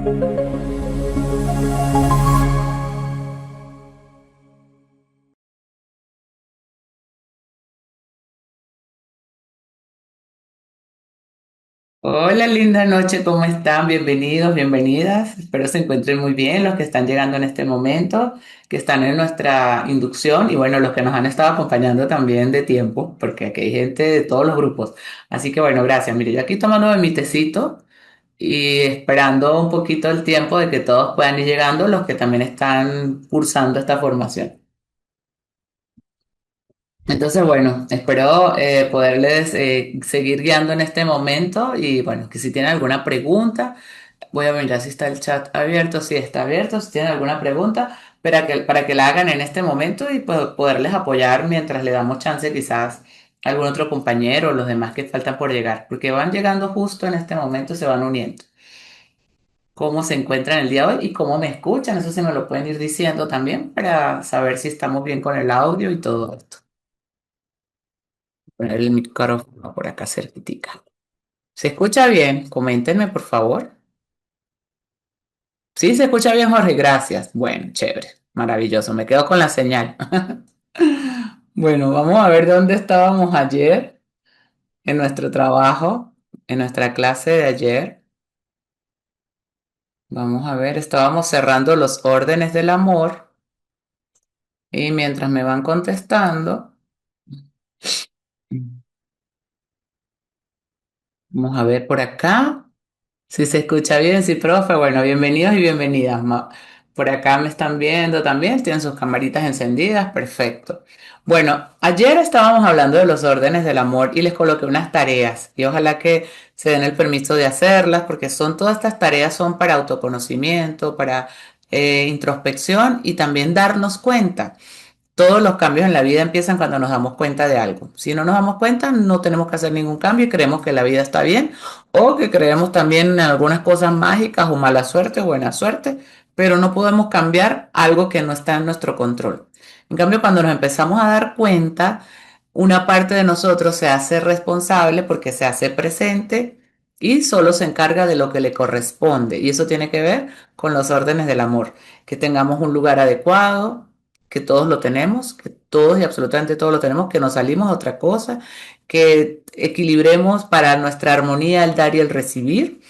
Hola, linda noche, ¿cómo están? Bienvenidos, bienvenidas. Espero se encuentren muy bien los que están llegando en este momento, que están en nuestra inducción y bueno, los que nos han estado acompañando también de tiempo, porque aquí hay gente de todos los grupos. Así que bueno, gracias. Mire, yo aquí tomando mi tecito y esperando un poquito el tiempo de que todos puedan ir llegando, los que también están cursando esta formación. Entonces, bueno, espero poderles seguir guiando en este momento y bueno, que si tienen alguna pregunta, voy a mirar si está el chat abierto, si está abierto, si tienen alguna pregunta, para que la hagan en este momento y pues, poderles apoyar mientras le damos chance quizás a algún otro compañero o los demás que faltan por llegar, porque van llegando justo en este momento, se van uniendo. ¿Cómo se encuentran el día de hoy y cómo me escuchan? Eso se me lo pueden ir diciendo también para saber si estamos bien con el audio y todo esto. Poner el micrófono por acá cerquitica. ¿Se escucha bien? Coméntenme, por favor. Sí, se escucha bien, Jorge. Gracias. Bueno, chévere. Maravilloso. Me quedo con la señal. Bueno, vamos a ver dónde estábamos ayer en nuestro trabajo, en nuestra clase de ayer. Vamos a ver, estábamos cerrando los órdenes del amor y mientras me van contestando, vamos a ver por acá. Si se escucha bien, sí, profe. Bueno, bienvenidos y bienvenidas. Por acá me están viendo también, tienen sus camaritas encendidas, perfecto. Bueno, ayer estábamos hablando de los órdenes del amor y les coloqué unas tareas y ojalá que se den el permiso de hacerlas porque todas estas tareas son para autoconocimiento, para introspección y también darnos cuenta. Todos los cambios en la vida empiezan cuando nos damos cuenta de algo. Si no nos damos cuenta, no tenemos que hacer ningún cambio y creemos que la vida está bien o que creemos también en algunas cosas mágicas o mala suerte o buena suerte, pero no podemos cambiar algo que no está en nuestro control. En cambio, cuando nos empezamos a dar cuenta, una parte de nosotros se hace responsable porque se hace presente y solo se encarga de lo que le corresponde. Y eso tiene que ver con los órdenes del amor, que tengamos un lugar adecuado, que todos lo tenemos, que todos y absolutamente todos lo tenemos, que nos salimos a otra cosa, que equilibremos para nuestra armonía el dar y el recibir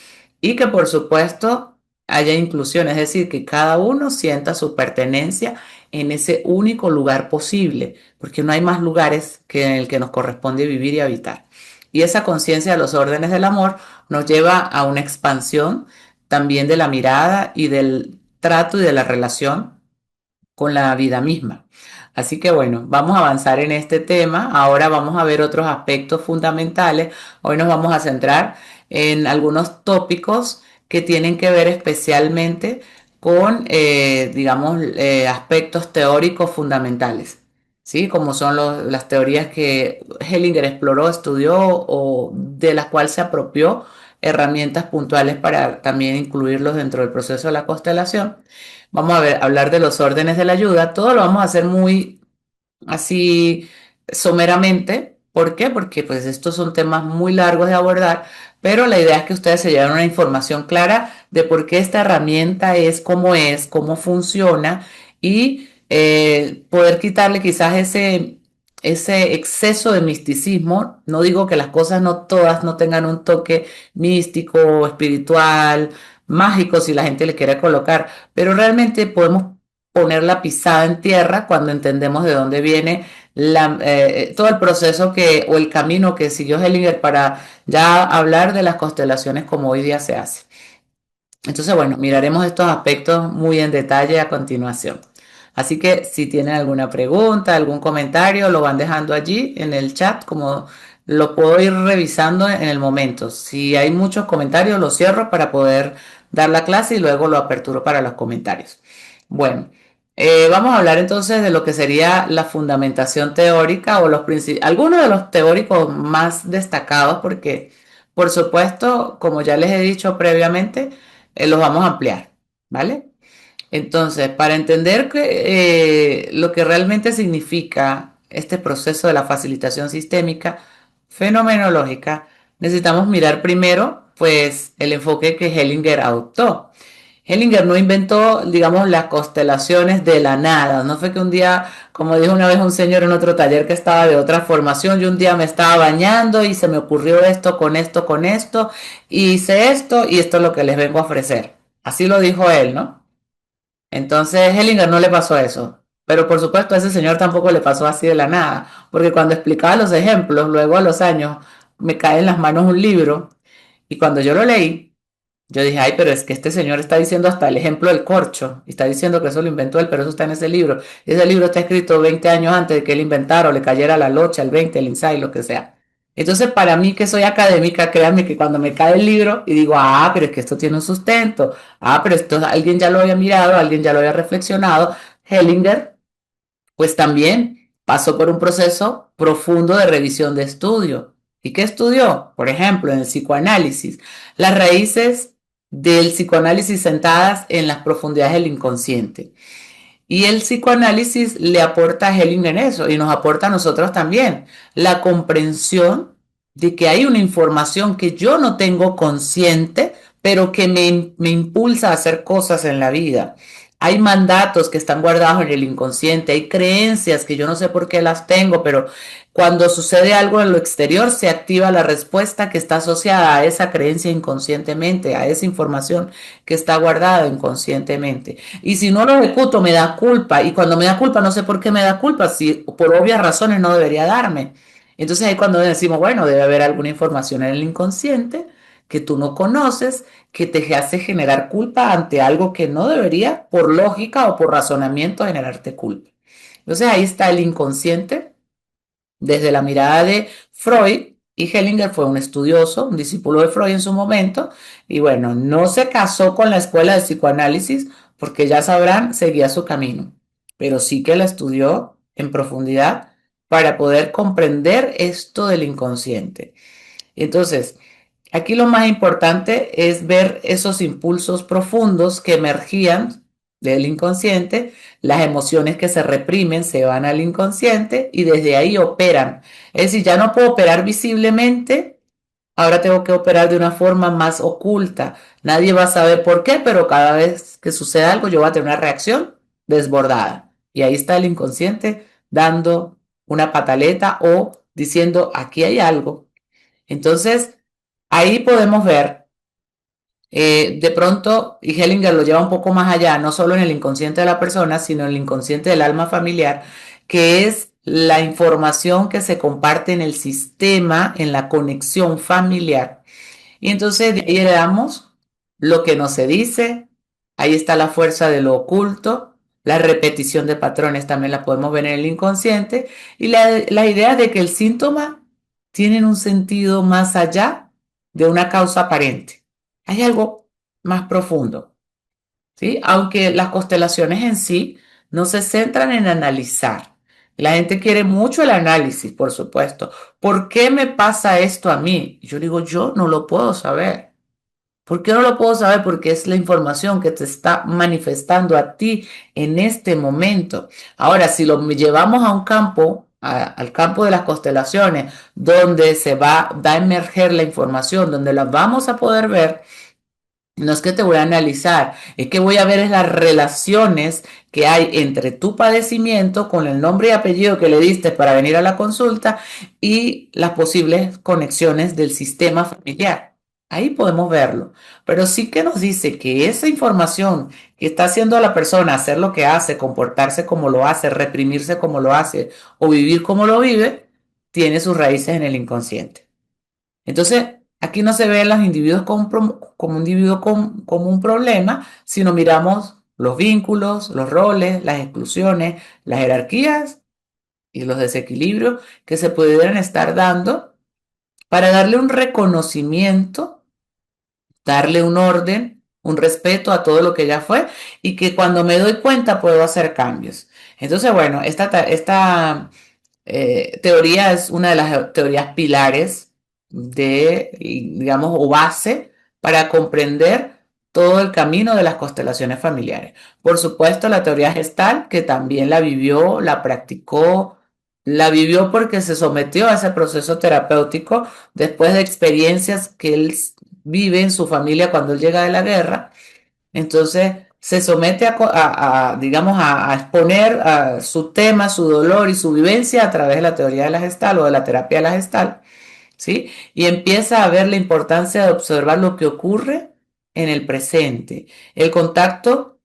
y que por supuesto haya inclusión, es decir, que cada uno sienta su pertenencia en ese único lugar posible, porque no hay más lugares que en el que nos corresponde vivir y habitar. Y esa conciencia de los órdenes del amor nos lleva a una expansión también de la mirada y del trato y de la relación con la vida misma. Así que bueno, vamos a avanzar en este tema. Ahora vamos a ver otros aspectos fundamentales. Hoy nos vamos a centrar en algunos tópicos que tienen que ver especialmente con, digamos, aspectos teóricos fundamentales, ¿sí? Como son las teorías que Hellinger exploró, estudió o de las cuales se apropió herramientas puntuales para también incluirlos dentro del proceso de la constelación. Vamos a ver, hablar de los órdenes de la ayuda. Todo lo vamos a hacer muy así someramente. ¿Por qué? Porque pues estos son temas muy largos de abordar, pero la idea es que ustedes se lleven una información clara de por qué esta herramienta es, cómo funciona y poder quitarle quizás ese exceso de misticismo. No digo que las cosas no todas no tengan un toque místico, espiritual, mágico, si la gente le quiere colocar, pero realmente podemos poner la pisada en tierra cuando entendemos de dónde viene todo el proceso o el camino que siguió Hellinger para ya hablar de las constelaciones como hoy día se hace. Entonces, bueno, miraremos estos aspectos muy en detalle a continuación. Así que si tienen alguna pregunta, algún comentario, lo van dejando allí en el chat, como lo puedo ir revisando en el momento. Si hay muchos comentarios, los cierro para poder dar la clase y luego lo aperturo para los comentarios. Bueno, vamos a hablar entonces de lo que sería la fundamentación teórica o algunos de los teóricos más destacados, porque por supuesto, como ya les he dicho previamente, los vamos a ampliar, ¿vale? Entonces, para entender lo que realmente significa este proceso de la facilitación sistémica fenomenológica, necesitamos mirar primero, pues, el enfoque que Hellinger adoptó. Hellinger no inventó, digamos, las constelaciones de la nada. No fue que un día, como dijo una vez un señor en otro taller que estaba de otra formación, yo un día me estaba bañando y se me ocurrió esto, con esto, y hice esto y esto es lo que les vengo a ofrecer. Así lo dijo él, ¿no? Entonces, Hellinger no le pasó eso. Pero por supuesto, a ese señor tampoco le pasó así de la nada, porque cuando explicaba los ejemplos, luego a los años, me cae en las manos un libro y cuando yo lo leí, yo dije, ay, pero es que este señor está diciendo hasta el ejemplo del corcho, y está diciendo que eso lo inventó él, pero eso está en ese libro. Y ese libro está escrito 20 años antes de que él inventara o le cayera la locha, el 20, el insight, lo que sea. Entonces, para mí que soy académica, créanme que cuando me cae el libro y digo, ah, pero es que esto tiene un sustento, ah, pero esto alguien ya lo había mirado, alguien ya lo había reflexionado, Hellinger pues también pasó por un proceso profundo de revisión de estudio. ¿Y qué estudió? Por ejemplo, en el psicoanálisis, las raíces del psicoanálisis sentadas en las profundidades del inconsciente. Y el psicoanálisis le aporta a Hellinger en eso y nos aporta a nosotros también la comprensión de que hay una información que yo no tengo consciente, pero que me impulsa a hacer cosas en la vida. Hay mandatos que están guardados en el inconsciente, hay creencias que yo no sé por qué las tengo, pero cuando sucede algo en lo exterior se activa la respuesta que está asociada a esa creencia inconscientemente, a esa información que está guardada inconscientemente. Y si no lo ejecuto, me da culpa. Y cuando me da culpa, no sé por qué me da culpa. Si por obvias razones no debería darme. Entonces ahí cuando decimos, bueno, debe haber alguna información en el inconsciente que tú no conoces, que te hace generar culpa ante algo que no debería, por lógica o por razonamiento, generarte culpa. Entonces ahí está el inconsciente desde la mirada de Freud. Y Hellinger fue un estudioso, un discípulo de Freud en su momento, y bueno, no se casó con la escuela de psicoanálisis porque ya sabrán, seguía su camino, pero sí que la estudió en profundidad para poder comprender esto del inconsciente. Entonces, aquí lo más importante es ver esos impulsos profundos que emergían del inconsciente, las emociones que se reprimen se van al inconsciente y desde ahí operan. Es decir, ya no puedo operar visiblemente, ahora tengo que operar de una forma más oculta. Nadie va a saber por qué, pero cada vez que sucede algo yo voy a tener una reacción desbordada. Y ahí está el inconsciente dando una pataleta o diciendo, aquí hay algo. Entonces, ahí podemos ver, de pronto, y Hellinger lo lleva un poco más allá, no solo en el inconsciente de la persona, sino en el inconsciente del alma familiar, que es la información que se comparte en el sistema, en la conexión familiar. Y entonces de ahí heredamos lo que no se dice, ahí está la fuerza de lo oculto, la repetición de patrones también la podemos ver en el inconsciente, y la idea de que el síntoma tiene un sentido más allá de una causa aparente. Hay algo más profundo, ¿sí? Aunque las constelaciones en sí no se centran en analizar. La gente quiere mucho el análisis, por supuesto. ¿Por qué me pasa esto a mí? Yo digo, yo no lo puedo saber. ¿Por qué no lo puedo saber? Porque es la información que te está manifestando a ti en este momento. Ahora, si lo llevamos a un campo, al campo de las constelaciones, donde va a emerger la información, donde la vamos a poder ver, no es que te voy a analizar, es que voy a ver es las relaciones que hay entre tu padecimiento con el nombre y apellido que le diste para venir a la consulta y las posibles conexiones del sistema familiar. Ahí podemos verlo, pero sí que nos dice que esa información que está haciendo a la persona hacer lo que hace, comportarse como lo hace, reprimirse como lo hace o vivir como lo vive, tiene sus raíces en el inconsciente. Entonces, aquí no se ven los individuos como un individuo como un problema, sino miramos los vínculos, los roles, las exclusiones, las jerarquías y los desequilibrios que se pudieran estar dando para darle un reconocimiento, darle un orden, un respeto a todo lo que ya fue y que cuando me doy cuenta puedo hacer cambios. Entonces, bueno, esta teoría es una de las teorías pilares de, digamos, o base para comprender todo el camino de las constelaciones familiares. Por supuesto, la teoría gestal, que también la vivió, la practicó, la vivió porque se sometió a ese proceso terapéutico después de experiencias que él vive en su familia cuando él llega de la guerra Entonces se somete digamos, a exponer su tema, su dolor y su vivencia a través de la teoría de la Gestalt o de la terapia de la Gestalt, ¿sí? Y empieza a ver la importancia de observar lo que ocurre en el presente, el contacto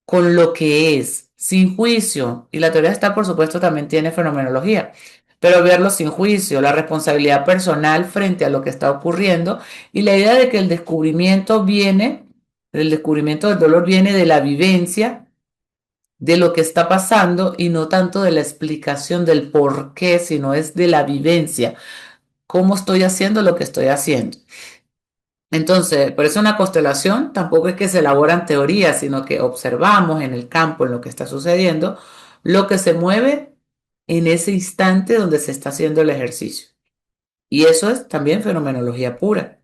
con lo que es, sin juicio. Y la teoría está, por supuesto, también tiene fenomenología, pero verlo sin juicio, la responsabilidad personal frente a lo que está ocurriendo y la idea de que el descubrimiento del dolor viene de la vivencia de lo que está pasando y no tanto de la explicación del por qué, sino es de la vivencia, cómo estoy haciendo lo que estoy haciendo. Entonces, por eso una constelación tampoco es que se elaboran teorías, sino que observamos en el campo, en lo que está sucediendo, lo que se mueve en ese instante donde se está haciendo el ejercicio. Y eso es también fenomenología pura.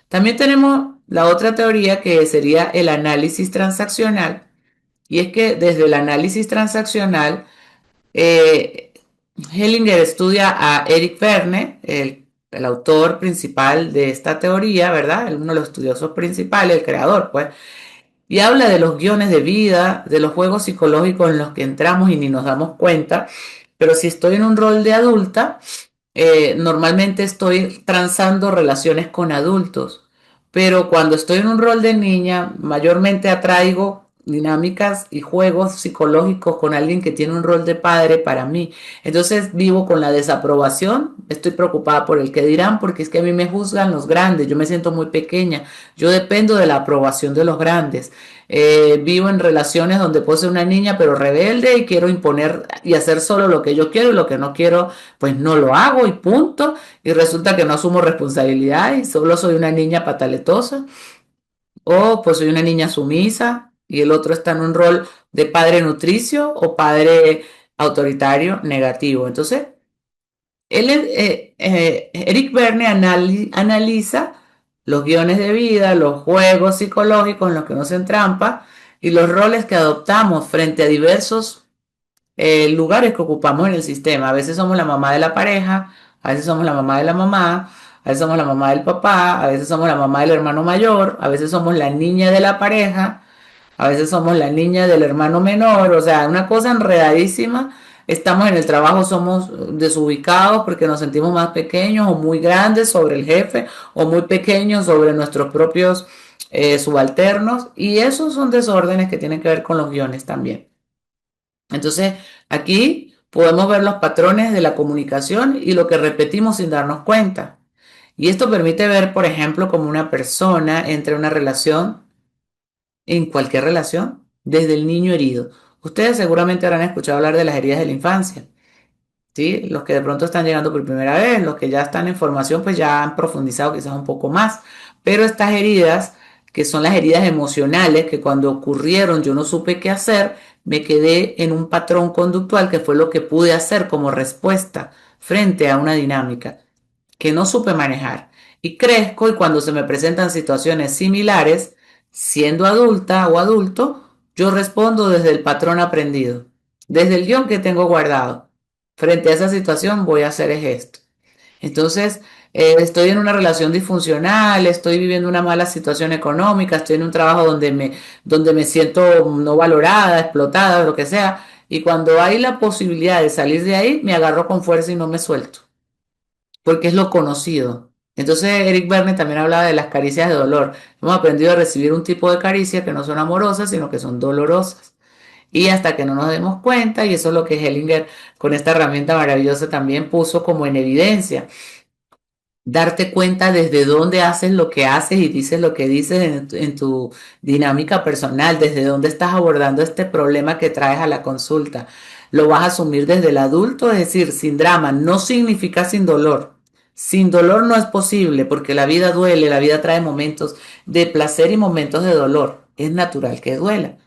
También tenemos la otra teoría que sería el análisis transaccional, y es que desde el análisis transaccional eh, Hellinger estudia a Eric Verne, el autor principal de esta teoría, ¿verdad? Uno de los estudiosos principales, el creador, pues, y habla de los guiones de vida, de los juegos psicológicos en los que entramos y ni nos damos cuenta, pero si estoy en un rol de adulta, normalmente estoy transando relaciones con adultos, pero cuando estoy en un rol de niña, mayormente atraigo dinámicas y juegos psicológicos con alguien que tiene un rol de padre para mí. Entonces vivo con la desaprobación, estoy preocupada por el que dirán, porque es que a mí me juzgan los grandes, yo me siento muy pequeña, yo dependo de la aprobación de los grandes. Vivo en relaciones donde puedo ser una niña pero rebelde y quiero imponer y hacer solo lo que yo quiero y lo que no quiero pues no lo hago y punto. Y resulta que no asumo responsabilidad y solo soy una niña pataletosa. O pues soy una niña sumisa y el otro está en un rol de padre nutricio o padre autoritario negativo. Entonces, Eric Verne analiza los guiones de vida, los juegos psicológicos en los que nos entrampa y los roles que adoptamos frente a diversos lugares que ocupamos en el sistema. A veces somos la mamá de la pareja, a veces somos la mamá de la mamá, a veces somos la mamá del papá, a veces somos la mamá del hermano mayor, a veces somos la niña de la pareja, a veces somos la niña del hermano menor, o sea, una cosa enredadísima. Estamos en el trabajo, somos desubicados porque nos sentimos más pequeños o muy grandes sobre el jefe o muy pequeños sobre nuestros propios subalternos y esos son desórdenes que tienen que ver con los guiones también. Entonces, aquí podemos ver los patrones de la comunicación y lo que repetimos sin darnos cuenta. Y esto permite ver, por ejemplo, cómo una persona entra en una relación, en cualquier relación, desde el niño herido. Ustedes seguramente habrán escuchado hablar de las heridas de la infancia. ¿Sí? Los que de pronto están llegando por primera vez, los que ya están en formación, pues ya han profundizado quizás un poco más. Pero estas heridas, que son las heridas emocionales, que cuando ocurrieron yo no supe qué hacer, me quedé en un patrón conductual que fue lo que pude hacer como respuesta frente a una dinámica que no supe manejar. Y crezco y cuando se me presentan situaciones similares, siendo adulta o adulto, yo respondo desde el patrón aprendido, desde el guión que tengo guardado. Frente a esa situación voy a hacer esto. Entonces, estoy en una relación disfuncional, estoy viviendo una mala situación económica, estoy en un trabajo donde me siento no valorada, explotada, lo que sea. Y cuando hay la posibilidad de salir de ahí, me agarro con fuerza y no me suelto porque es lo conocido. Entonces Eric Berne también hablaba de las caricias de dolor. Hemos aprendido a recibir un tipo de caricias que no son amorosas, sino que son dolorosas. Y hasta que no nos demos cuenta, y eso es lo que Hellinger con esta herramienta maravillosa también puso como en evidencia, darte cuenta desde dónde haces lo que haces y dices lo que dices en tu dinámica personal, desde dónde estás abordando este problema que traes a la consulta. Lo vas a asumir desde el adulto, es decir, sin drama, no significa sin dolor. Sin dolor no es posible porque la vida duele, la vida trae momentos de placer y momentos de dolor. Es natural que duela.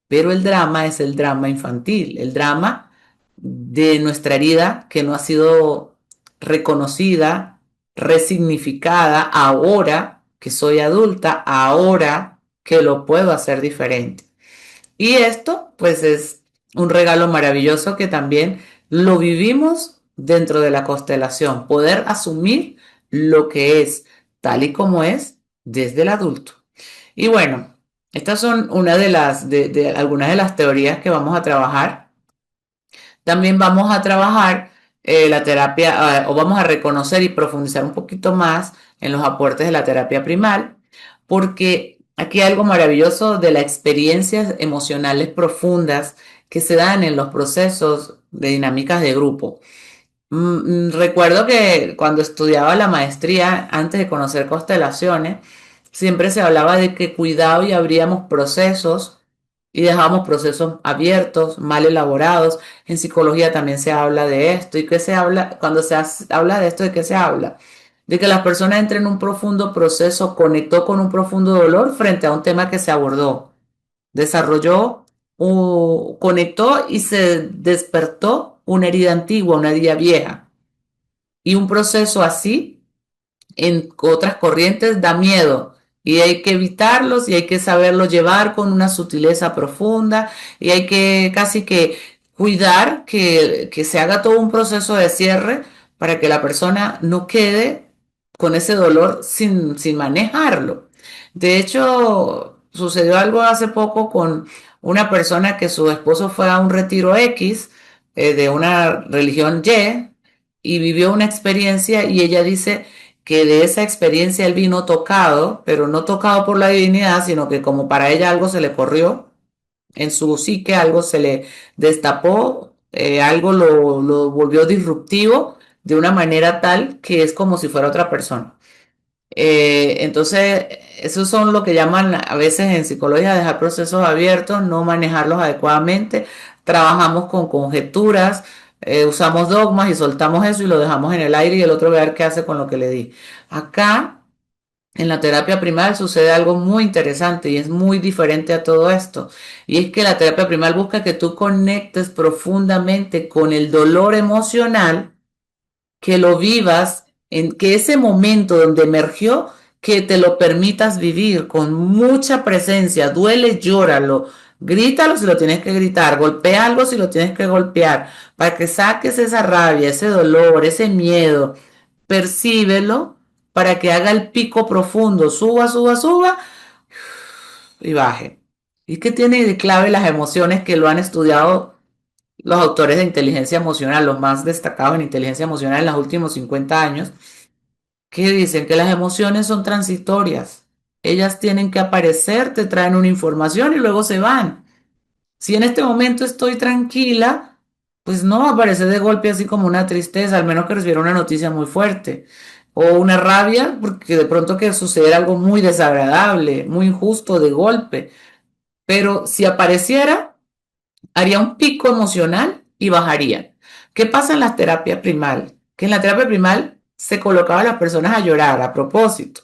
Pero el drama es el drama infantil, el drama de nuestra herida que no ha sido reconocida, resignificada, ahora que soy adulta, ahora que lo puedo hacer diferente. Y esto pues es un regalo maravilloso que también lo vivimos dentro de la constelación, poder asumir lo que es tal y como es desde el adulto. Y bueno, Estas son una de algunas de las teorías que vamos a trabajar. También vamos a trabajar la terapia, o vamos a reconocer y profundizar un poquito más en los aportes de la terapia primal, porque aquí hay algo maravilloso de las experiencias emocionales profundas que se dan en los procesos de dinámicas de grupo. Recuerdo que cuando estudiaba la maestría, antes de conocer constelaciones, siempre se hablaba de que cuidado y abríamos procesos y dejábamos procesos abiertos, mal elaborados. En psicología también se habla de esto. ¿Y qué se habla? Cuando habla de esto, ¿de qué se habla? De que las personas entren en un profundo proceso, conectó con un profundo dolor frente a un tema que se abordó, desarrolló, conectó y se despertó una herida antigua, una herida vieja. Y un proceso así en otras corrientes da miedo y hay que evitarlos y hay que saberlo llevar con una sutileza profunda y hay que casi que cuidar que se haga todo un proceso de cierre para que la persona no quede con ese dolor sin manejarlo. De hecho, sucedió algo hace poco con una persona que su esposo fue a un retiro X de una religión y vivió una experiencia y ella dice que de esa experiencia él vino tocado, pero no tocado por la divinidad, sino que como para ella algo se le corrió en su psique, algo se le destapó, algo lo volvió disruptivo de una manera tal que es como si fuera otra persona. Entonces, esos son lo que llaman a veces en psicología dejar procesos abiertos, no manejarlos adecuadamente. Trabajamos con conjeturas, usamos dogmas y soltamos eso y lo dejamos en el aire y el otro ver qué hace con lo que le di. Acá, en la terapia primal, sucede algo muy interesante y es muy diferente a todo esto. Y es que la terapia primal busca que tú conectes profundamente con el dolor emocional, que lo vivas, en que ese momento donde emergió, que te lo permitas vivir con mucha presencia, duele, llóralo, grítalo si lo tienes que gritar, golpea algo si lo tienes que golpear, para que saques esa rabia, ese dolor, ese miedo, percíbelo para que haga el pico profundo, suba, suba, suba y baje. Y que tiene de clave las emociones que lo han estudiado los autores de inteligencia emocional, los más destacados en inteligencia emocional en los últimos 50 años, que dicen que las emociones son transitorias. Ellas tienen que aparecer, te traen una información y luego se van. Si en este momento estoy tranquila, pues no va a aparecer de golpe así como una tristeza, al menos que recibiera una noticia muy fuerte. O una rabia, porque de pronto que sucediera algo muy desagradable, muy injusto de golpe. Pero si apareciera, haría un pico emocional y bajaría. ¿Qué pasa en la terapia primal? Que en la terapia primal se colocaba a las personas a llorar a propósito,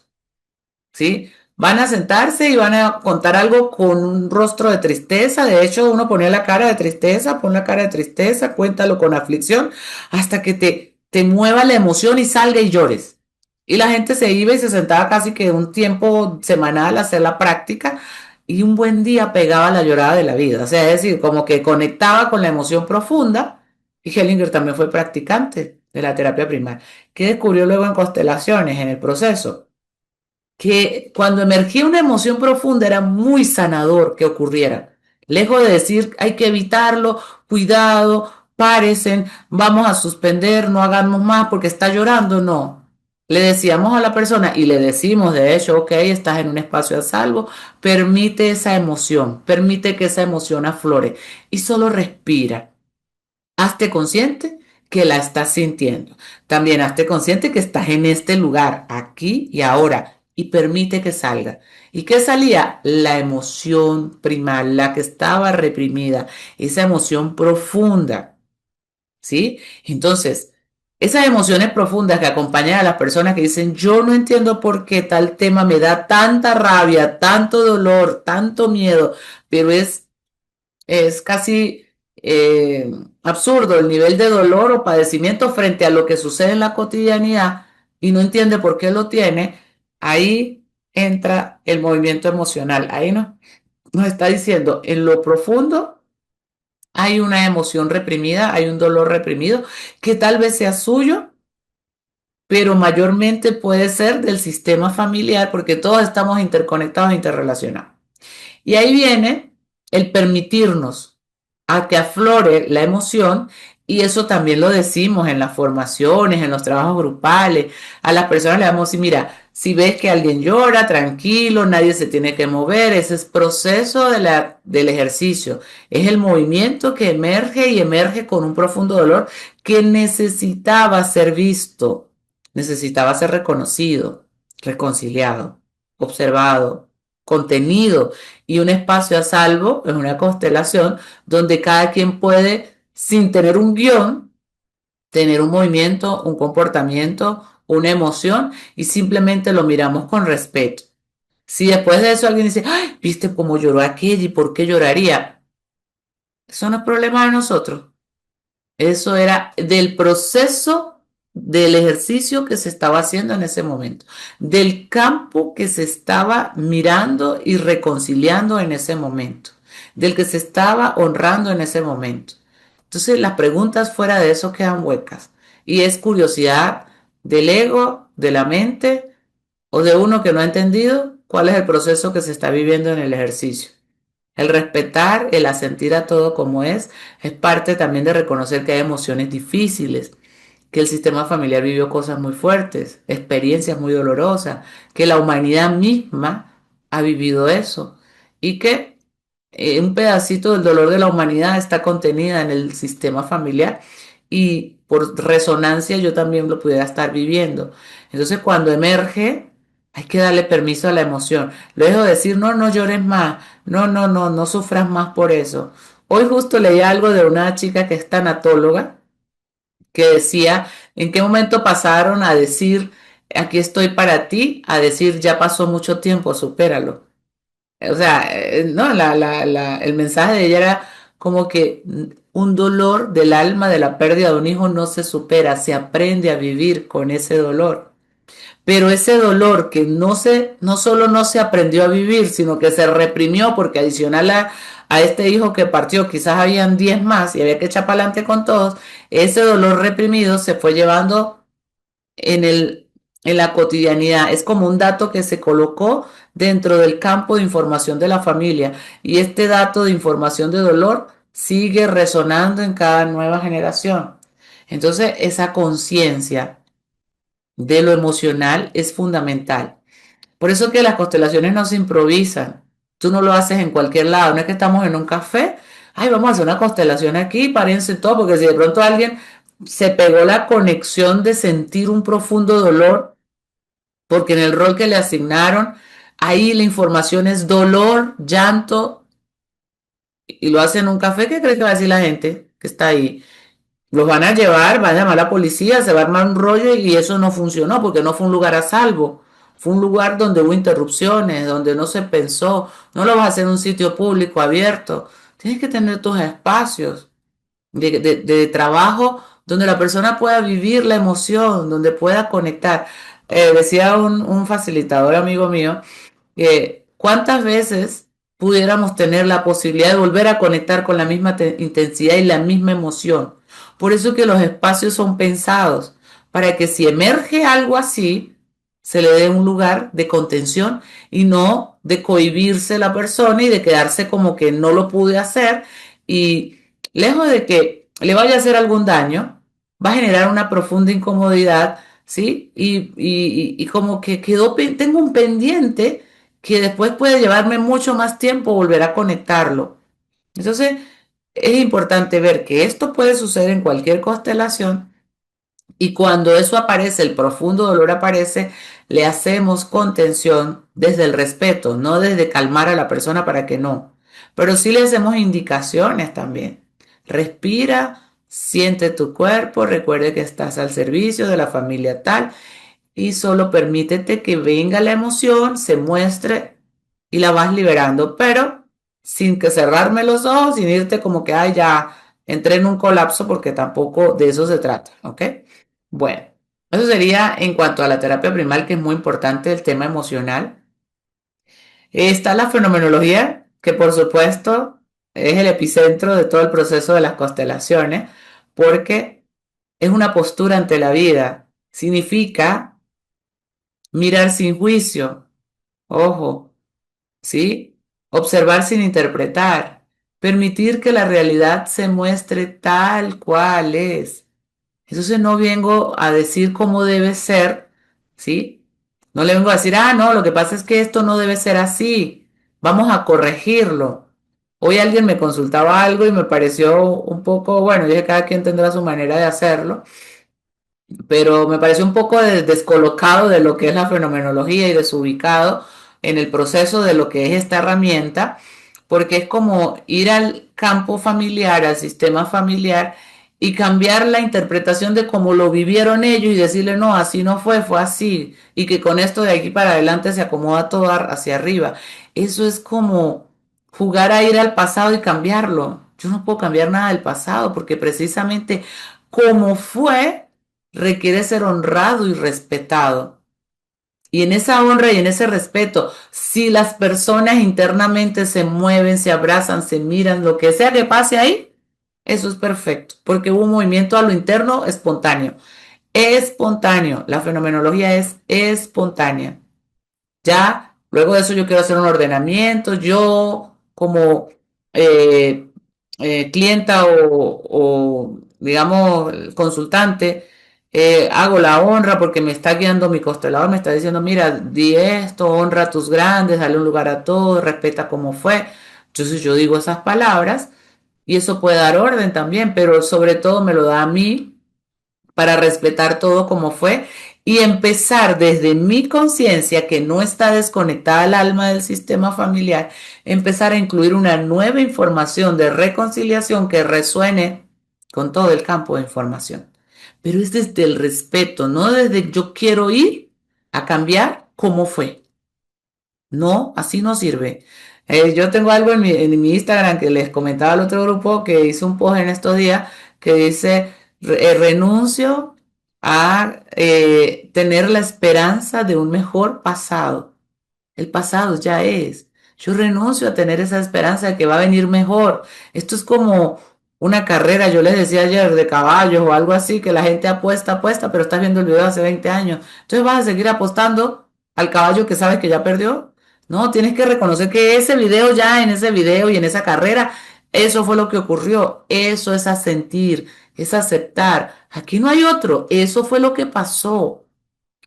¿sí? Van a sentarse y van a contar algo con un rostro de tristeza. De hecho, uno ponía la cara de tristeza, pon la cara de tristeza, cuéntalo con aflicción, hasta que te mueva la emoción y salga y llores. Y la gente se iba y se sentaba casi que un tiempo semanal a hacer la práctica y un buen día pegaba la llorada de la vida. O sea, es decir, como que conectaba con la emoción profunda. Y Hellinger también fue practicante de la terapia primal, que descubrió luego en constelaciones en el proceso que cuando emergía una emoción profunda era muy sanador que ocurriera. Lejos de decir hay que evitarlo, cuidado, párense, vamos a suspender, no hagamos más porque está llorando, no. Le decíamos a la persona y le decimos de hecho, ok, estás en un espacio a salvo, permite esa emoción, permite que esa emoción aflore y solo respira. Hazte consciente que la estás sintiendo. También hazte consciente que estás en este lugar, aquí y ahora, y permite que salga. ¿Y qué salía? La emoción primal, la que estaba reprimida, esa emoción profunda, ¿sí? Entonces, esas emociones profundas que acompañan a las personas que dicen, yo no entiendo por qué tal tema me da tanta rabia, tanto dolor, tanto miedo, pero es casi absurdo el nivel de dolor o padecimiento frente a lo que sucede en la cotidianidad y no entiende por qué lo tiene, ahí entra el movimiento emocional. Ahí nos está diciendo, en lo profundo hay una emoción reprimida, hay un dolor reprimido que tal vez sea suyo, pero mayormente puede ser del sistema familiar porque todos estamos interconectados e interrelacionados. Y ahí viene el permitirnos a que aflore la emoción, y eso también lo decimos en las formaciones, en los trabajos grupales. A las personas le damos, y mira, si ves que alguien llora, tranquilo, nadie se tiene que mover, ese es proceso del ejercicio. Es el movimiento que emerge y emerge con un profundo dolor que necesitaba ser visto, necesitaba ser reconocido, reconciliado, observado, contenido, y un espacio a salvo es una constelación donde cada quien puede, sin tener un guión, tener un movimiento, un comportamiento, una emoción, y simplemente lo miramos con respeto. Si después de eso alguien dice, ay, ¿viste cómo lloró aquella y por qué lloraría? Eso no es problema de nosotros. Eso era del proceso del ejercicio que se estaba haciendo en ese momento, del campo que se estaba mirando y reconciliando en ese momento, del que se estaba honrando en ese momento. Entonces las preguntas fuera de eso quedan huecas, y es curiosidad del ego, de la mente o de uno que no ha entendido cuál es el proceso que se está viviendo en el ejercicio. El respetar, el asentir a todo como es parte también de reconocer que hay emociones difíciles, que el sistema familiar vivió cosas muy fuertes, experiencias muy dolorosas, que la humanidad misma ha vivido eso, y que un pedacito del dolor de la humanidad está contenida en el sistema familiar, y por resonancia yo también lo pudiera estar viviendo. Entonces cuando emerge hay que darle permiso a la emoción. Luego decir, no, no llores más, no, no, no, no sufras más por eso. Hoy justo leí algo de una chica que es tanatóloga, que decía en qué momento pasaron a decir, aquí estoy para ti, a decir, ya pasó mucho tiempo, supéralo. O sea, no, el mensaje de ella era como que un dolor del alma de la pérdida de un hijo no se supera, se aprende a vivir con ese dolor. Pero ese dolor que no solo no se aprendió a vivir, sino que se reprimió porque adicional a este hijo que partió, quizás habían 10 más y había que echar para adelante con todos, ese dolor reprimido se fue llevando en en la cotidianidad. Es como un dato que se colocó dentro del campo de información de la familia, y este dato de información de dolor sigue resonando en cada nueva generación. Entonces, esa conciencia de lo emocional es fundamental. Por eso que las constelaciones no se improvisan. Tú no lo haces en cualquier lado. No es que estamos en un café, ay, vamos a hacer una constelación aquí, párense todo, porque si de pronto alguien se pegó la conexión de sentir un profundo dolor, porque en el rol que le asignaron, ahí la información es dolor, llanto, y lo hacen en un café, ¿qué crees que va a decir la gente que está ahí? Los van a llevar, van a llamar a la policía, se va a armar un rollo, y eso no funcionó porque no fue un lugar a salvo. Fue un lugar donde hubo interrupciones, donde no se pensó. No lo vas a hacer en un sitio público abierto. Tienes que tener tus espacios de trabajo donde la persona pueda vivir la emoción, donde pueda conectar. Decía un facilitador amigo mío que cuántas veces pudiéramos tener la posibilidad de volver a conectar con la misma intensidad y la misma emoción. Por eso que los espacios son pensados, para que si emerge algo así, se le dé un lugar de contención y no de cohibirse la persona y de quedarse como que no lo pude hacer, y lejos de que le vaya a hacer algún daño, va a generar una profunda incomodidad, ¿sí? Y como que tengo un pendiente que después puede llevarme mucho más tiempo volver a conectarlo. Entonces, es importante ver que esto puede suceder en cualquier constelación, y cuando eso aparece, el profundo dolor aparece, le hacemos contención desde el respeto, no desde calmar a la persona para que no. Pero sí le hacemos indicaciones también. Respira, siente tu cuerpo, recuerde que estás al servicio de la familia tal, y solo permítete que venga la emoción, se muestre y la vas liberando, pero sin que cerrarme los ojos, sin irte como que, ay, ya entré en un colapso, porque tampoco de eso se trata, ¿ok? Bueno, eso sería en cuanto a la terapia primal, que es muy importante el tema emocional. Está la fenomenología, que por supuesto es el epicentro de todo el proceso de las constelaciones, porque es una postura ante la vida. Significa mirar sin juicio, ojo, ¿sí? observar sin interpretar, permitir que la realidad se muestre tal cual es. Entonces no vengo a decir cómo debe ser, ¿sí? No le vengo a decir, ah, no, lo que pasa es que esto no debe ser así, vamos a corregirlo. Hoy alguien me consultaba algo y me pareció un poco, bueno, yo dije, cada quien tendrá su manera de hacerlo, pero me pareció un poco descolocado de lo que es la fenomenología y desubicado en el proceso de lo que es esta herramienta, porque es como ir al campo familiar, al sistema familiar y cambiar la interpretación de cómo lo vivieron ellos y decirle, no, así no fue, fue así, y que con esto de aquí para adelante se acomoda todo hacia arriba. Eso es como jugar a ir al pasado y cambiarlo. Yo no puedo cambiar nada del pasado porque precisamente como fue requiere ser honrado y respetado. Y en esa honra y en ese respeto, si las personas internamente se mueven, se abrazan, se miran, lo que sea que pase ahí, eso es perfecto, porque hubo un movimiento a lo interno espontáneo. Espontáneo, la fenomenología es espontánea. Ya, luego de eso yo quiero hacer un ordenamiento, yo como eh, clienta digamos consultante, hago la honra porque me está guiando mi constelador, me está diciendo, mira, di esto, honra a tus grandes, dale un lugar a todos, respeta cómo fue. Entonces yo digo esas palabras y eso puede dar orden también, pero sobre todo me lo da a mí para respetar todo como fue y empezar desde mi conciencia, que no está desconectada al alma del sistema familiar, empezar a incluir una nueva información de reconciliación que resuene con todo el campo de información. Pero es desde el respeto, no desde yo quiero ir a cambiar cómo fue. No, así no sirve. Yo tengo algo en mi Instagram que les comentaba al otro grupo que hizo un post en estos días que dice, renuncio a tener la esperanza de un mejor pasado. El pasado ya es. Yo renuncio a tener esa esperanza de que va a venir mejor. Esto es como una carrera, yo les decía ayer, de caballos o algo así, que la gente apuesta, apuesta, pero estás viendo el video de hace 20 años. Entonces vas a seguir apostando al caballo que sabes que ya perdió. No, tienes que reconocer que ese video ya, en ese video y en esa carrera, eso fue lo que ocurrió. Eso es asentir, es aceptar. Aquí no hay otro. Eso fue lo que pasó.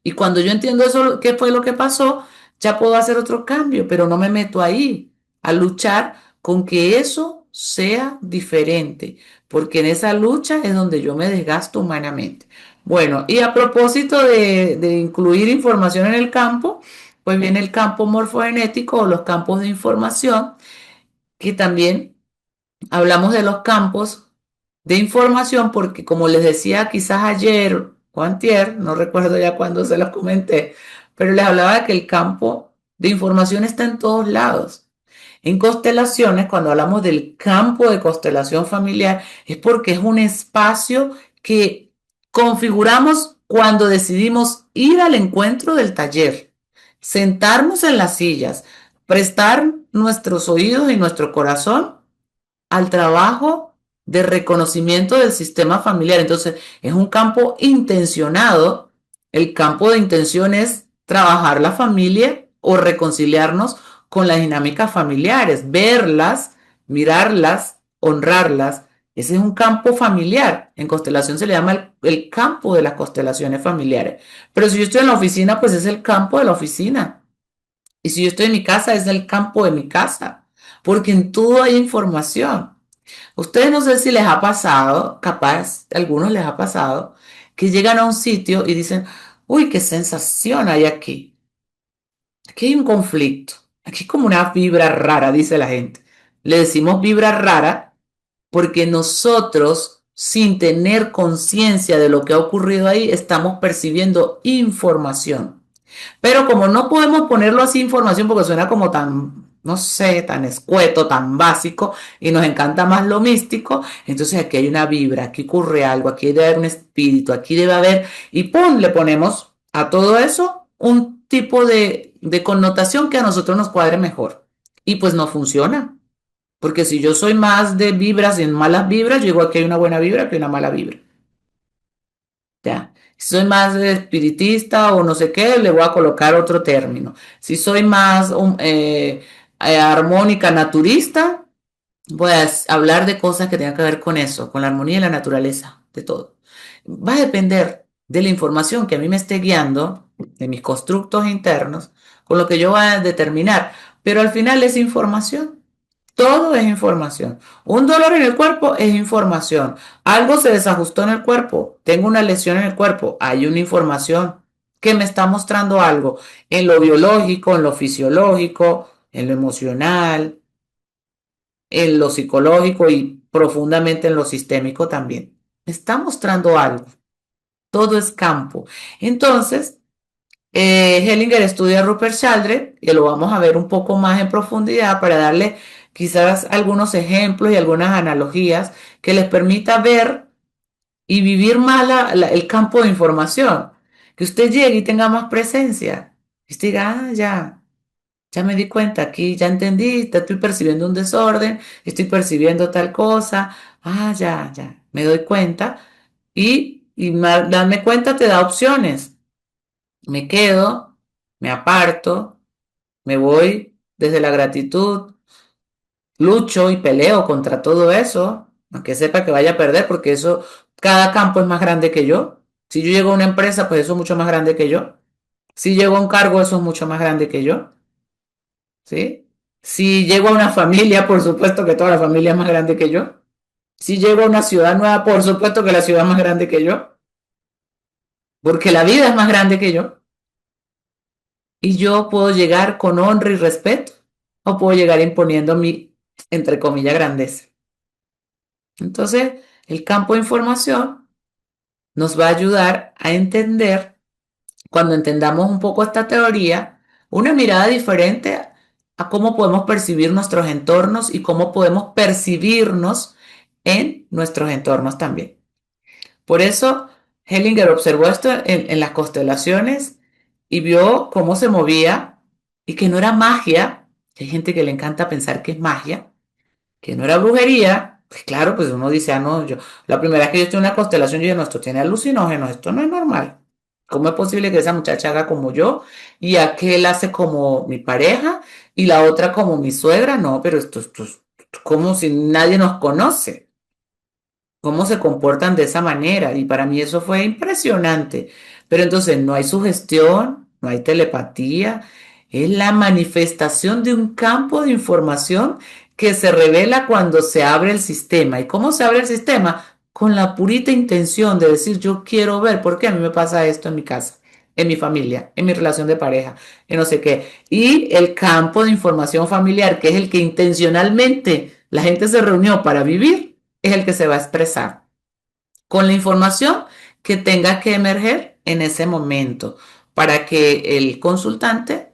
Y cuando yo entiendo eso, qué fue lo que pasó, ya puedo hacer otro cambio, pero no me meto ahí a luchar con que eso sea diferente, porque en esa lucha es donde yo me desgasto humanamente. Bueno, y a propósito de incluir información en el campo, pues viene el campo morfogenético o los campos de información, que también hablamos de los campos de información porque como les decía quizás ayer o antier, no recuerdo ya cuándo se los comenté, pero les hablaba de que el campo de información está en todos lados. En constelaciones, cuando hablamos del campo de constelación familiar, es porque es un espacio que configuramos cuando decidimos ir al encuentro del taller, sentarnos en las sillas, prestar nuestros oídos y nuestro corazón al trabajo de reconocimiento del sistema familiar. Entonces, es un campo intencionado. El campo de intención es trabajar la familia o reconciliarnos con las dinámicas familiares, verlas, mirarlas, honrarlas. Ese es un campo familiar. En constelación se le llama el campo de las constelaciones familiares. Pero si yo estoy en la oficina, pues es el campo de la oficina. Y si yo estoy en mi casa, es el campo de mi casa. Porque en todo hay información. Ustedes no sé si les ha pasado, capaz, a algunos les ha pasado, que llegan a un sitio y dicen, uy, qué sensación hay aquí. Aquí hay un conflicto. Aquí hay como una vibra rara, dice la gente. Le decimos vibra rara porque nosotros, sin tener conciencia de lo que ha ocurrido ahí, estamos percibiendo información. Pero como no podemos ponerlo así información porque suena como tan, no sé, tan escueto, tan básico y nos encanta más lo místico, entonces aquí hay una vibra, aquí ocurre algo, aquí debe haber un espíritu, aquí debe haber, y ¡pum! Le ponemos a todo eso un tipo de connotación que a nosotros nos cuadre mejor. Y pues no funciona, porque si yo soy más de vibras y en malas vibras, yo digo aquí hay una buena vibra que una mala vibra. Ya. Si soy más espiritista o no sé qué, le voy a colocar otro término. Si soy más armónica naturista, voy a hablar de cosas que tengan que ver con eso, con la armonía y la naturaleza, de todo. Va a depender de la información que a mí me esté guiando, de mis constructos internos, con lo que yo voy a determinar. Pero al final es información. Todo es información. Un dolor en el cuerpo es información. Algo se desajustó en el cuerpo. Tengo una lesión en el cuerpo. Hay una información que me está mostrando algo en lo biológico, en lo fisiológico, en lo emocional, en lo psicológico y profundamente en lo sistémico también. Me está mostrando algo. Todo es campo. Entonces, Hellinger estudia a Rupert Sheldrake y lo vamos a ver un poco más en profundidad para darle quizás algunos ejemplos y algunas analogías que les permita ver y vivir más el campo de información. Que usted llegue y tenga más presencia. Y usted diga, ah, ya me di cuenta aquí, ya entendí, estoy percibiendo un desorden, estoy percibiendo tal cosa, ya, me doy cuenta. Y darme cuenta te da opciones. Me quedo, me aparto, me voy desde la gratitud, lucho y peleo contra todo eso, aunque sepa que vaya a perder, porque eso, cada campo es más grande que yo. Si yo llego a una empresa, pues eso es mucho más grande que yo. Si llego a un cargo, eso es mucho más grande que yo. ¿Sí? Si llego a una familia, por supuesto que toda la familia es más grande que yo. Si llego a una ciudad nueva, por supuesto que la ciudad es más grande que yo, porque la vida es más grande que yo. Y yo puedo llegar con honra y respeto, o puedo llegar imponiendo mi, entre comillas, grandeza. Entonces, el campo de información nos va a ayudar a entender, cuando entendamos un poco esta teoría, una mirada diferente a cómo podemos percibir nuestros entornos y cómo podemos percibirnos en nuestros entornos también. Por eso, Hellinger observó esto en las constelaciones y vio cómo se movía y que no era magia. Hay gente que le encanta pensar que es magia, que no era brujería. Pues claro, pues uno dice, ah, no, yo, la primera vez que yo estoy en una constelación, yo digo, no, esto tiene alucinógenos, esto no es normal. ¿Cómo es posible que esa muchacha haga como yo y aquel hace como mi pareja y la otra como mi suegra? No, pero esto es como si nadie nos conoce, cómo se comportan de esa manera. Y para mí eso fue impresionante. Pero entonces no hay sugestión, no hay telepatía, es la manifestación de un campo de información que se revela cuando se abre el sistema. ¿Y cómo se abre el sistema? Con la purita intención de decir, yo quiero ver por qué a mí me pasa esto en mi casa, en mi familia, en mi relación de pareja, en no sé qué. Y el campo de información familiar, que es el que intencionalmente la gente se reunió para vivir, es el que se va a expresar con la información que tenga que emerger en ese momento para que el consultante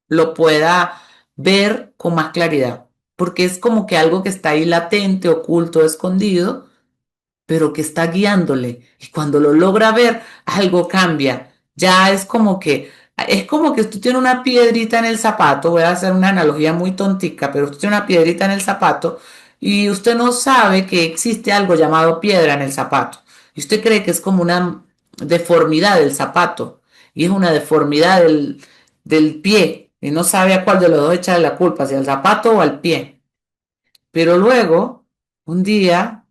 lo pueda ver con más claridad, porque es como que algo que está ahí latente, oculto, escondido, pero que está guiándole. Y cuando lo logra ver, algo cambia. Ya es como que usted tiene una piedrita en el zapato, voy a hacer una analogía muy tontica, pero usted tiene una piedrita en el zapato y usted no sabe que existe algo llamado piedra en el zapato. Y usted cree que es como una deformidad del zapato y es una deformidad del pie y no sabe a cuál de los dos echarle la culpa, si al zapato o al pie. Pero luego, un día,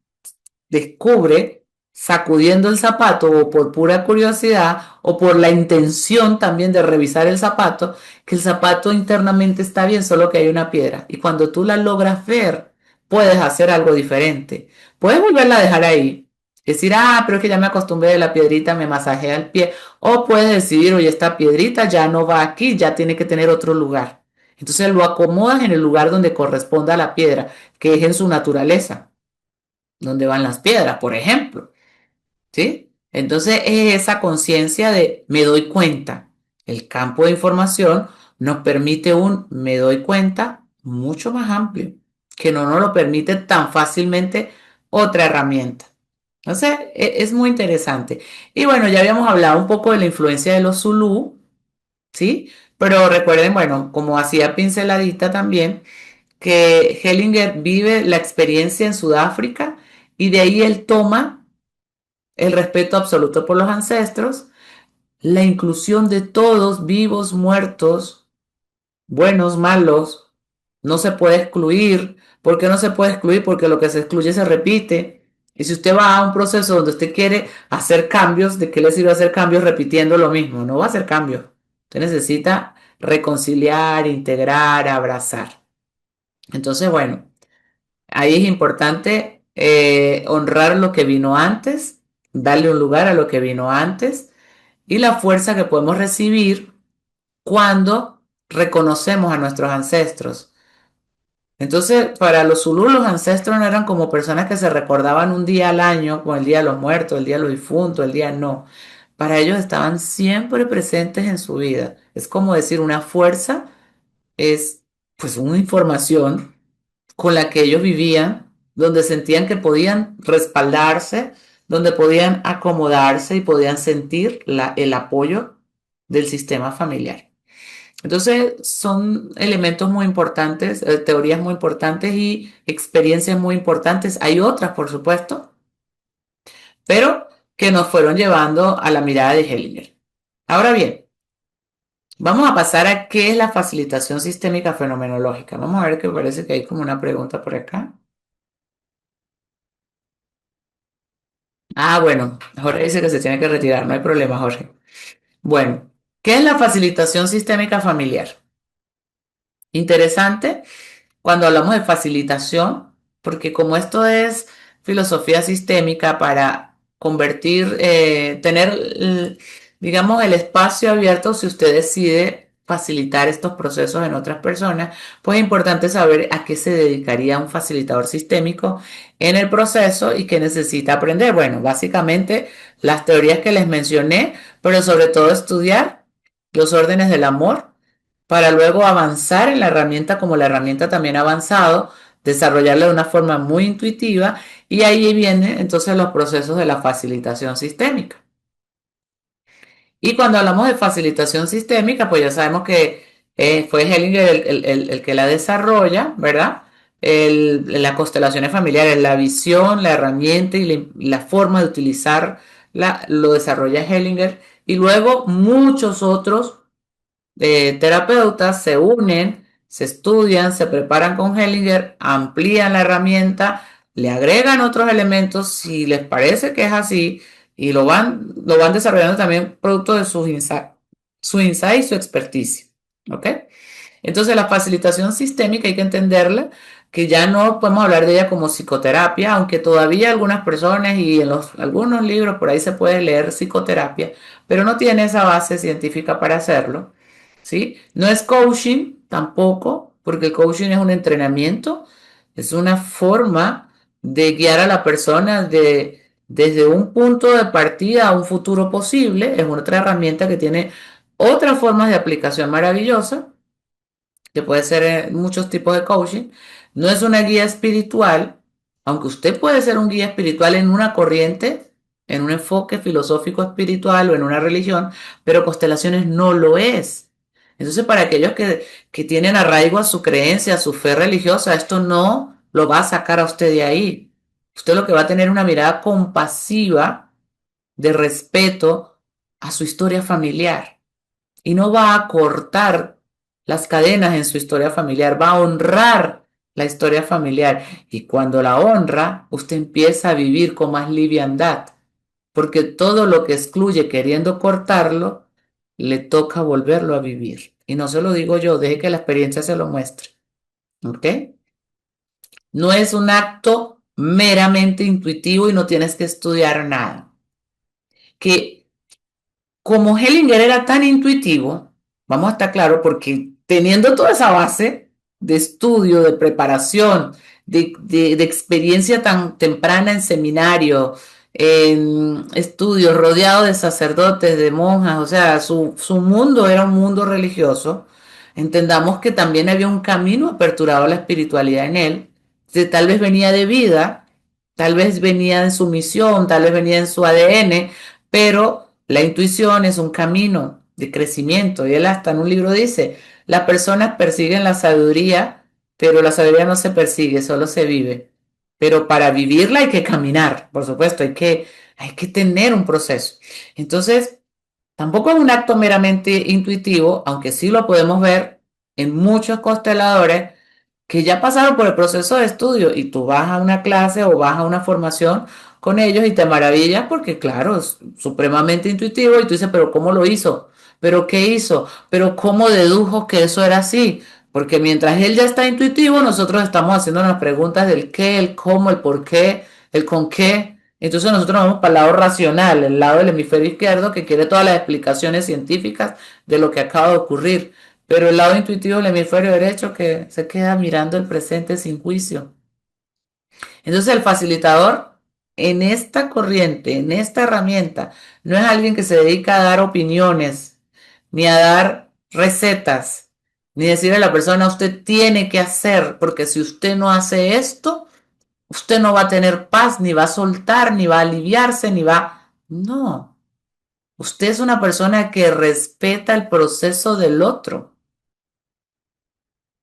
descubre sacudiendo el zapato o por pura curiosidad o por la intención también de revisar el zapato, que el zapato internamente está bien, solo que hay una piedra. Y cuando tú la logras ver, puedes hacer algo diferente. Puedes volverla a dejar ahí. Decir, ah, pero es que ya me acostumbré de la piedrita, me masajea el pie. O puedes decidir, oye, esta piedrita ya no va aquí, ya tiene que tener otro lugar. Entonces lo acomodas en el lugar donde corresponda a la piedra, que es en su naturaleza donde van las piedras, por ejemplo, ¿sí? Entonces es esa conciencia de me doy cuenta. El campo de información nos permite un me doy cuenta mucho más amplio, que no nos lo permite tan fácilmente otra herramienta. Entonces es muy interesante. Y bueno, ya habíamos hablado un poco de la influencia de los Zulú, ¿sí? Pero recuerden, bueno, como hacía pinceladita también, que Hellinger vive la experiencia en Sudáfrica y de ahí él toma el respeto absoluto por los ancestros, la inclusión de todos, vivos, muertos, buenos, malos, no se puede excluir. ¿Por qué no se puede excluir? Porque lo que se excluye se repite. Y si usted va a un proceso donde usted quiere hacer cambios, ¿de qué le sirve hacer cambios repitiendo lo mismo? No va a hacer cambios. Usted necesita reconciliar, integrar, abrazar. Entonces, bueno, ahí es importante honrar lo que vino antes, darle un lugar a lo que vino antes y la fuerza que podemos recibir cuando reconocemos a nuestros ancestros. Entonces, para los Zulú, los ancestros no eran como personas que se recordaban un día al año, como el Día de los Muertos, el Día de los Difuntos, el día no. Para ellos estaban siempre presentes en su vida. Es como decir, una fuerza es pues una información con la que ellos vivían, donde sentían que podían respaldarse, donde podían acomodarse y podían sentir el apoyo del sistema familiar. Entonces, son elementos muy importantes, teorías muy importantes y experiencias muy importantes. Hay otras, por supuesto, pero que nos fueron llevando a la mirada de Hellinger. Ahora bien, vamos a pasar a qué es la facilitación sistémica fenomenológica. Vamos a ver que parece que hay como una pregunta por acá. Ah, bueno, Jorge dice que se tiene que retirar, no hay problema, Jorge. Bueno, ¿qué es la facilitación sistémica familiar? Interesante cuando hablamos de facilitación, porque como esto es filosofía sistémica para convertir, tener, digamos, el espacio abierto si usted decide facilitar estos procesos en otras personas, pues es importante saber a qué se dedicaría un facilitador sistémico en el proceso y qué necesita aprender. Bueno, básicamente las teorías que les mencioné, pero sobre todo estudiar los órdenes del amor para luego avanzar en la herramienta como la herramienta también ha avanzado, desarrollarla de una forma muy intuitiva y ahí vienen entonces los procesos de la facilitación sistémica. Y cuando hablamos de facilitación sistémica, pues ya sabemos que fue Hellinger el que la desarrolla, ¿verdad? Las constelaciones familiares, la visión, la herramienta y la forma de utilizarla lo desarrolla Hellinger y luego muchos otros terapeutas se unen, se estudian, se preparan con Hellinger, amplían la herramienta, le agregan otros elementos si les parece que es así y lo van desarrollando también producto de su insight y su experticia. ¿Ok? Entonces la facilitación sistémica hay que entenderla, que ya no podemos hablar de ella como psicoterapia, aunque todavía algunas personas y en algunos libros por ahí se puede leer psicoterapia, pero no tiene esa base científica para hacerlo. ¿Sí? No es coaching tampoco, porque el coaching es un entrenamiento, es una forma de guiar a la persona desde un punto de partida a un futuro posible, es otra herramienta que tiene otras formas de aplicación maravillosa que puede ser muchos tipos de coaching. No es una guía espiritual, aunque usted puede ser un guía espiritual en una corriente, en un enfoque filosófico espiritual o en una religión, pero constelaciones no lo es. Entonces, para aquellos que tienen arraigo a su creencia, a su fe religiosa, esto no lo va a sacar a usted de ahí. Usted lo que va a tener una mirada compasiva de respeto a su historia familiar y no va a cortar las cadenas en su historia familiar, va a honrar la historia familiar. Y cuando la honra, usted empieza a vivir con más liviandad, porque todo lo que excluye queriendo cortarlo, le toca volverlo a vivir. Y no se lo digo yo, deje que la experiencia se lo muestre. ¿Ok? No es un acto meramente intuitivo y no tienes que estudiar nada. Que como Hellinger era tan intuitivo, vamos a estar claros, porque teniendo toda esa base de estudio, de preparación, de experiencia tan temprana en seminario, en estudios, rodeado de sacerdotes, de monjas, o sea, su mundo era un mundo religioso, entendamos que también había un camino aperturado a la espiritualidad en él, que tal vez venía de vida, tal vez venía en su misión, tal vez venía en su ADN, pero la intuición es un camino de crecimiento. Y él hasta en un libro dice, las personas persiguen la sabiduría, pero la sabiduría no se persigue, solo se vive. Pero para vivirla hay que caminar, por supuesto, hay que tener un proceso. Entonces, tampoco es un acto meramente intuitivo, aunque sí lo podemos ver en muchos consteladores, que ya pasaron por el proceso de estudio y tú vas a una clase o vas a una formación con ellos y te maravillas porque, claro, es supremamente intuitivo y tú dices, pero ¿cómo lo hizo? ¿Pero qué hizo? ¿Pero cómo dedujo que eso era así? Porque mientras él ya está intuitivo, nosotros estamos haciendo las preguntas del qué, el cómo, el por qué, el con qué. Entonces nosotros nos vamos para el lado racional, el lado del hemisferio izquierdo que quiere todas las explicaciones científicas de lo que acaba de ocurrir. Pero el lado intuitivo del hemisferio derecho que se queda mirando el presente sin juicio. Entonces el facilitador en esta corriente, en esta herramienta, no es alguien que se dedica a dar opiniones, ni a dar recetas, ni decirle a la persona usted tiene que hacer, porque si usted no hace esto, usted no va a tener paz, ni va a soltar, ni va a aliviarse, ni va... No, usted es una persona que respeta el proceso del otro.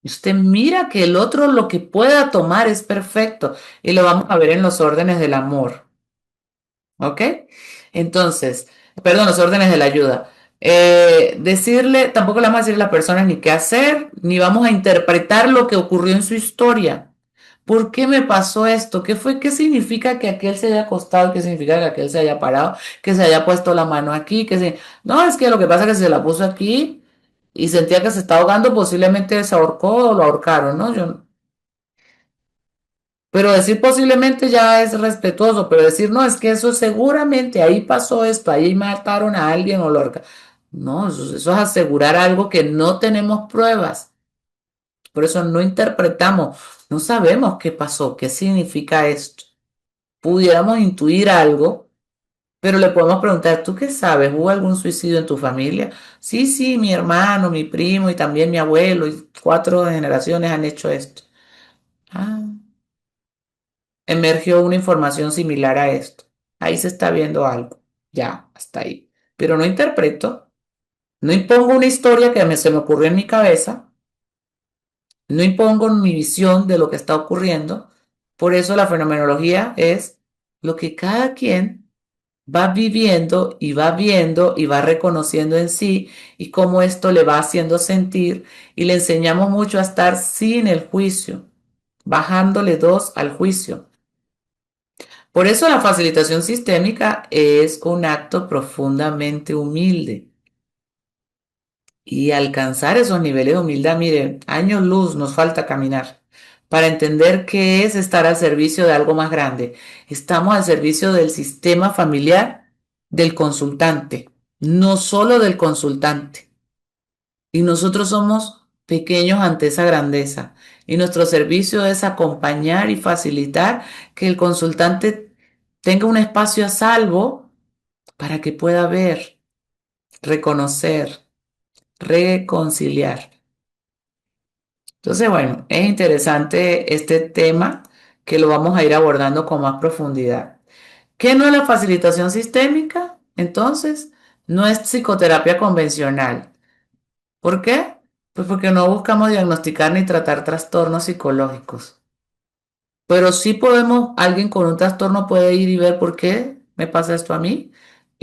Usted mira que el otro lo que pueda tomar es perfecto y lo vamos a ver en los órdenes del amor, ¿ok? Entonces, perdón, los órdenes de la ayuda. Decirle, tampoco le vamos a decir a la persona ni qué hacer, ni vamos a interpretar lo que ocurrió en su historia. ¿Por qué me pasó esto? ¿Qué fue? ¿Qué significa que aquel se haya acostado? ¿Qué significa que aquel se haya parado? ¿Que se haya puesto la mano aquí? No, es que lo que pasa es que se la puso aquí y sentía que se estaba ahogando, posiblemente se ahorcó o lo ahorcaron, ¿no? Pero decir posiblemente ya es respetuoso, pero decir no, es que eso seguramente ahí pasó esto, ahí mataron a alguien o lo no, eso es asegurar algo que no tenemos pruebas. Por eso no interpretamos, no sabemos qué pasó, qué significa esto. Pudiéramos intuir algo, pero le podemos preguntar, ¿tú qué sabes? ¿Hubo algún suicidio en tu familia? Sí, sí, mi hermano, mi primo y también mi abuelo y cuatro generaciones han hecho esto. Ah, emergió una información similar a esto. Ahí se está viendo algo. Ya, hasta ahí. Pero no interpreto, no impongo una historia que se me ocurrió en mi cabeza, no impongo mi visión de lo que está ocurriendo. Por eso la fenomenología es lo que cada quien va viviendo y va viendo y va reconociendo en sí y cómo esto le va haciendo sentir y le enseñamos mucho a estar sin el juicio, bajándole dos al juicio. Por eso la facilitación sistémica es un acto profundamente humilde y alcanzar esos niveles de humildad, mire, años luz nos falta caminar para entender qué es estar al servicio de algo más grande. Estamos al servicio del sistema familiar del consultante, no solo del consultante. Y nosotros somos pequeños ante esa grandeza. Y nuestro servicio es acompañar y facilitar que el consultante tenga un espacio a salvo para que pueda ver, reconocer, reconciliar. Entonces, bueno, es interesante este tema que lo vamos a ir abordando con más profundidad. ¿Qué no es la facilitación sistémica? Entonces, no es psicoterapia convencional. ¿Por qué? Pues porque no buscamos diagnosticar ni tratar trastornos psicológicos. Pero sí podemos, alguien con un trastorno puede ir y ver por qué me pasa esto a mí.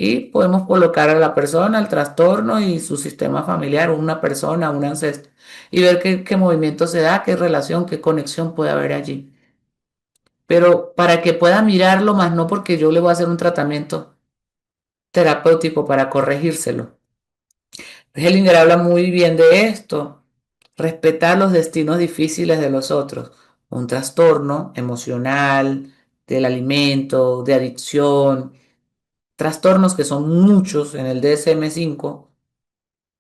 Y podemos colocar a la persona, el trastorno y su sistema familiar, una persona, un ancestro, y ver qué movimiento se da, qué relación, qué conexión puede haber allí. Pero para que pueda mirarlo, más no porque yo le voy a hacer un tratamiento terapéutico para corregírselo. Hellinger habla muy bien de esto, respetar los destinos difíciles de los otros, un trastorno emocional, del alimento, de adicción, trastornos que son muchos en el DSM-5,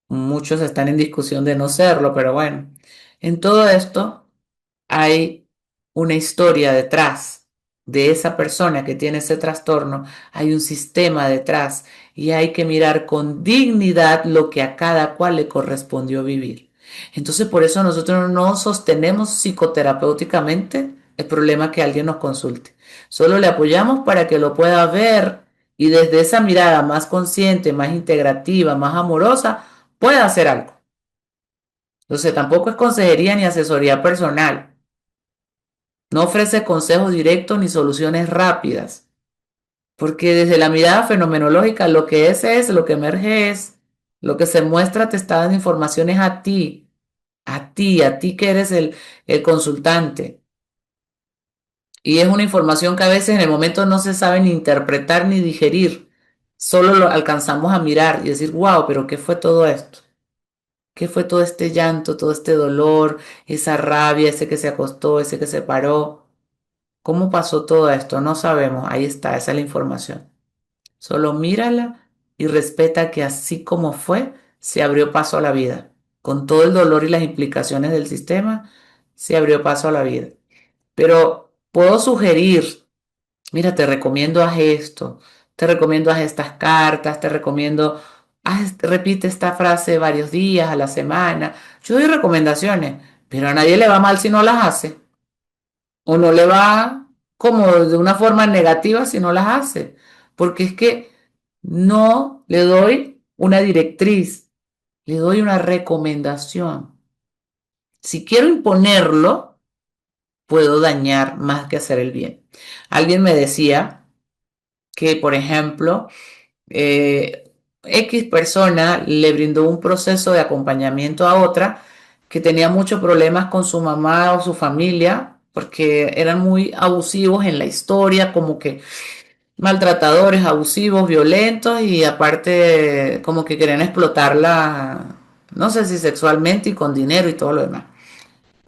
muchos están en discusión de no serlo, pero bueno, en todo esto hay una historia detrás de esa persona que tiene ese trastorno, hay un sistema detrás y hay que mirar con dignidad lo que a cada cual le correspondió vivir. Entonces, por eso nosotros no sostenemos psicoterapéuticamente el problema que alguien nos consulte. Solo le apoyamos para que lo pueda ver y desde esa mirada más consciente, más integrativa, más amorosa, pueda hacer algo. Entonces, tampoco es consejería ni asesoría personal. No ofrece consejos directos ni soluciones rápidas, porque desde la mirada fenomenológica lo que es, lo que emerge es, lo que se muestra te está dando informaciones a ti, a ti que eres el consultante. Y es una información que a veces en el momento no se sabe ni interpretar ni digerir. Solo lo alcanzamos a mirar y decir, wow, pero ¿qué fue todo esto? ¿Qué fue todo este llanto, todo este dolor, esa rabia, ese que se acostó, ese que se paró? ¿Cómo pasó todo esto? No sabemos. Ahí está, esa es la información. Solo mírala y respeta que así como fue, se abrió paso a la vida. Con todo el dolor y las implicaciones del sistema, se abrió paso a la vida. Pero puedo sugerir, mira, te recomiendo haz esto, te recomiendo haz estas cartas, te recomiendo, repite esta frase varios días a la semana. Yo doy recomendaciones, pero a nadie le va mal si no las hace. O no le va como de una forma negativa si no las hace. Porque es que no le doy una directriz, le doy una recomendación. Si quiero imponerlo, puedo dañar más que hacer el bien. Alguien me decía que, por ejemplo, X persona le brindó un proceso de acompañamiento a otra que tenía muchos problemas con su mamá o su familia porque eran muy abusivos en la historia, como que maltratadores, abusivos, violentos y aparte como que querían explotarla, no sé si sexualmente y con dinero y todo lo demás.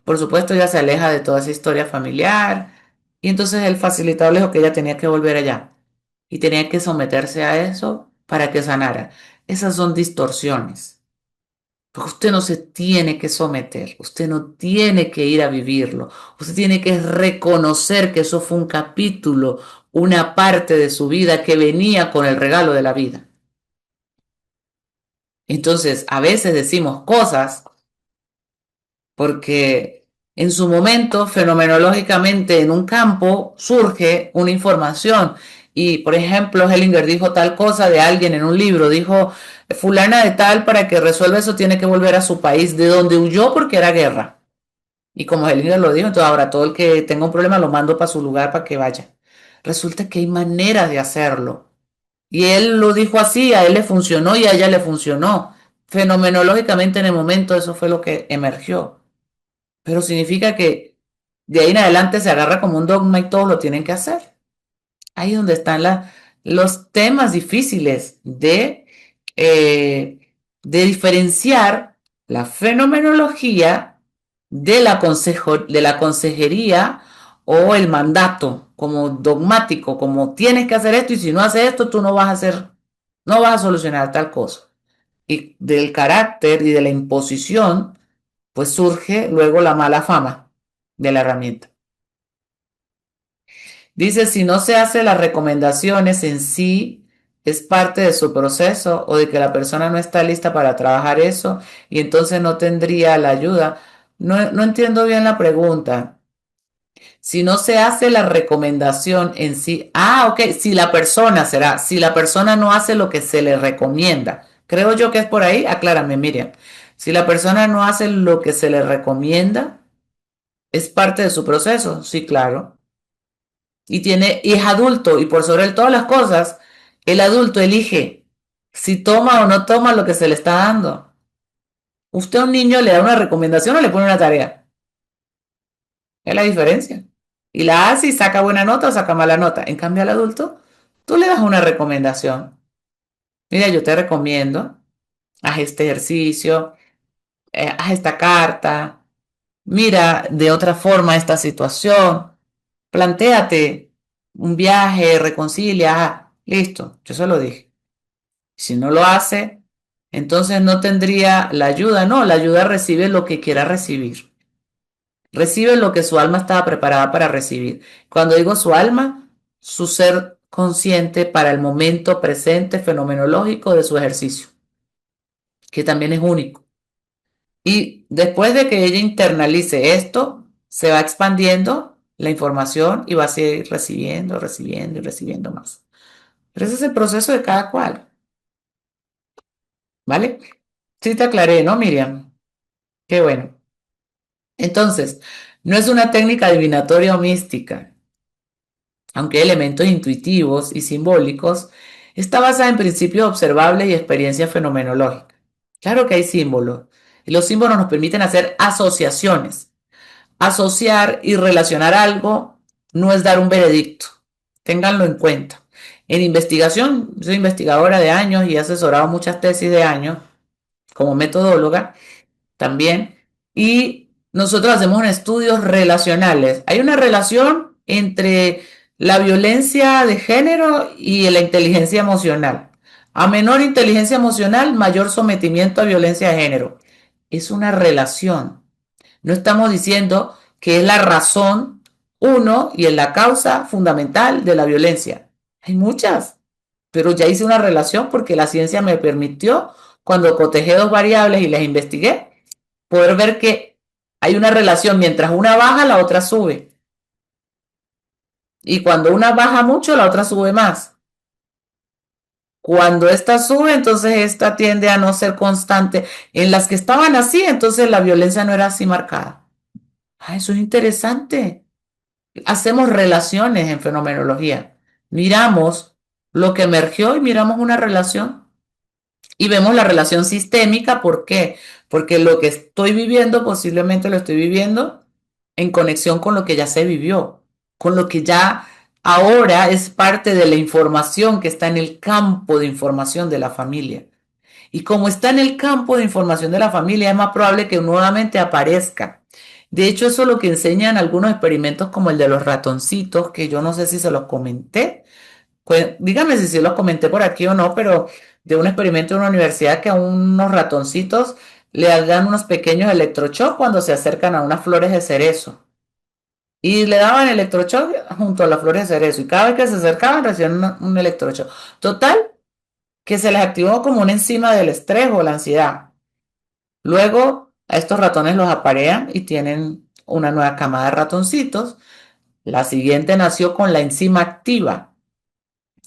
Por supuesto, ella se aleja de toda esa historia familiar y entonces el facilitador le dijo que ella tenía que volver allá y tenía que someterse a eso para que sanara. Esas son distorsiones. Porque usted no se tiene que someter, usted no tiene que ir a vivirlo, usted tiene que reconocer que eso fue un capítulo, una parte de su vida que venía con el regalo de la vida. Entonces, a veces decimos cosas porque en su momento, fenomenológicamente, en un campo surge una información. Y, por ejemplo, Hellinger dijo tal cosa de alguien en un libro, dijo, fulana de tal, para que resuelva eso tiene que volver a su país, de donde huyó porque era guerra. Y como Hellinger lo dijo, entonces ahora todo el que tenga un problema lo mando para su lugar para que vaya. Resulta que hay maneras de hacerlo. Y él lo dijo así, a él le funcionó y a ella le funcionó. Fenomenológicamente en el momento eso fue lo que emergió. Pero significa que de ahí en adelante se agarra como un dogma y todos lo tienen que hacer. Ahí es donde están los temas difíciles de diferenciar la fenomenología de la consejería o el mandato como dogmático, como tienes que hacer esto y si no haces esto, tú no vas a hacer, no vas a solucionar tal cosa. Y del carácter y de la imposición pues surge luego la mala fama de la herramienta. Dice, si no se hace las recomendaciones en sí, es parte de su proceso o de que la persona no está lista para trabajar eso y entonces no tendría la ayuda. No, no entiendo bien la pregunta. Si no se hace la recomendación en sí, ok, si la persona será, si la persona no hace lo que se le recomienda, creo yo que es por ahí, aclárame, Miriam. Si la persona no hace lo que se le recomienda, es parte de su proceso, sí, claro. Y es adulto, y por sobre todas las cosas, el adulto elige si toma o no toma lo que se le está dando. Usted a un niño le da una recomendación o le pone una tarea. Es la diferencia. Y la hace y saca buena nota o saca mala nota. En cambio, al adulto, tú le das una recomendación. Mira, yo te recomiendo, haz este ejercicio, haz esta carta, mira de otra forma esta situación, plantéate un viaje, reconcilia, listo, yo se lo dije. Si no lo hace, entonces no tendría la ayuda, no, la ayuda recibe lo que quiera recibir, recibe lo que su alma estaba preparada para recibir. Cuando digo su alma, su ser consciente para el momento presente fenomenológico de su ejercicio, que también es único. Y después de que ella internalice esto, se va expandiendo la información y va a seguir recibiendo, recibiendo y recibiendo más. Pero ese es el proceso de cada cual, ¿vale? Sí te aclaré, ¿no, Miriam? Qué bueno. Entonces, no es una técnica adivinatoria o mística, aunque hay elementos intuitivos y simbólicos, está basada en principios observables y experiencia fenomenológica. Claro que hay símbolos. Y los símbolos nos permiten hacer asociaciones. Asociar y relacionar algo no es dar un veredicto. Ténganlo en cuenta. En investigación, soy investigadora de años y he asesorado muchas tesis de años como metodóloga también. Y nosotros hacemos estudios relacionales. Hay una relación entre la violencia de género y la inteligencia emocional. A menor inteligencia emocional, mayor sometimiento a violencia de género. Es una relación. No estamos diciendo que es la razón uno y es la causa fundamental de la violencia. Hay muchas, pero ya hice una relación porque la ciencia me permitió, cuando cotejé dos variables y las investigué, poder ver que hay una relación, mientras una baja, la otra sube. Y cuando una baja mucho, la otra sube más. Cuando esta sube, entonces esta tiende a no ser constante. En las que estaban así, entonces la violencia no era así marcada. Ah, eso es interesante. Hacemos relaciones en fenomenología. Miramos lo que emergió y miramos una relación y vemos la relación sistémica. ¿Por qué? Porque lo que estoy viviendo posiblemente lo estoy viviendo en conexión con lo que ya se vivió, con lo que ya ahora es parte de la información que está en el campo de información de la familia. Y como está en el campo de información de la familia, es más probable que nuevamente aparezca. De hecho, eso es lo que enseñan algunos experimentos como el de los ratoncitos, que yo no sé si se los comenté. Pues, dígame si se los comenté por aquí o no, pero de un experimento de una universidad que a unos ratoncitos le dan unos pequeños electroshocks cuando se acercan a unas flores de cerezo. Y le daban electroshock junto a las flores de cerezo. Y cada vez que se acercaban recibían un electroshock. Total, que se les activó como una enzima del estrés o la ansiedad. Luego a estos ratones los aparean y tienen una nueva camada de ratoncitos. La siguiente nació con la enzima activa.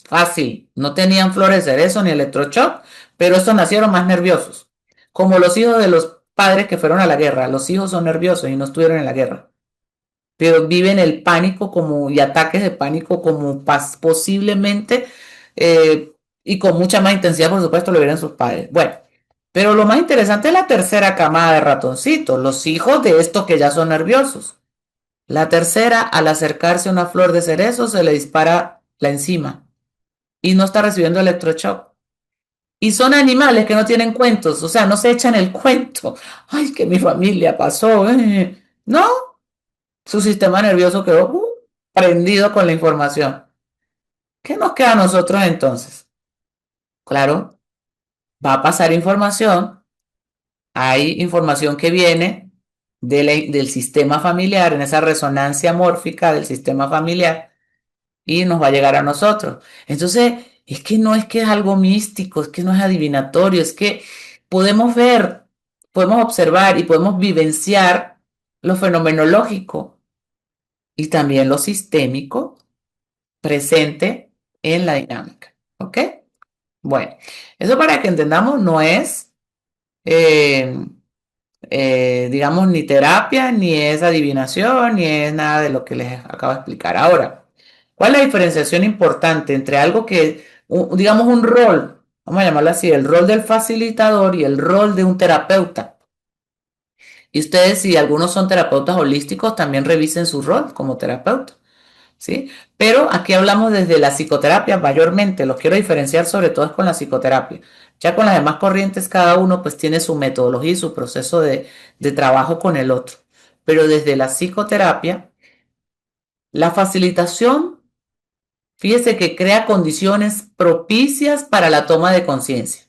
Fácil, no tenían flores de cerezo ni electroshock, pero estos nacieron más nerviosos. Como los hijos de los padres que fueron a la guerra. Los hijos son nerviosos y no estuvieron en la guerra, pero viven el pánico como, y ataques de pánico como posiblemente y con mucha más intensidad, por supuesto, lo vieron sus padres. Bueno, pero lo más interesante es la tercera camada de ratoncitos, los hijos de estos que ya son nerviosos. La tercera, al acercarse a una flor de cerezo, se le dispara la enzima y no está recibiendo electroshock. Y son animales que no tienen cuentos, o sea, no se echan el cuento. Ay, que mi familia pasó. No, su sistema nervioso quedó prendido con la información. ¿Qué nos queda a nosotros entonces? Claro, va a pasar información. Hay información que viene del sistema familiar, en esa resonancia mórfica del sistema familiar, y nos va a llegar a nosotros. Entonces, es que es algo místico, es que no es adivinatorio, es que podemos ver, podemos observar y podemos vivenciar lo fenomenológico y también lo sistémico presente en la dinámica. ¿Ok? Bueno, eso para que entendamos no es, eh, digamos, ni terapia, ni es adivinación, ni es nada de lo que les acabo de explicar. Ahora, ¿cuál es la diferenciación importante entre algo que, digamos, un rol, vamos a llamarlo así, el rol del facilitador y el rol de un terapeuta? Y ustedes, si algunos son terapeutas holísticos, también revisen su rol como terapeuta. ¿Sí? Pero aquí hablamos desde la psicoterapia mayormente, lo quiero diferenciar sobre todo es con la psicoterapia. Ya con las demás corrientes cada uno pues tiene su metodología y su proceso de trabajo con el otro. Pero desde la psicoterapia, la facilitación, fíjese que crea condiciones propicias para la toma de conciencia.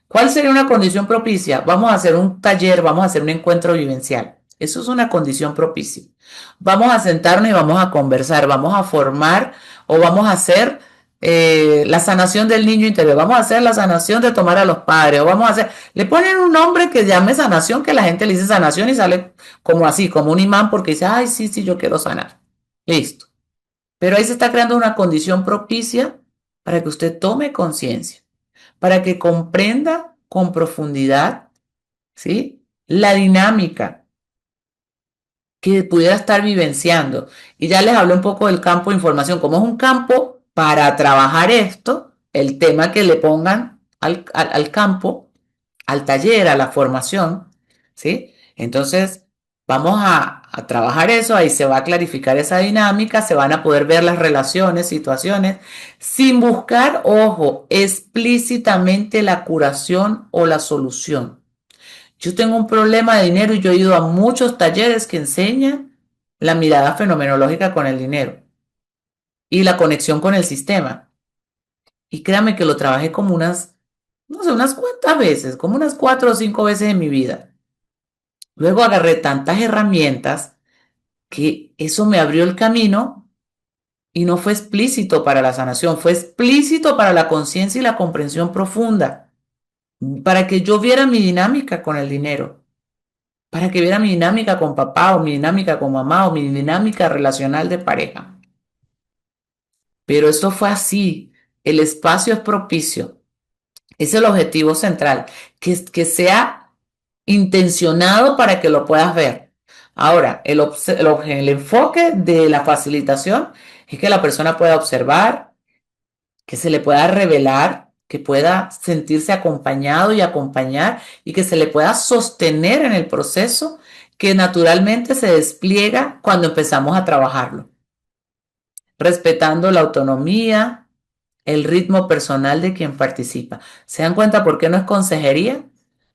¿Cuál sería una condición propicia? Vamos a hacer un taller, vamos a hacer un encuentro vivencial. Eso es una condición propicia. Vamos a sentarnos y vamos a conversar, vamos a formar o vamos a hacer la sanación del niño interior, vamos a hacer la sanación de tomar a los padres, o vamos a hacer, le ponen un nombre que llame sanación, que la gente le dice sanación y sale como así, como un imán porque dice, ay, sí, sí, yo quiero sanar. Listo. Pero ahí se está creando una condición propicia para que usted tome conciencia, para que comprenda con profundidad, ¿sí? La dinámica que pudiera estar vivenciando. Y ya les hablé un poco del campo de información, como es un campo para trabajar esto, el tema que le pongan al campo, al taller, a la formación, ¿sí? Entonces, vamos a trabajar eso, ahí se va a clarificar esa dinámica, se van a poder ver las relaciones, situaciones, sin buscar, ojo, explícitamente la curación o la solución. Yo tengo un problema de dinero y yo he ido a muchos talleres que enseñan la mirada fenomenológica con el dinero y la conexión con el sistema. Y créame que lo trabajé como unas, no sé, unas cuantas veces, como unas 4 o 5 veces en mi vida. Luego agarré tantas herramientas que eso me abrió el camino y no fue explícito para la sanación, fue explícito para la conciencia y la comprensión profunda, para que yo viera mi dinámica con el dinero, para que viera mi dinámica con papá o mi dinámica con mamá o mi dinámica relacional de pareja. Pero esto fue así, el espacio es propicio, es el objetivo central, que sea intencionado para que lo puedas ver. Ahora, el enfoque de la facilitación es que la persona pueda observar, que se le pueda revelar, que pueda sentirse acompañado y acompañar y que se le pueda sostener en el proceso que naturalmente se despliega cuando empezamos a trabajarlo, respetando la autonomía, el ritmo personal de quien participa. ¿Se dan cuenta por qué no es consejería?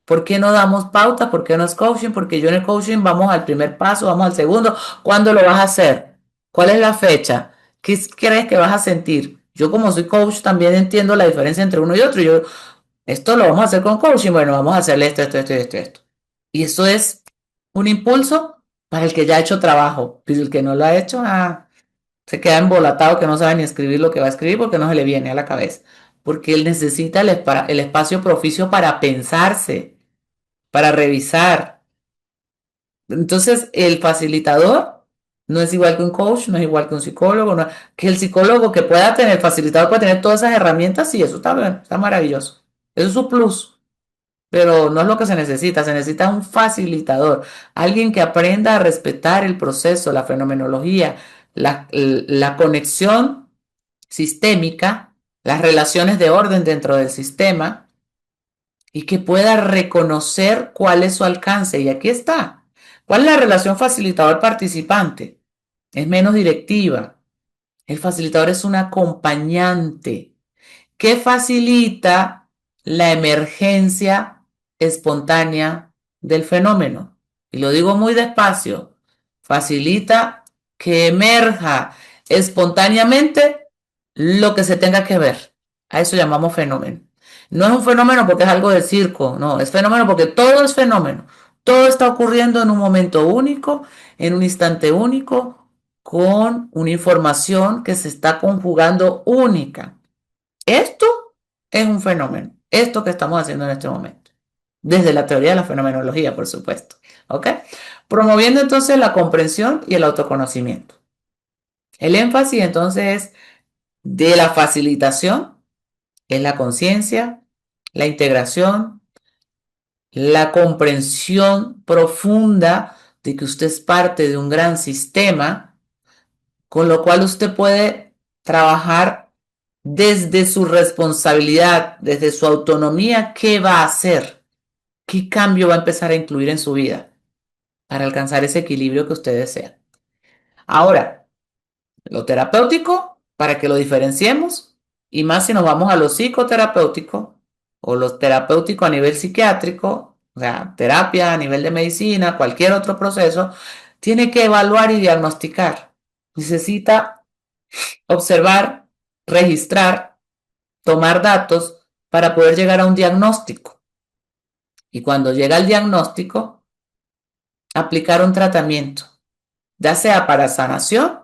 ¿Por qué no damos pautas? ¿Por qué no es coaching? Porque yo en el coaching vamos al primer paso, vamos al segundo. ¿Cuándo lo vas a hacer? ¿Cuál es la fecha? ¿Qué crees que vas a sentir? Yo como soy coach también entiendo la diferencia entre uno y otro. Yo, esto lo vamos a hacer con coaching. Bueno, vamos a hacerle esto, esto, esto, esto, esto. Y eso es un impulso para el que ya ha hecho trabajo. Y el que no lo ha hecho, se queda embolatado que no sabe ni escribir lo que va a escribir porque no se le viene a la cabeza. Porque él necesita el espacio propicio para pensarse, para revisar. Entonces, el facilitador no es igual que un coach, no es igual que un psicólogo, que el psicólogo que pueda tener, el facilitador puede tener todas esas herramientas, sí, eso está bien, está maravilloso. Eso es su plus, pero no es lo que se necesita un facilitador, alguien que aprenda a respetar el proceso, la fenomenología, la conexión sistémica, las relaciones de orden dentro del sistema y que pueda reconocer cuál es su alcance. Y aquí está. ¿Cuál es la relación facilitador-participante? Es menos directiva. El facilitador es un acompañante que facilita la emergencia espontánea del fenómeno. Y lo digo muy despacio, facilita que emerja espontáneamente lo que se tenga que ver. A eso llamamos fenómeno. No es un fenómeno porque es algo de circo, no, es fenómeno porque todo es fenómeno. Todo está ocurriendo en un momento único, en un instante único, con una información que se está conjugando única. Esto es un fenómeno, esto que estamos haciendo en este momento, desde la teoría de la fenomenología, por supuesto. ¿Ok? Promoviendo entonces la comprensión y el autoconocimiento. El énfasis entonces de la facilitación es la conciencia, la integración, la comprensión profunda de que usted es parte de un gran sistema, con lo cual usted puede trabajar desde su responsabilidad, desde su autonomía, qué va a hacer, qué cambio va a empezar a incluir en su vida para alcanzar ese equilibrio que usted desea. Ahora, lo terapéutico, para que lo diferenciemos, y más si nos vamos a lo psicoterapéutico o lo terapéutico a nivel psiquiátrico, o sea, terapia a nivel de medicina, cualquier otro proceso, tiene que evaluar y diagnosticar. Necesita observar, registrar, tomar datos para poder llegar a un diagnóstico. Y cuando llega el diagnóstico, aplicar un tratamiento, ya sea para sanación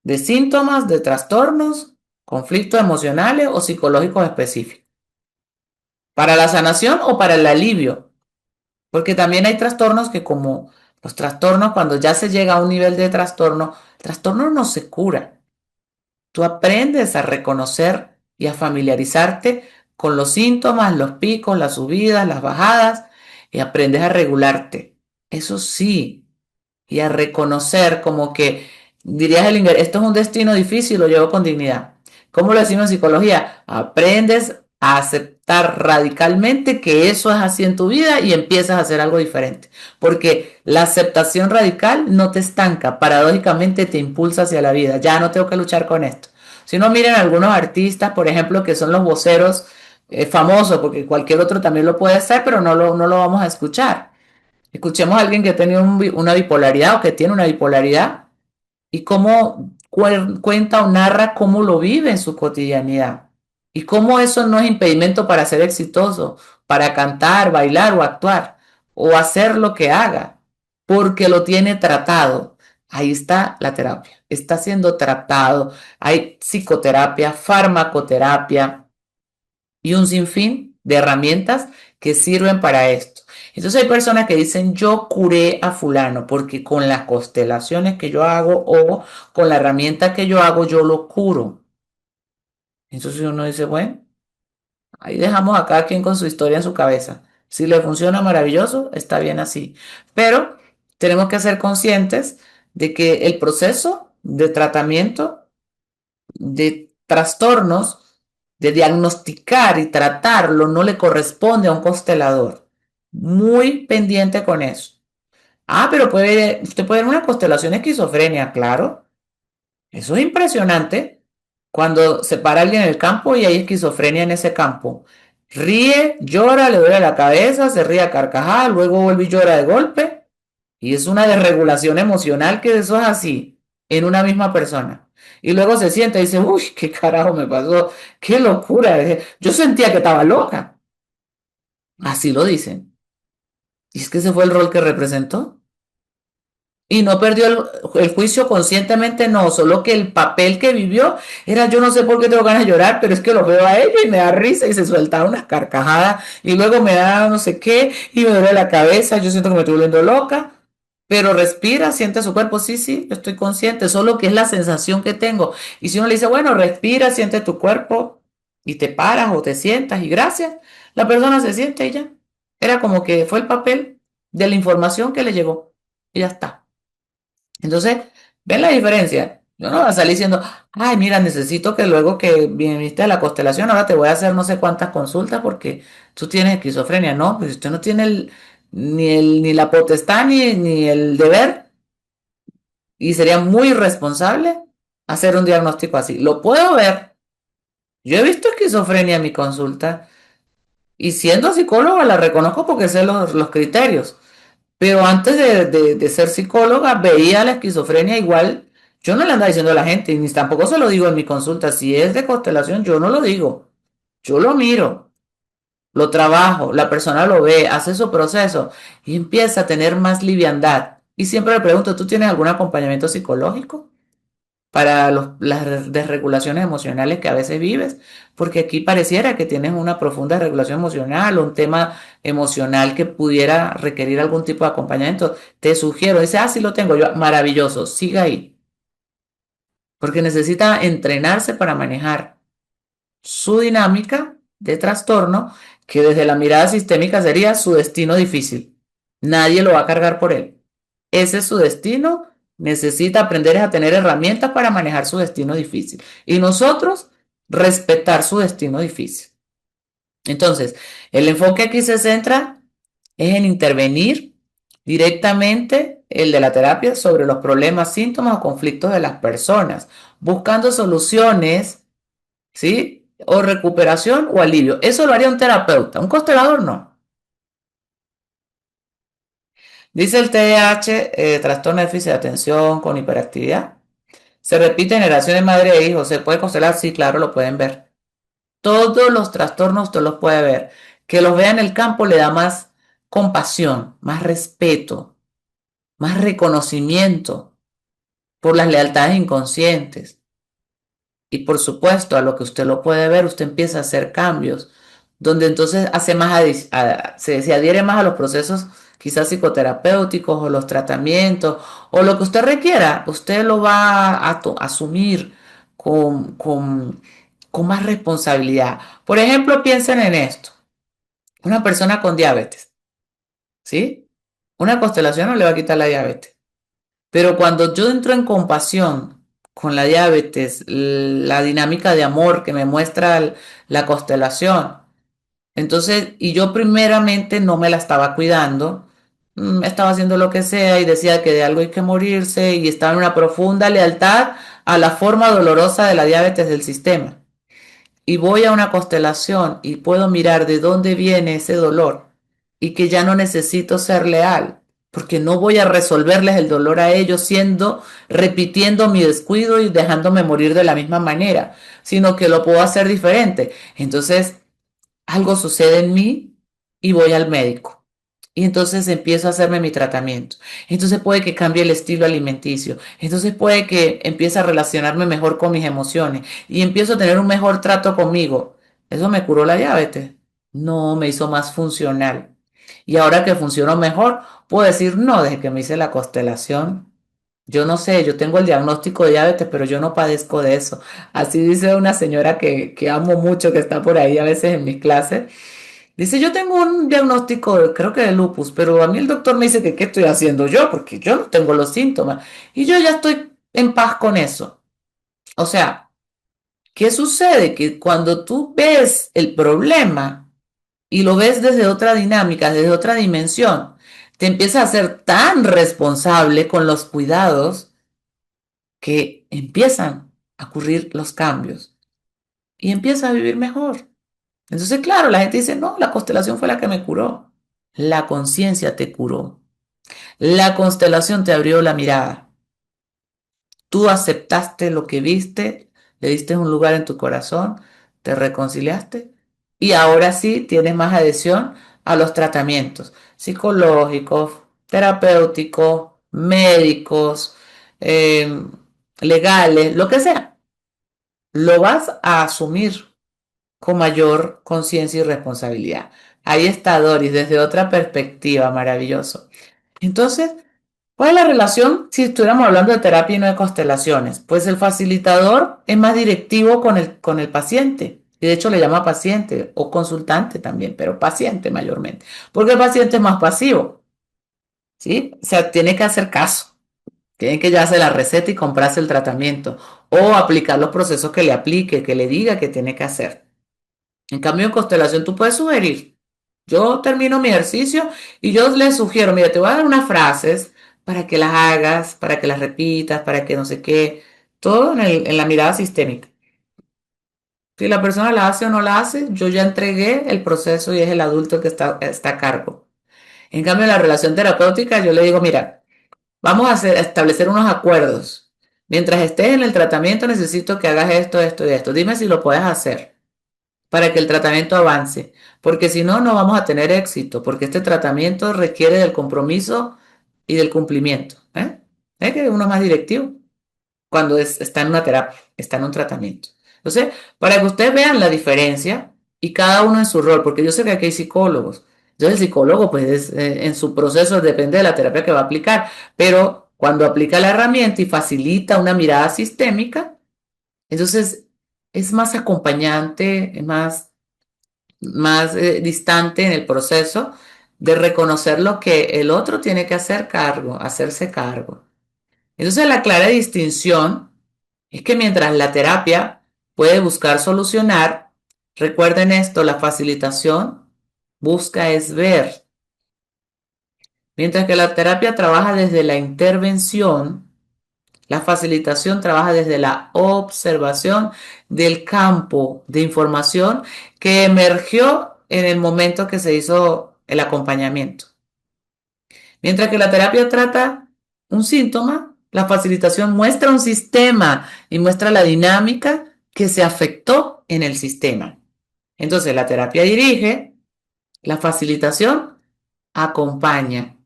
de síntomas, de trastornos, conflictos emocionales o psicológicos específicos. Para la sanación o para el alivio, porque también hay trastornos que como los trastornos, cuando ya se llega a un nivel de trastorno, el trastorno no se cura. Tú aprendes a reconocer y a familiarizarte con los síntomas, los picos, las subidas, las bajadas, y aprendes a regularte. Eso sí, y a reconocer como que, dirías el inglés, esto es un destino difícil, lo llevo con dignidad. ¿Cómo lo decimos en psicología? Aprendes a aceptar aceptar radicalmente que eso es así en tu vida y empiezas a hacer algo diferente. Porque la aceptación radical no te estanca, paradójicamente te impulsa hacia la vida. Ya no tengo que luchar con esto. Si no, miren algunos artistas, por ejemplo, que son los voceros famosos, porque cualquier otro también lo puede hacer, pero no lo vamos a escuchar. Escuchemos a alguien que tiene una bipolaridad o que tiene una bipolaridad y cómo cuenta o narra cómo lo vive en su cotidianidad y cómo eso no es impedimento para ser exitoso, para cantar, bailar o actuar o hacer lo que haga, porque lo tiene tratado. Ahí está la terapia, está siendo tratado. Hay psicoterapia, farmacoterapia y un sinfín de herramientas que sirven para esto. Entonces hay personas que dicen yo curé a fulano porque con las constelaciones que yo hago o con la herramienta que yo hago yo lo curo. Entonces uno dice, bueno, ahí dejamos a cada quien con su historia en su cabeza. Si le funciona maravilloso, está bien así. Pero tenemos que ser conscientes de que el proceso de tratamiento de trastornos, de diagnosticar y tratarlo, no le corresponde a un constelador. Muy pendiente con eso. Ah, pero usted puede ver una constelación de esquizofrenia, claro. Eso es impresionante. Cuando se para alguien en el campo y hay esquizofrenia en ese campo. Ríe, llora, le duele la cabeza, se ríe a carcajadas, luego vuelve y llora de golpe. Y es una desregulación emocional que eso es así, en una misma persona. Y luego se sienta y dice, uy, qué carajo me pasó, qué locura. Yo sentía que estaba loca. Así lo dicen. Y es que ese fue el rol que representó. Y no perdió el juicio conscientemente, no, solo que el papel que vivió era yo no sé por qué tengo ganas de llorar, pero es que lo veo a ella y me da risa y se suelta unas carcajadas y luego me da no sé qué y me duele la cabeza, yo siento que me estoy volviendo loca, pero respira, siente su cuerpo, sí, sí, yo estoy consciente, solo que es la sensación que tengo. Y si uno le dice, bueno, respira, siente tu cuerpo y te paras o te sientas y gracias, la persona se siente y ya. Era como que fue el papel de la información que le llegó y ya está. Entonces, ¿ven la diferencia? Yo no voy a salir diciendo, ay, mira, necesito que luego que viniste a la constelación, ahora te voy a hacer no sé cuántas consultas porque tú tienes esquizofrenia. No, pues usted no tiene ni la potestad ni el deber y sería muy irresponsable hacer un diagnóstico así. Lo puedo ver. Yo he visto esquizofrenia en mi consulta y siendo psicóloga la reconozco porque sé los criterios. Pero antes de ser psicóloga, veía la esquizofrenia igual. Yo no le andaba diciendo a la gente, ni tampoco se lo digo en mi consulta. Si es de constelación, yo no lo digo. Yo lo miro, lo trabajo, la persona lo ve, hace su proceso y empieza a tener más liviandad. Y siempre le pregunto, ¿tú tienes algún acompañamiento psicológico para las desregulaciones emocionales que a veces vives? Porque aquí pareciera que tienes una profunda regulación emocional o un tema emocional que pudiera requerir algún tipo de acompañamiento. Te sugiero, dice, ah, sí lo tengo yo, maravilloso, siga ahí, porque necesita entrenarse para manejar su dinámica de trastorno, que desde la mirada sistémica sería su destino difícil. Nadie lo va a cargar por él. Ese es su destino. Necesita aprender a tener herramientas para manejar su destino difícil. Y nosotros respetar su destino difícil. Entonces, el enfoque aquí se centra es en intervenir directamente el de la terapia sobre los problemas, síntomas o conflictos de las personas, buscando soluciones, ¿sí? O recuperación o alivio. Eso lo haría un terapeuta, un constelador no. Dice el TDAH, trastorno de déficit de atención con hiperactividad. Se repite en generaciones madre e hijo. ¿Se puede constelar? Sí, claro, lo pueden ver. Todos los trastornos usted los puede ver. Que los vea en el campo le da más compasión, más respeto, más reconocimiento por las lealtades inconscientes. Y por supuesto, a lo que usted lo puede ver, usted empieza a hacer cambios, donde entonces hace más se adhiere más a los procesos quizás psicoterapéuticos o los tratamientos o lo que usted requiera, usted lo va a asumir con más responsabilidad. Por ejemplo, piensen en esto, una persona con diabetes, ¿sí? Una constelación no le va a quitar la diabetes. Pero cuando yo entro en compasión con la diabetes, la dinámica de amor que me muestra la constelación, Entonces, y yo primeramente no me la estaba cuidando, estaba haciendo lo que sea y decía que de algo hay que morirse y estaba en una profunda lealtad a la forma dolorosa de la diabetes del sistema. Y voy a una constelación y puedo mirar de dónde viene ese dolor y que ya no necesito ser leal, porque no voy a resolverles el dolor a ellos repitiendo mi descuido y dejándome morir de la misma manera, sino que lo puedo hacer diferente. Entonces, algo sucede en mí y voy al médico. Y entonces empiezo a hacerme mi tratamiento. Entonces puede que cambie el estilo alimenticio. Entonces puede que empiece a relacionarme mejor con mis emociones y empiezo a tener un mejor trato conmigo. ¿Eso me curó la diabetes? No, me hizo más funcional. Y ahora que funciono mejor, puedo decir, no, desde que me hice la constelación, yo no sé, yo tengo el diagnóstico de diabetes, pero yo no padezco de eso. Así dice una señora que amo mucho, que está por ahí a veces en mis clases. Dice, yo tengo un diagnóstico, creo que de lupus, pero a mí el doctor me dice que qué estoy haciendo yo, porque yo no tengo los síntomas. Y yo ya estoy en paz con eso. O sea, ¿qué sucede? Que cuando tú ves el problema y lo ves desde otra dinámica, desde otra dimensión, te empiezas a ser tan responsable con los cuidados que empiezan a ocurrir los cambios y empiezas a vivir mejor. Entonces, claro, la gente dice, no, la constelación fue la que me curó. La conciencia te curó. La constelación te abrió la mirada. Tú aceptaste lo que viste, le diste un lugar en tu corazón, te reconciliaste y ahora sí tienes más adhesión a los tratamientos psicológicos, terapéuticos, médicos, eh, legales, lo que sea. Lo vas a asumir con mayor conciencia y responsabilidad. Ahí está Doris, desde otra perspectiva, maravilloso. Entonces, ¿cuál es la relación si estuviéramos hablando de terapia y no de constelaciones? Pues el facilitador es más directivo con el paciente. Y de hecho le llama paciente o consultante también, pero paciente mayormente. Porque el paciente es más pasivo, ¿sí? O sea, tiene que hacer caso. Tiene que llevarse la receta y comprarse el tratamiento. O aplicar los procesos que le aplique, que le diga que tiene que hacer. En cambio, en constelación tú puedes sugerir. Yo termino mi ejercicio y yo le sugiero, mira, te voy a dar unas frases para que las hagas, para que las repitas, para que no sé qué, todo en la mirada sistémica. Si la persona la hace o no la hace, yo ya entregué el proceso y es el adulto que está a cargo. En cambio, en la relación terapéutica, yo le digo, mira, vamos a establecer unos acuerdos. Mientras estés en el tratamiento, necesito que hagas esto, esto y esto. Dime si lo puedes hacer para que el tratamiento avance, porque si no, no vamos a tener éxito, porque este tratamiento requiere del compromiso y del cumplimiento. ¿Eh? Que uno es más directivo cuando está en una terapia, está en un tratamiento. Entonces, para que ustedes vean la diferencia y cada uno en su rol, porque yo sé que aquí hay psicólogos. Entonces, el psicólogo, pues, en su proceso depende de la terapia que va a aplicar, pero cuando aplica la herramienta y facilita una mirada sistémica, entonces es más acompañante, es más distante en el proceso de reconocer lo que el otro tiene que hacerse cargo. Entonces la clara distinción es que mientras la terapia puede buscar solucionar, recuerden esto, la facilitación busca es ver. Mientras que la terapia trabaja desde la intervención, la facilitación trabaja desde la observación del campo de información que emergió en el momento que se hizo el acompañamiento. Mientras que la terapia trata un síntoma, la facilitación muestra un sistema y muestra la dinámica que se afectó en el sistema. Entonces la terapia dirige, la facilitación acompaña.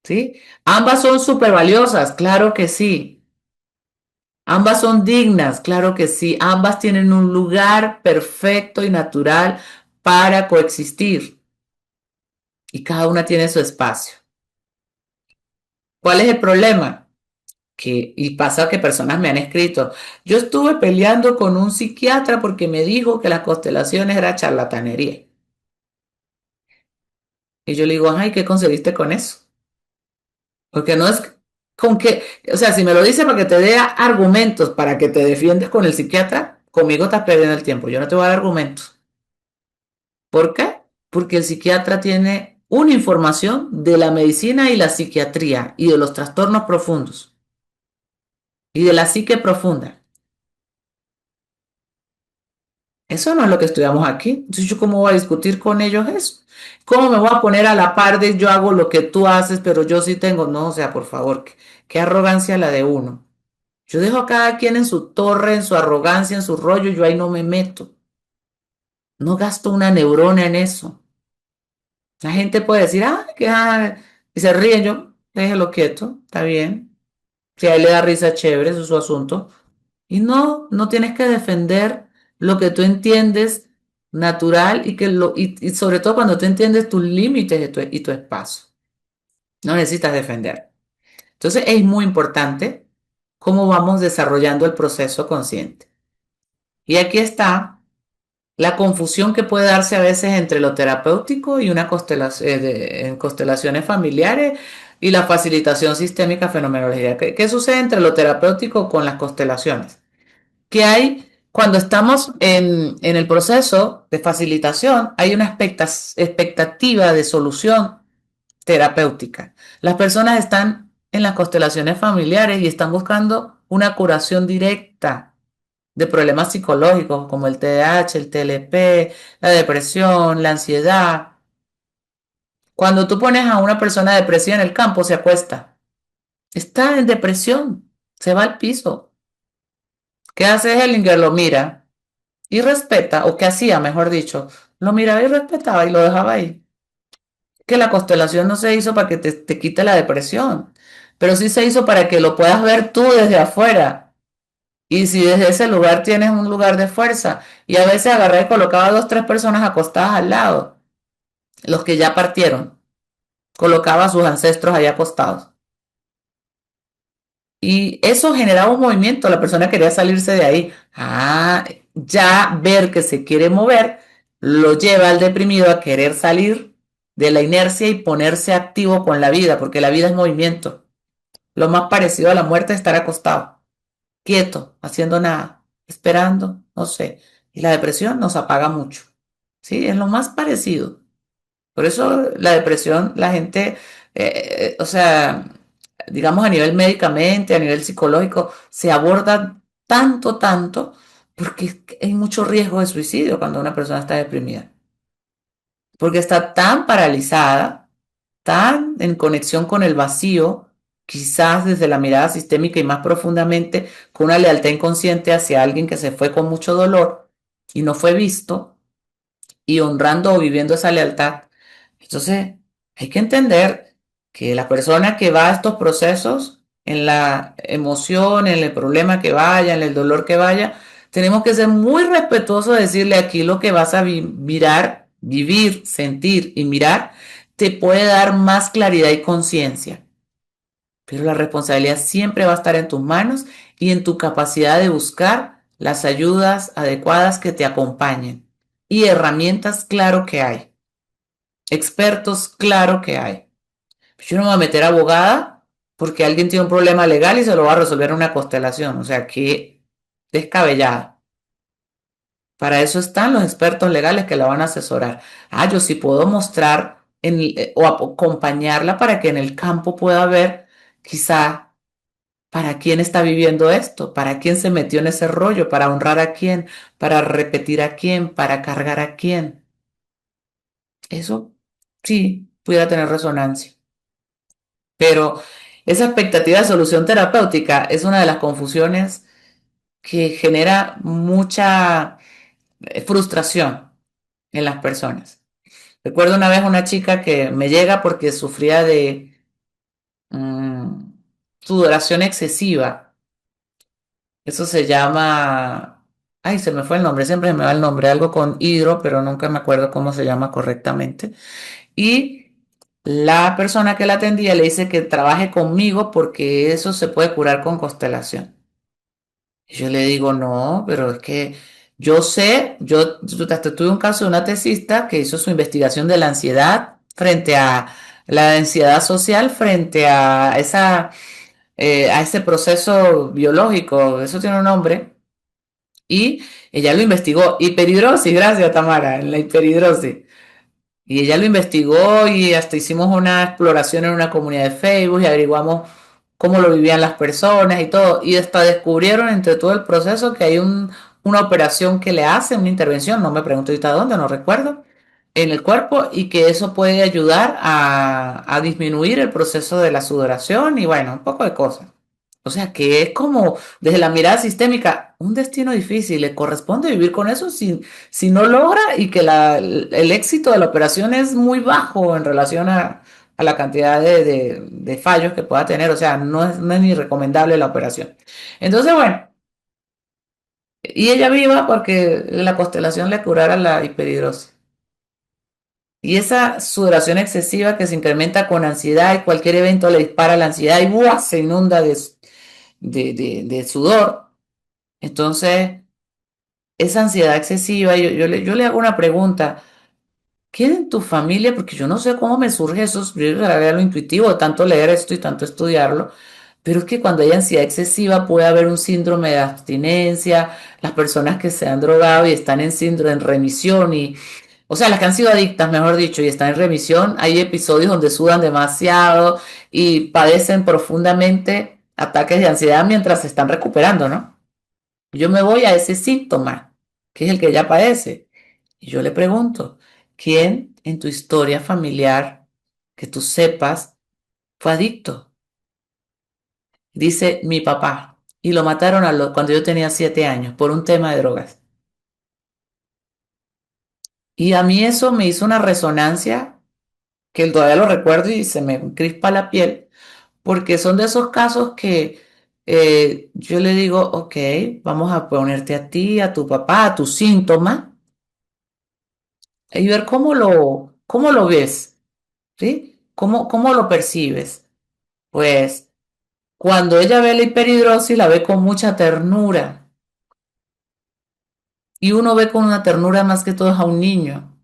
¿Sí? Ambas son súper valiosas, claro que sí. Ambas son dignas, claro que sí. Ambas tienen un lugar perfecto y natural para coexistir y cada una tiene su espacio. ¿Cuál es el problema? Y pasa que personas me han escrito, yo estuve peleando con un psiquiatra porque me dijo que las constelaciones era charlatanería. Y yo le digo, ay, ¿qué conseguiste con eso? Porque no es con que, o sea, si me lo dice para que te dé argumentos para que te defiendas con el psiquiatra, conmigo estás perdiendo el tiempo. Yo no te voy a dar argumentos. ¿Por qué? Porque el psiquiatra tiene una información de la medicina y la psiquiatría y de los trastornos profundos y de la psique profunda. Eso no es lo que estudiamos aquí. Entonces, ¿yo cómo voy a discutir con ellos eso? ¿Cómo me voy a poner a la par de yo hago lo que tú haces, pero yo sí tengo? No, o sea, por favor, qué arrogancia la de uno. Yo dejo a cada quien en su torre, en su arrogancia, en su rollo, yo ahí no me meto. No gasto una neurona en eso. La gente puede decir, y se ríen yo, déjelo quieto, está bien. Si a él le da risa, chévere, eso es su asunto. Y no, no tienes que defender lo que tú entiendes natural y sobre todo cuando tú entiendes tus límites y tu espacio. No necesitas defender. Entonces es muy importante cómo vamos desarrollando el proceso consciente. Y aquí está la confusión que puede darse a veces entre lo terapéutico y una constelación, en constelaciones familiares y la facilitación sistémica fenomenología. ¿Qué sucede entre lo terapéutico con las constelaciones? Que hay, cuando estamos en el proceso de facilitación, hay una expectativa de solución terapéutica. Las personas están en las constelaciones familiares y están buscando una curación directa de problemas psicológicos como el TDAH, el TLP, la depresión, la ansiedad. Cuando tú pones a una persona depresiva en el campo, se acuesta. Está en depresión, se va al piso. ¿Qué hace Hellinger? Lo mira y respeta, o qué hacía, mejor dicho, lo miraba y respetaba y lo dejaba ahí. Que la constelación no se hizo para que te quite la depresión, pero sí se hizo para que lo puedas ver tú desde afuera. Y si desde ese lugar tienes un lugar de fuerza, y a veces agarré y colocaba dos, tres personas acostadas al lado, los que ya partieron, colocaba a sus ancestros allá acostados. Y eso generaba un movimiento, la persona quería salirse de ahí. Ya ver que se quiere mover lo lleva al deprimido a querer salir de la inercia y ponerse activo con la vida, porque la vida es movimiento. Lo más parecido a la muerte es estar acostado, quieto, haciendo nada, esperando, no sé. Y la depresión nos apaga mucho. Sí, es lo más parecido. Por eso la depresión, la gente, o sea, digamos a nivel médicamente, a nivel psicológico, se aborda tanto, tanto, porque es que hay mucho riesgo de suicidio cuando una persona está deprimida, porque está tan paralizada, tan en conexión con el vacío, quizás desde la mirada sistémica y más profundamente, con una lealtad inconsciente hacia alguien que se fue con mucho dolor y no fue visto, y honrando o viviendo esa lealtad. Entonces, hay que entender que la persona que va a estos procesos, en la emoción, en el problema que vaya, en el dolor que vaya, tenemos que ser muy respetuosos de decirle aquí lo que vas a mirar, vivir, sentir y mirar, te puede dar más claridad y conciencia. Pero la responsabilidad siempre va a estar en tus manos y en tu capacidad de buscar las ayudas adecuadas que te acompañen. Y herramientas, claro que hay. Expertos, claro que hay. Yo no me voy a meter abogada porque alguien tiene un problema legal y se lo va a resolver en una constelación. O sea, qué descabellada. Para eso están los expertos legales que la van a asesorar. Yo sí puedo mostrar o acompañarla para que en el campo pueda ver quizá para quién está viviendo esto, para quién se metió en ese rollo, para honrar a quién, para repetir a quién, para cargar a quién. Eso sí pudiera tener resonancia. Pero esa expectativa de solución terapéutica es una de las confusiones que genera mucha frustración en las personas. Recuerdo una vez una chica que me llega porque sufría de mm, sudoración excesiva. Eso se llama, se me fue el nombre, siempre se me va el nombre, algo con hidro, pero nunca me acuerdo cómo se llama correctamente. Y la persona que la atendía le dice que trabaje conmigo porque eso se puede curar con constelación. Y yo le digo, no, pero es que yo sé, yo hasta tuve un caso de una tesista que hizo su investigación de la ansiedad frente a la ansiedad social, frente a ese proceso biológico, eso tiene un nombre, Y ella lo investigó. Hiperhidrosis, gracias Tamara, en la hiperhidrosis. Y ella lo investigó y hasta hicimos una exploración en una comunidad de Facebook y averiguamos cómo lo vivían las personas y todo. Y hasta descubrieron entre todo el proceso que hay una operación que le hacen, una intervención, no me pregunto ahorita dónde, no recuerdo, en el cuerpo y que eso puede ayudar a disminuir el proceso de la sudoración y bueno, un poco de cosas. O sea que es como desde la mirada sistémica un destino difícil, le corresponde vivir con eso si no logra y que el éxito de la operación es muy bajo en relación a la cantidad de fallos que pueda tener, o sea, no es ni recomendable la operación. Entonces, bueno, y ella viva porque la constelación le curara la hiperhidrosis. Y esa sudoración excesiva que se incrementa con ansiedad y cualquier evento le dispara la ansiedad y ¡buah! Se inunda de sudor. Entonces, esa ansiedad excesiva, yo le hago una pregunta. ¿Quién en tu familia? Porque yo no sé cómo me surge eso, yo lo intuitivo, de tanto leer esto y tanto estudiarlo, pero es que cuando hay ansiedad excesiva puede haber un síndrome de abstinencia, las personas que se han drogado y están en síndrome, en remisión, o sea, las que han sido adictas, mejor dicho, y están en remisión, hay episodios donde sudan demasiado y padecen profundamente ataques de ansiedad mientras se están recuperando, ¿no? Yo me voy a ese síntoma, que es el que ella padece. Y yo le pregunto, ¿quién en tu historia familiar que tú sepas fue adicto? Dice mi papá. Y lo mataron cuando yo tenía 7 años por un tema de drogas. Y a mí eso me hizo una resonancia que todavía lo recuerdo y se me crispa la piel, porque son de esos casos que yo le digo, ok, vamos a ponerte a ti, a tu papá, a tus síntomas y ver cómo lo ves, ¿sí? ¿Cómo lo percibes? Pues cuando ella ve la hiperhidrosis, la ve con mucha ternura. Y uno ve con una ternura más que todo a un niño.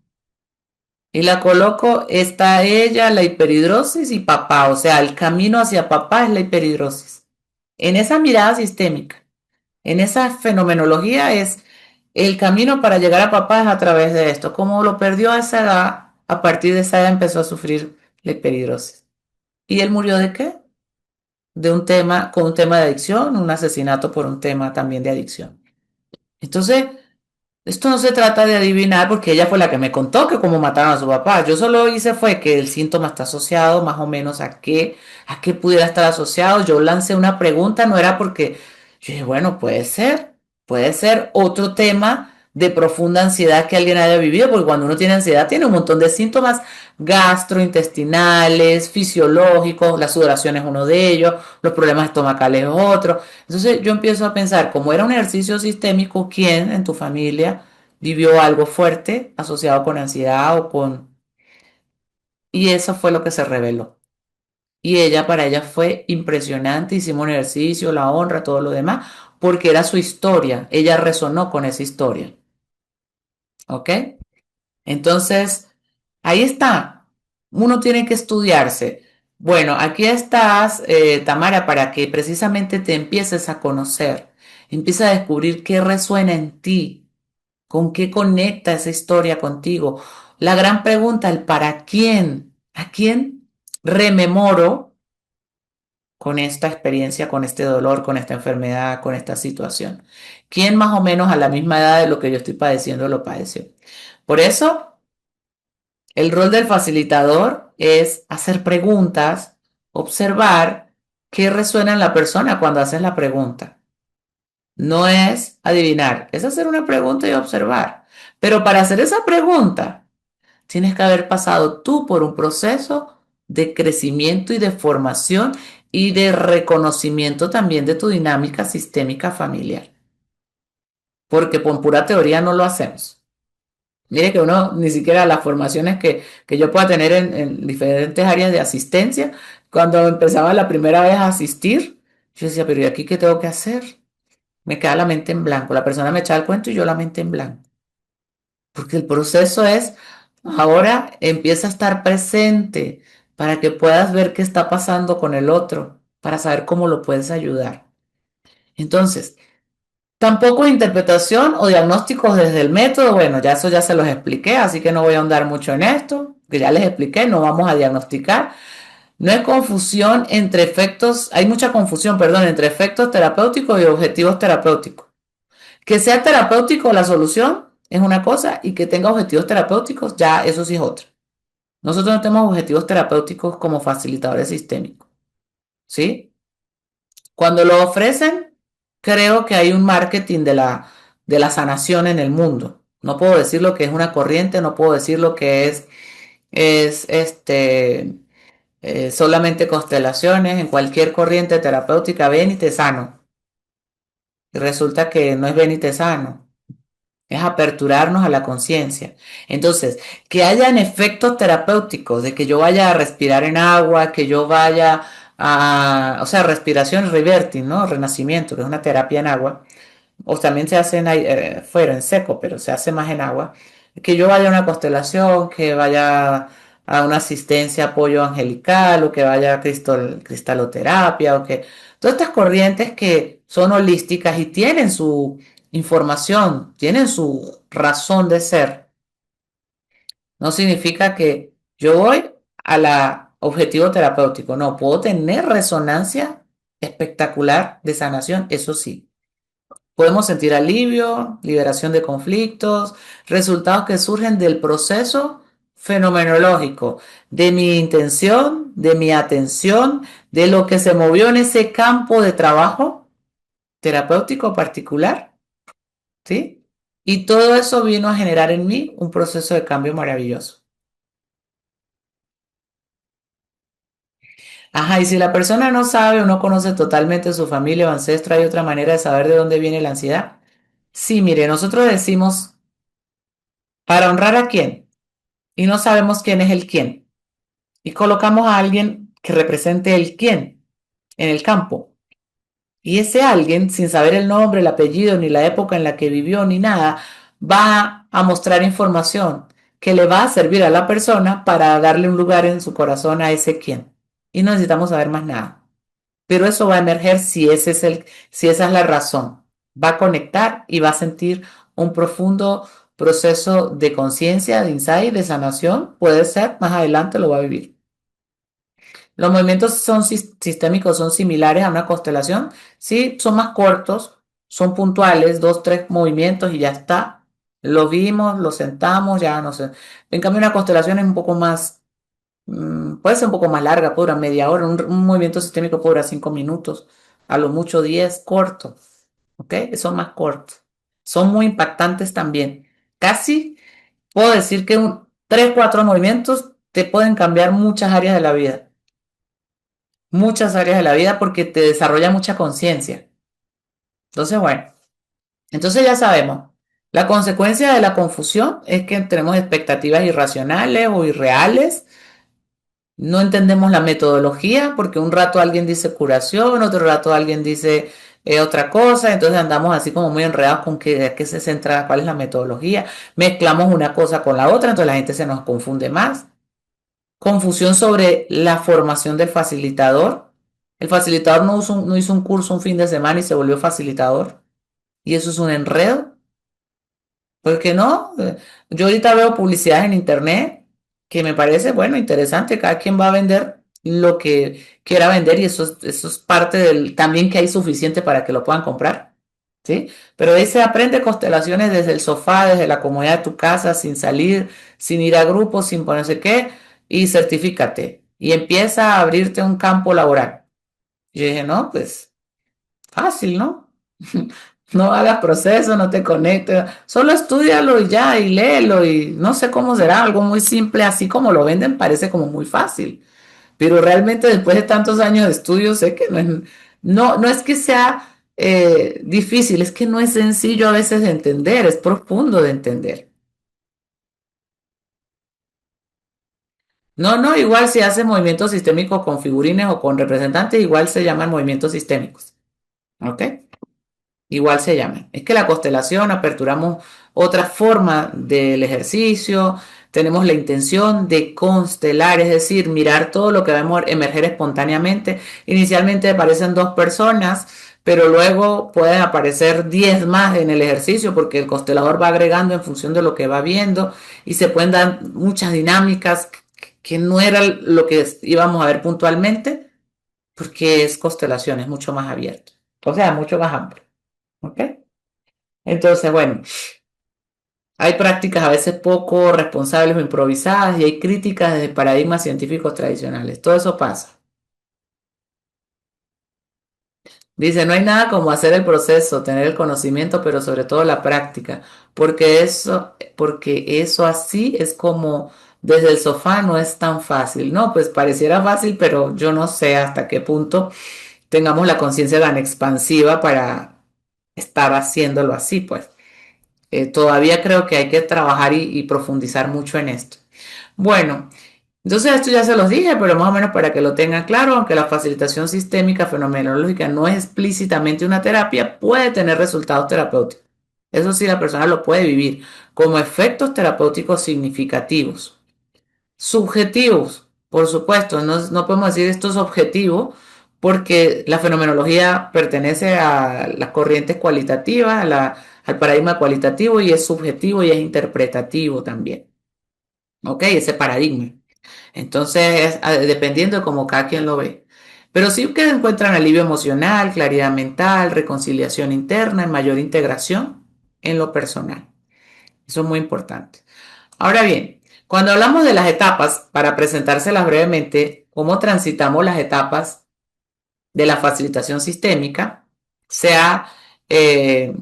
Y la coloco, está ella, la hiperhidrosis y papá. O sea, el camino hacia papá es la hiperhidrosis. En esa mirada sistémica, en esa fenomenología es el camino para llegar a papá es a través de esto. Como lo perdió a esa edad, a partir de esa edad empezó a sufrir la hiperhidrosis. ¿Y él murió de qué? Con un tema de adicción, un asesinato por un tema también de adicción. Entonces, esto no se trata de adivinar porque ella fue la que me contó que cómo mataron a su papá. Yo solo hice fue que el síntoma está asociado más o menos a qué pudiera estar asociado. Yo lancé una pregunta, no era porque yo dije, bueno, puede ser otro tema de profunda ansiedad que alguien haya vivido, porque cuando uno tiene ansiedad tiene un montón de síntomas gastrointestinales, fisiológicos, la sudoración es uno de ellos, los problemas estomacales es otro. Entonces yo empiezo a pensar, como era un ejercicio sistémico, ¿quién en tu familia vivió algo fuerte asociado con ansiedad o con... Y eso fue lo que se reveló. Y para ella fue impresionante, hicimos un ejercicio, la honra, todo lo demás, porque era su historia, ella resonó con esa historia, ¿ok? Entonces, ahí está, uno tiene que estudiarse. Bueno, aquí estás, Tamara, para que precisamente te empieces a conocer, empieces a descubrir qué resuena en ti. ¿Con qué conecta esa historia contigo? La gran pregunta, el para quién, ¿a quién rememoro con esta experiencia, con este dolor, con esta enfermedad, con esta situación? ¿Quién más o menos a la misma edad de lo que yo estoy padeciendo lo padeció? Por eso, el rol del facilitador es hacer preguntas, observar qué resuena en la persona cuando haces la pregunta. No es adivinar, es hacer una pregunta y observar. Pero para hacer esa pregunta, tienes que haber pasado tú por un proceso de crecimiento y de formación y de reconocimiento también de tu dinámica sistémica familiar. Porque con pura teoría no lo hacemos. Mire que uno, ni siquiera las formaciones que yo pueda tener en diferentes áreas de asistencia, cuando empezaba la primera vez a asistir, yo decía, pero ¿y aquí qué tengo que hacer? Me queda la mente en blanco. La persona me echaba el cuento y yo la mente en blanco. Porque el proceso es, ahora empieza a estar presente para que puedas ver qué está pasando con el otro, para saber cómo lo puedes ayudar. Entonces, Tampoco interpretación o diagnósticos desde el método. Bueno, ya eso ya se los expliqué, así que no voy a ahondar mucho en esto, que ya les expliqué, no vamos a diagnosticar. No hay confusión entre efectos, hay mucha confusión, perdón, entre efectos terapéuticos y objetivos terapéuticos. Que sea terapéutico la solución es una cosa y que tenga objetivos terapéuticos, ya eso sí es otra. Nosotros no tenemos objetivos terapéuticos como facilitadores sistémicos, ¿sí? Cuando lo ofrecen, creo que hay un marketing de la sanación en el mundo. No puedo decir lo que es una corriente, no puedo decir lo que es solamente constelaciones. En cualquier corriente terapéutica, ven y te sano. Y resulta que no es ven y te sano, es aperturarnos a la conciencia. Entonces, que hayan efectos terapéuticos, de que yo vaya a respirar en agua, que yo vaya a, o sea, respiración reverting, ¿no? Renacimiento, que es una terapia en agua, o también se hace fuera, en seco, pero se hace más en agua, que yo vaya a una constelación, que vaya a una asistencia, apoyo angelical, o que vaya a cristaloterapia, o que todas estas corrientes que son holísticas y tienen su información, tienen su razón de ser, no significa que yo voy a la objetivo terapéutico, no, puedo tener resonancia espectacular de sanación, eso sí. Podemos sentir alivio, liberación de conflictos, resultados que surgen del proceso fenomenológico, de mi intención, de mi atención, de lo que se movió en ese campo de trabajo terapéutico particular, ¿sí? Y todo eso vino a generar en mí un proceso de cambio maravilloso. Ajá, y si la persona no sabe o no conoce totalmente su familia o ancestro, ¿hay otra manera de saber de dónde viene la ansiedad? Sí, mire, nosotros decimos, ¿para honrar a quién? Y no sabemos quién es el quién. Y colocamos a alguien que represente el quién en el campo. Y ese alguien, sin saber el nombre, el apellido, ni la época en la que vivió, ni nada, va a mostrar información que le va a servir a la persona para darle un lugar en su corazón a ese quién. Y no necesitamos saber más nada. Pero eso va a emerger si esa es la razón. Va a conectar y va a sentir un profundo proceso de conciencia, de insight, de sanación. Puede ser, más adelante lo va a vivir. Los movimientos son sistémicos, son similares a una constelación. Sí, son más cortos, son puntuales, dos, tres movimientos y ya está. Lo vimos, lo sentamos, ya no sé. En cambio, una constelación es un poco más, puede ser un poco más larga, puede durar media hora. Un movimiento sistémico puede durar 5 minutos, a lo mucho 10, corto. ¿Ok? Son más cortos. Son muy impactantes también. Casi puedo decir que tres, cuatro movimientos te pueden cambiar muchas áreas de la vida. Muchas áreas de la vida porque te desarrolla mucha conciencia. Entonces, bueno, entonces ya sabemos. La consecuencia de la confusión es que tenemos expectativas irracionales o irreales. No entendemos la metodología porque un rato alguien dice curación, otro rato alguien dice otra cosa, entonces andamos así como muy enredados con qué se centra, cuál es la metodología. Mezclamos una cosa con la otra, entonces la gente se nos confunde más. Confusión sobre la formación del facilitador. El facilitador no hizo un curso un fin de semana y se volvió facilitador. Y eso es un enredo. ¿Por qué no? Yo ahorita veo publicidad en internet que me parece, bueno, interesante. Cada quien va a vender lo que quiera vender y eso es parte del, también que hay suficiente para que lo puedan comprar. ¿Sí? Pero ahí se aprende constelaciones desde el sofá, desde la comodidad de tu casa, sin salir, sin ir a grupos, sin ponerse qué, y certifícate. Y empieza a abrirte un campo laboral. Y yo dije, no, pues fácil, ¿no? No hagas proceso, no te conectes, solo estudialo y ya, y léelo, y no sé cómo será, algo muy simple, así como lo venden, parece como muy fácil. Pero realmente después de tantos años de estudio, sé que no es que sea difícil, es que no es sencillo a veces de entender, es profundo de entender. No, no, igual si hace movimientos sistémicos con figurines o con representantes, igual se llaman movimientos sistémicos. ¿Ok? Igual se llaman. Es que la constelación, aperturamos otra forma del ejercicio, tenemos la intención de constelar, es decir, mirar todo lo que va a emerger espontáneamente. Inicialmente aparecen dos personas, pero luego pueden aparecer 10 más en el ejercicio porque el constelador va agregando en función de lo que va viendo y se pueden dar muchas dinámicas que no era lo que íbamos a ver puntualmente porque es constelación, es mucho más abierto, o sea, mucho más amplio. ¿Ok? Entonces, bueno, hay prácticas a veces poco responsables o improvisadas y hay críticas desde paradigmas científicos tradicionales. Todo eso pasa. Dice, no hay nada como hacer el proceso, tener el conocimiento, pero sobre todo la práctica, porque eso así es como desde el sofá no es tan fácil. No, pues pareciera fácil, pero yo no sé hasta qué punto tengamos la conciencia tan expansiva para estar haciéndolo así, pues. Todavía creo que hay que trabajar y profundizar mucho en esto. Bueno, entonces esto ya se los dije, pero más o menos para que lo tengan claro, aunque la facilitación sistémica fenomenológica no es explícitamente una terapia, puede tener resultados terapéuticos. Eso sí, la persona lo puede vivir como efectos terapéuticos significativos. Subjetivos, por supuesto, no podemos decir esto es objetivo porque la fenomenología pertenece a las corrientes cualitativas, al paradigma cualitativo y es subjetivo y es interpretativo también. ¿Ok? Ese paradigma. Entonces, dependiendo de cómo cada quien lo ve. Pero sí que encuentran alivio emocional, claridad mental, reconciliación interna y mayor integración en lo personal. Eso es muy importante. Ahora bien, cuando hablamos de las etapas, para presentárselas brevemente, cómo transitamos las etapas de la facilitación sistémica, sea eh,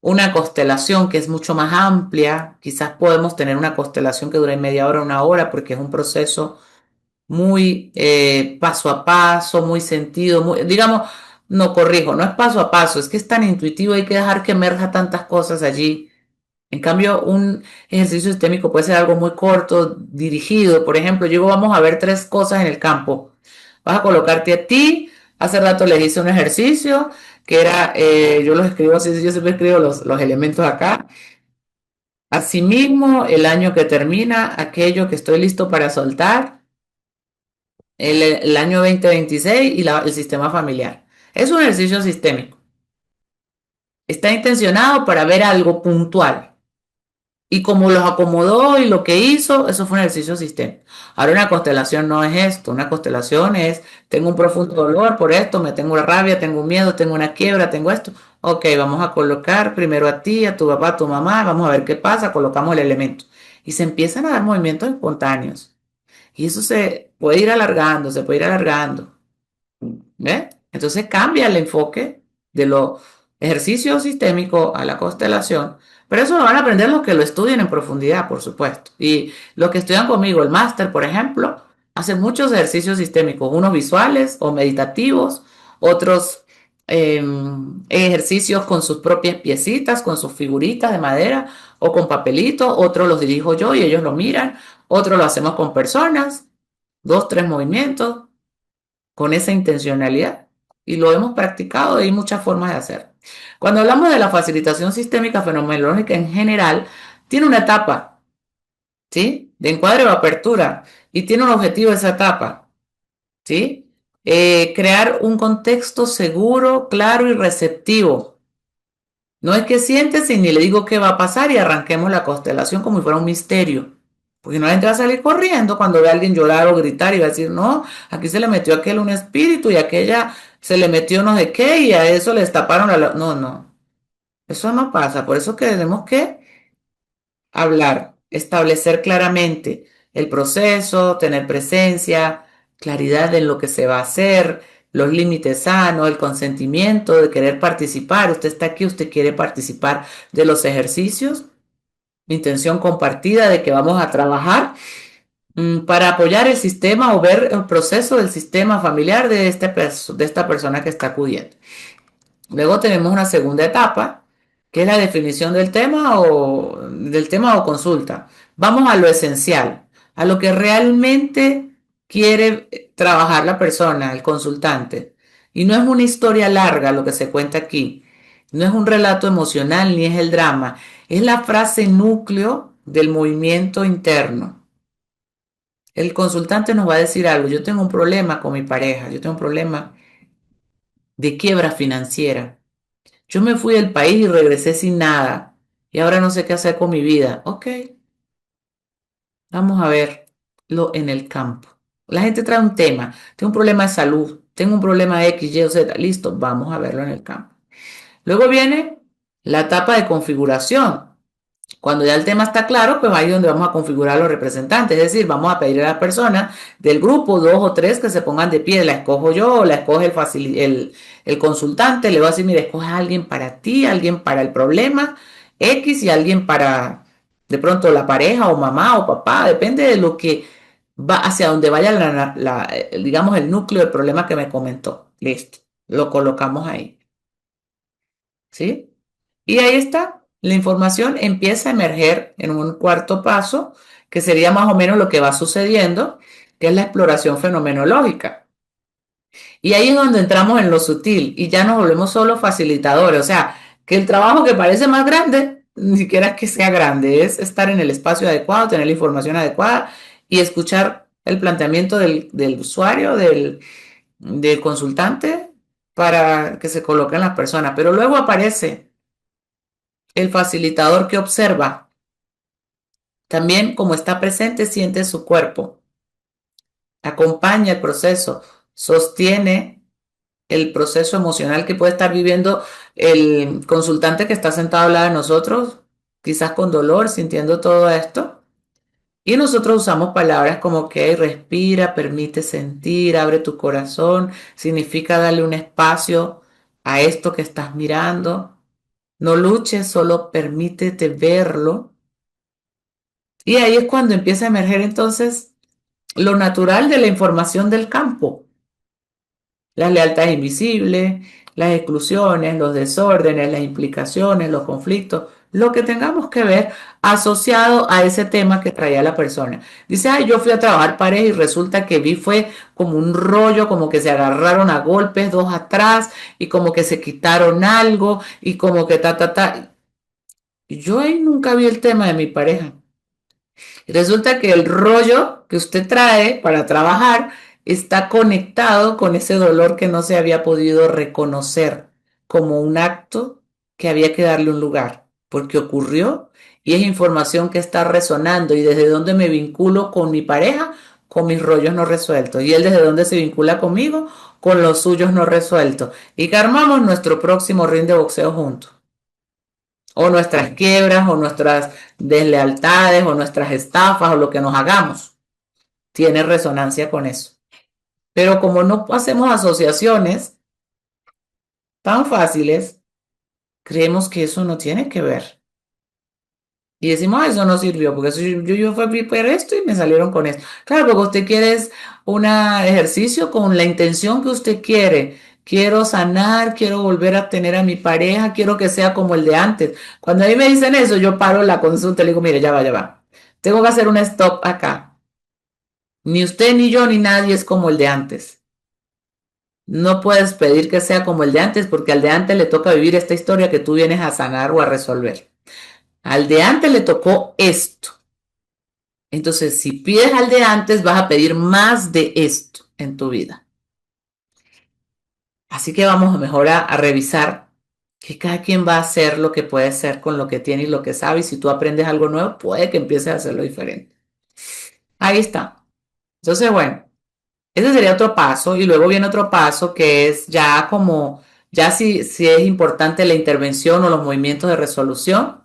una constelación que es mucho más amplia, quizás podemos tener una constelación que dure media hora, una hora, porque es un proceso muy paso a paso, muy sentido, digamos, no corrijo, no es paso a paso, es que es tan intuitivo, hay que dejar que emerja tantas cosas allí. En cambio, un ejercicio sistémico puede ser algo muy corto, dirigido. Por ejemplo, yo vamos a ver tres cosas en el campo. Vas a colocarte a ti. Hace rato les hice un ejercicio que era, yo los escribo así, yo siempre escribo los elementos acá. Asimismo, el año que termina, aquello que estoy listo para soltar, el año 2026 y el sistema familiar. Es un ejercicio sistémico. Está intencionado para ver algo puntual. Y como los acomodó y lo que hizo, eso fue un ejercicio sistémico. Ahora una constelación no es esto. Una constelación es, tengo un profundo dolor por esto, me tengo rabia, tengo un miedo, tengo una quiebra, tengo esto. Ok, vamos a colocar primero a ti, a tu papá, a tu mamá, vamos a ver qué pasa, colocamos el elemento. Y se empiezan a dar movimientos espontáneos. Y eso se puede ir alargando, se puede ir alargando. ¿Ve? Entonces cambia el enfoque de los ejercicios sistémicos a la constelación, pero eso lo van a aprender los que lo estudien en profundidad, por supuesto. Y los que estudian conmigo el máster, por ejemplo, hacen muchos ejercicios sistémicos, unos visuales o meditativos, otros ejercicios con sus propias piecitas, con sus figuritas de madera o con papelitos, otros los dirijo yo y ellos lo miran, otros lo hacemos con personas, dos, tres movimientos con esa intencionalidad y lo hemos practicado y hay muchas formas de hacer. Cuando hablamos de la facilitación sistémica fenomenológica en general, tiene una etapa, ¿sí? De encuadre o apertura y tiene un objetivo esa etapa, ¿sí? Crear un contexto seguro, claro y receptivo. No es que siéntese y ni le digo qué va a pasar y arranquemos la constelación como si fuera un misterio. Porque no la gente va a salir corriendo cuando ve a alguien llorar o gritar y va a decir, no, aquí se le metió a aquel un espíritu y a aquella se le metió no sé qué y a eso les taparon la... No, no, eso no pasa. Por eso que tenemos que hablar, establecer claramente el proceso, tener presencia, claridad en lo que se va a hacer, los límites sanos, el consentimiento de querer participar. Usted está aquí, usted quiere participar de los ejercicios, intención compartida de que vamos a trabajar para apoyar el sistema o ver el proceso del sistema familiar de esta persona que está acudiendo. Luego tenemos una segunda etapa, que es la definición del tema o consulta. Vamos a lo esencial, a lo que realmente quiere trabajar la persona, el consultante. Y no es una historia larga lo que se cuenta aquí. No es un relato emocional ni es el drama. Es la frase núcleo del movimiento interno. El consultante nos va a decir algo. Yo tengo un problema con mi pareja. Yo tengo un problema de quiebra financiera. Yo me fui del país y regresé sin nada y ahora no sé qué hacer con mi vida. Ok, vamos a verlo en el campo. La gente trae un tema, tengo un problema de salud, tengo un problema de X, Y o Z, listo, vamos a verlo en el campo. Luego viene la etapa de configuración. Cuando ya el tema está claro, pues ahí es donde vamos a configurar a los representantes, es decir, vamos a pedir a las personas del grupo, dos o tres, que se pongan de pie, la escojo yo, o la escoge el consultante, le voy a decir, mira, escoge a alguien para ti, alguien para el problema X y alguien para de pronto la pareja o mamá o papá, depende de lo que va hacia donde vaya digamos, el núcleo del problema que me comentó. Listo, lo colocamos ahí, ¿sí? Y ahí está, la información empieza a emerger en un cuarto paso, que sería más o menos lo que va sucediendo, que es la exploración fenomenológica. Y ahí es donde entramos en lo sutil y ya nos volvemos solo facilitadores. O sea, que el trabajo que parece más grande, ni siquiera es que sea grande, es estar en el espacio adecuado, tener la información adecuada y escuchar el planteamiento del usuario, del consultante, para que se coloquen las personas. Pero luego aparece el facilitador que observa. También, como está presente, siente su cuerpo, acompaña el proceso, sostiene el proceso emocional que puede estar viviendo el consultante que está sentado al lado de nosotros, quizás con dolor, sintiendo todo esto. Y nosotros usamos palabras como que respira, permite sentir, abre tu corazón, significa darle un espacio a esto que estás mirando. No luches, solo permítete verlo. Y ahí es cuando empieza a emerger entonces lo natural de la información del campo, las lealtades invisibles, las exclusiones, los desórdenes, las implicaciones, los conflictos, lo que tengamos que ver asociado a ese tema que traía la persona. Dice, ay, yo fui a trabajar pareja y resulta que vi fue como un rollo, como que se agarraron a golpes dos atrás y como que se quitaron algo y como que ta. Yo ahí nunca vi el tema de mi pareja. Resulta que el rollo que usted trae para trabajar está conectado con ese dolor que no se había podido reconocer como un acto que había que darle un lugar, porque ocurrió y es información que está resonando y desde dónde me vinculo con mi pareja, con mis rollos no resueltos y él desde dónde se vincula conmigo, con los suyos no resueltos y que armamos nuestro próximo ring de boxeo juntos o nuestras quiebras, o nuestras deslealtades, o nuestras estafas, o lo que nos hagamos, tiene resonancia con eso. Pero como no hacemos asociaciones tan fáciles, creemos que eso no tiene que ver. Y decimos, ah, eso no sirvió, porque eso yo fui por esto y me salieron con esto. Claro, porque usted quiere es un ejercicio con la intención que usted quiere. Quiero sanar, quiero volver a tener a mi pareja, quiero que sea como el de antes. Cuando a mí me dicen eso, yo paro la consulta y le digo, mire, ya va, ya va. Tengo que hacer un stop acá. Ni usted, ni yo, ni nadie es como el de antes. No puedes pedir que sea como el de antes porque al de antes le toca vivir esta historia que tú vienes a sanar o a resolver. Al de antes le tocó esto. Entonces, si pides al de antes, vas a pedir más de esto en tu vida. Así que vamos a mejor a revisar que cada quien va a hacer lo que puede hacer con lo que tiene y lo que sabe. Y si tú aprendes algo nuevo, puede que empieces a hacerlo diferente. Ahí está. Entonces, bueno, ese sería otro paso. Y luego viene otro paso que es ya como, ya si es importante la intervención o los movimientos de resolución.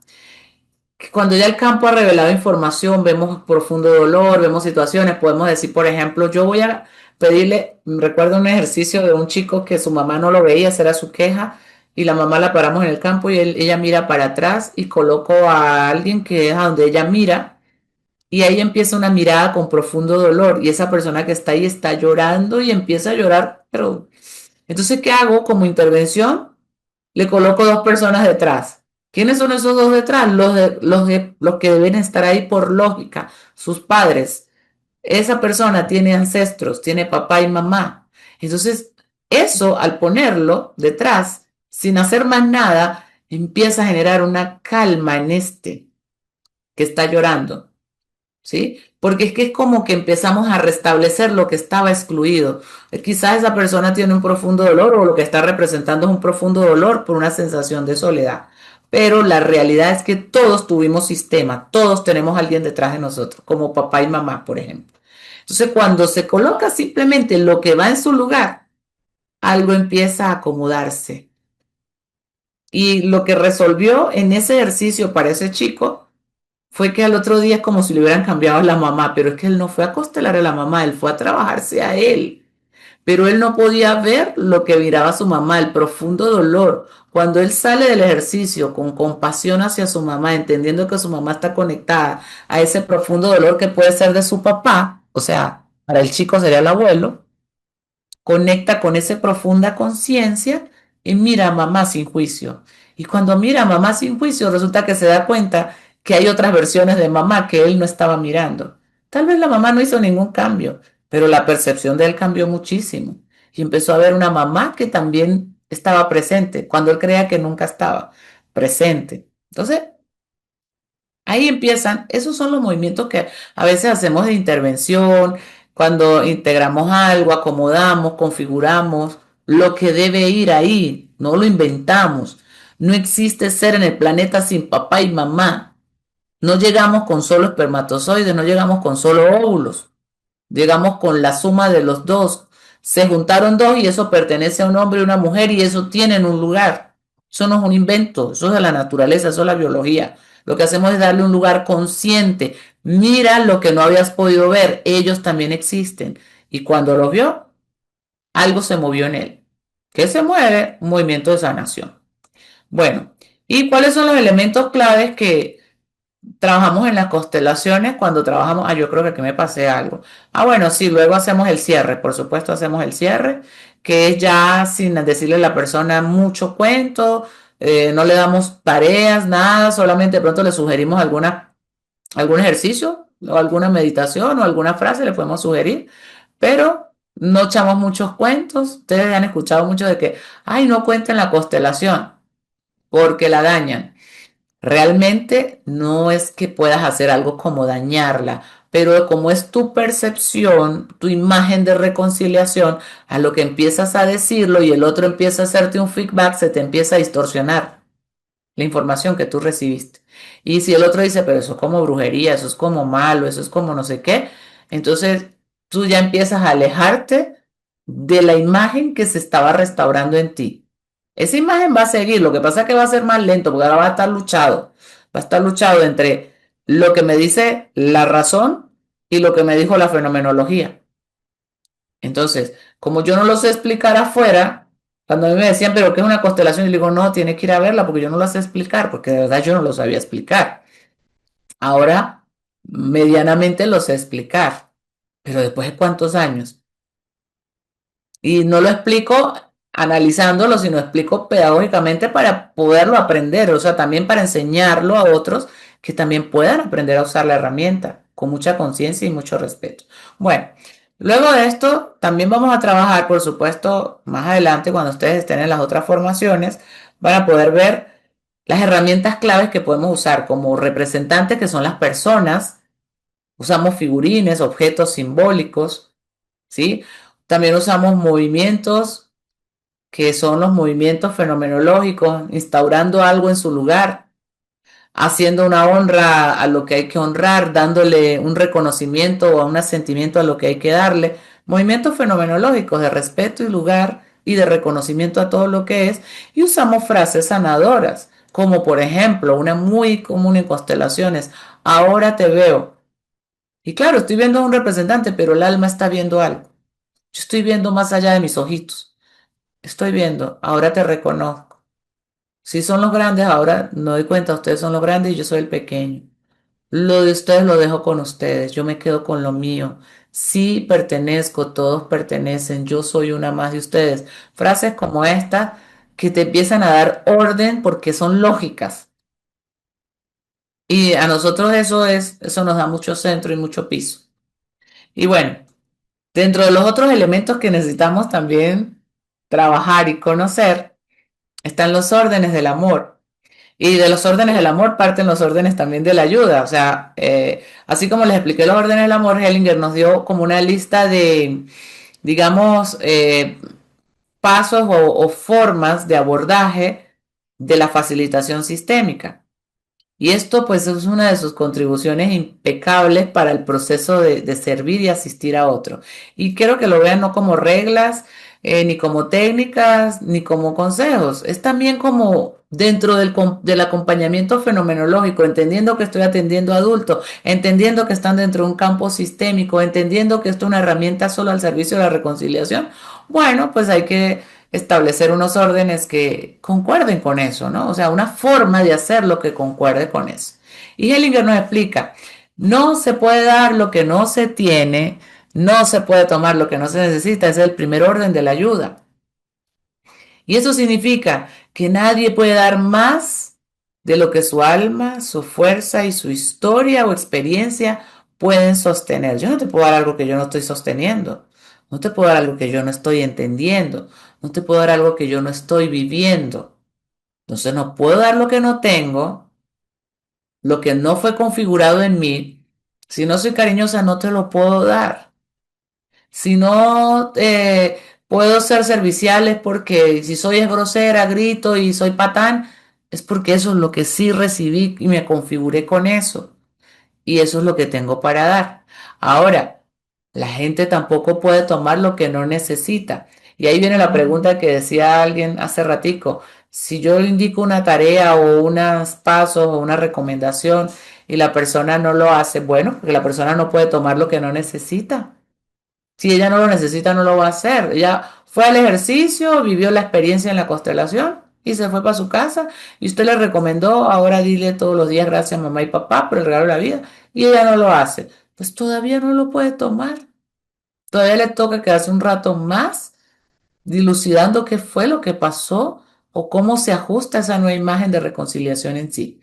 Cuando ya el campo ha revelado información, vemos profundo dolor, vemos situaciones, podemos decir, por ejemplo, yo voy a pedirle, recuerdo un ejercicio de un chico que su mamá no lo veía, esa era su queja, y la mamá la paramos en el campo y ella mira para atrás y coloco a alguien que es a donde ella mira, y ahí empieza una mirada con profundo dolor, y esa persona que está ahí está llorando y empieza a llorar, pero entonces, ¿qué hago como intervención? Le coloco dos personas detrás. ¿Quiénes son esos dos detrás? Los que deben estar ahí por lógica, sus padres. Esa persona tiene ancestros, tiene papá y mamá. Entonces, eso al ponerlo detrás, sin hacer más nada, empieza a generar una calma en este que está llorando. ¿sí? Porque es que es como que empezamos a restablecer lo que estaba excluido. Quizás esa persona tiene un profundo dolor o lo que está representando es un profundo dolor por una sensación de soledad. Pero la realidad es que todos tuvimos sistema, todos tenemos a alguien detrás de nosotros, como papá y mamá, por ejemplo. Entonces, cuando se coloca simplemente lo que va en su lugar, algo empieza a acomodarse. Y lo que resolvió en ese ejercicio para ese chico fue que al otro día es como si le hubieran cambiado a la mamá, pero es que él no fue a costelar a la mamá, él fue a trabajarse a él. Pero él no podía ver lo que miraba su mamá, el profundo dolor. Cuando él sale del ejercicio con compasión hacia su mamá, entendiendo que su mamá está conectada a ese profundo dolor que puede ser de su papá, o sea, para el chico sería el abuelo, conecta con esa profunda conciencia y mira a mamá sin juicio. Y cuando mira a mamá sin juicio, resulta que se da cuenta que hay otras versiones de mamá que él no estaba mirando. Tal vez la mamá no hizo ningún cambio, pero la percepción de él cambió muchísimo. Y empezó a ver una mamá que también estaba presente, cuando él creía que nunca estaba presente. Entonces, ahí empiezan, esos son los movimientos que a veces hacemos de intervención, cuando integramos algo, acomodamos, configuramos lo que debe ir ahí, no lo inventamos. No existe ser en el planeta sin papá y mamá. No llegamos con solo espermatozoides, no llegamos con solo óvulos. Llegamos con la suma de los dos. Se juntaron dos y eso pertenece a un hombre y una mujer y eso tienen un lugar. Eso no es un invento, eso es de la naturaleza, eso es la biología. Lo que hacemos es darle un lugar consciente. Mira lo que no habías podido ver, ellos también existen. Y cuando los vio, algo se movió en él. ¿Qué se mueve? Un movimiento de sanación. Bueno, ¿y cuáles son los elementos claves que trabajamos en las constelaciones cuando trabajamos? Ah, yo creo que aquí me pasé algo. Ah, bueno, sí, luego hacemos el cierre, por supuesto hacemos el cierre, que es ya sin decirle a la persona mucho cuento, no le damos tareas, nada, solamente de pronto le sugerimos algún ejercicio o alguna meditación o alguna frase le podemos sugerir, pero no echamos muchos cuentos. Ustedes han escuchado mucho de que, ay, no cuenten la constelación porque la dañan. Realmente no es que puedas hacer algo como dañarla, pero como es tu percepción, tu imagen de reconciliación, a lo que empiezas a decirlo y el otro empieza a hacerte un feedback, se te empieza a distorsionar la información que tú recibiste. Y si el otro dice, pero eso es como brujería, eso es como malo, eso es como no sé qué, entonces tú ya empiezas a alejarte de la imagen que se estaba restaurando en ti. Esa imagen va a seguir, lo que pasa es que va a ser más lento, porque ahora va a estar luchado entre lo que me dice la razón y lo que me dijo la fenomenología. Entonces, como yo no lo sé explicar afuera, cuando a mí me decían, pero ¿qué es una constelación? Y le digo, no, tiene que ir a verla porque yo no la sé explicar, porque de verdad yo no lo sabía explicar. Ahora, medianamente lo sé explicar, pero después de cuántos años. Y no lo explico analizándolo, sino explico pedagógicamente para poderlo aprender, o sea, también para enseñarlo a otros que también puedan aprender a usar la herramienta con mucha conciencia y mucho respeto. Bueno, luego de esto, también vamos a trabajar, por supuesto, más adelante, cuando ustedes estén en las otras formaciones, van a poder ver las herramientas claves que podemos usar como representantes, que son las personas. Usamos figurines, objetos simbólicos, ¿sí? También usamos movimientos, que son los movimientos fenomenológicos, instaurando algo en su lugar, haciendo una honra a lo que hay que honrar, dándole un reconocimiento o un asentimiento a lo que hay que darle. Movimientos fenomenológicos de respeto y lugar y de reconocimiento a todo lo que es. Y usamos frases sanadoras, como por ejemplo, una muy común en constelaciones, ahora te veo. Y claro, estoy viendo a un representante, pero el alma está viendo algo. Yo estoy viendo más allá de mis ojitos. Estoy viendo, ahora te reconozco. Si son los grandes, ahora me doy cuenta, ustedes son los grandes y yo soy el pequeño. Lo de ustedes lo dejo con ustedes, yo me quedo con lo mío. Sí pertenezco, todos pertenecen, yo soy una más de ustedes. Frases como esta que te empiezan a dar orden porque son lógicas. Y a nosotros eso nos da mucho centro y mucho piso. Y bueno, dentro de los otros elementos que necesitamos también trabajar y conocer, están los órdenes del amor. Y de los órdenes del amor parten los órdenes también de la ayuda. O sea, así como les expliqué los órdenes del amor, Hellinger nos dio como una lista de, digamos, pasos o formas de abordaje de la facilitación sistémica. Y esto pues es una de sus contribuciones impecables para el proceso de servir y asistir a otro. Y quiero que lo vean no como reglas, ni como técnicas, ni como consejos. Es también como dentro del acompañamiento fenomenológico, entendiendo que estoy atendiendo a adultos, entendiendo que están dentro de un campo sistémico, entendiendo que esto es una herramienta solo al servicio de la reconciliación. Bueno, pues hay que establecer unos órdenes que concuerden con eso, ¿no? O sea, una forma de hacerlo que concuerde con eso. Y Hellinger nos explica, no se puede dar lo que no se tiene, no se puede tomar lo que no se necesita, ese es el primer orden de la ayuda. Y eso significa que nadie puede dar más de lo que su alma, su fuerza y su historia o experiencia pueden sostener. Yo no te puedo dar algo que yo no estoy sosteniendo. No te puedo dar algo que yo no estoy entendiendo. No te puedo dar algo que yo no estoy viviendo. Entonces no puedo dar lo que no tengo, lo que no fue configurado en mí. Si no soy cariñosa, no te lo puedo dar. Si no puedo ser servicial es porque si soy grosera, grito y soy patán, es porque eso es lo que sí recibí y me configuré con eso. Y eso es lo que tengo para dar. Ahora, la gente tampoco puede tomar lo que no necesita. Y ahí viene la pregunta que decía alguien hace ratico. Si yo indico una tarea o unos pasos o una recomendación y la persona no lo hace, bueno, porque la persona no puede tomar lo que no necesita. Si ella no lo necesita, no lo va a hacer. Ella fue al ejercicio, vivió la experiencia en la constelación y se fue para su casa. Y usted le recomendó, ahora dile todos los días gracias mamá y papá por el regalo de la vida. Y ella no lo hace. Pues todavía no lo puede tomar. Todavía le toca quedarse un rato más dilucidando qué fue lo que pasó o cómo se ajusta esa nueva imagen de reconciliación en sí.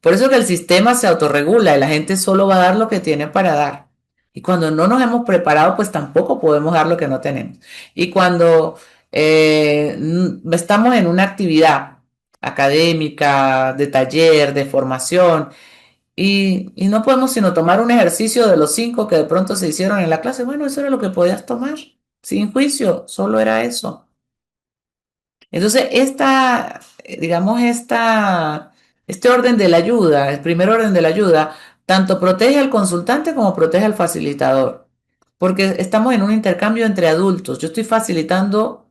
Por eso que el sistema se autorregula y la gente solo va a dar lo que tiene para dar. Y cuando no nos hemos preparado, pues tampoco podemos dar lo que no tenemos. Y cuando estamos en una actividad académica, de taller, de formación, y no podemos sino tomar un ejercicio de los 5 que de pronto se hicieron en la clase, bueno, eso era lo que podías tomar, sin juicio, solo era eso. Entonces, digamos, este orden de la ayuda, el primer orden de la ayuda, tanto protege al consultante como protege al facilitador, porque estamos en un intercambio entre adultos. Yo estoy facilitando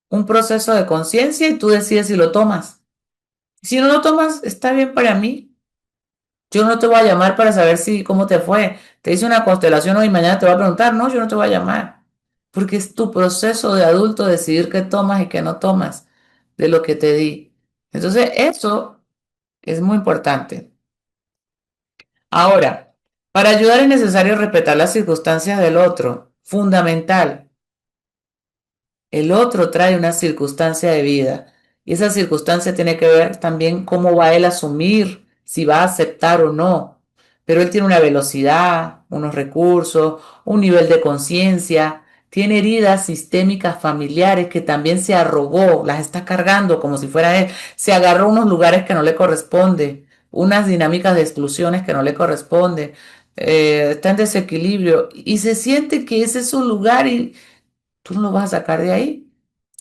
un proceso de conciencia y tú decides si lo tomas. Si no lo tomas, está bien para mí. Yo no te voy a llamar para saber si cómo te fue. Te hice una constelación hoy y mañana te voy a preguntar. No, yo no te voy a llamar. Porque es tu proceso de adulto decidir qué tomas y qué no tomas de lo que te di. Entonces, eso es muy importante. Ahora, para ayudar es necesario respetar las circunstancias del otro. Fundamental. El otro trae una circunstancia de vida y esa circunstancia tiene que ver también cómo va él a asumir, si va a aceptar o no. Pero él tiene una velocidad, unos recursos, un nivel de conciencia, tiene heridas sistémicas familiares que también se arrogó, las está cargando como si fuera él, se agarró unos lugares que no le corresponde, unas dinámicas de exclusiones que no le corresponde, está en desequilibrio y se siente que ese es su lugar y tú no lo vas a sacar de ahí.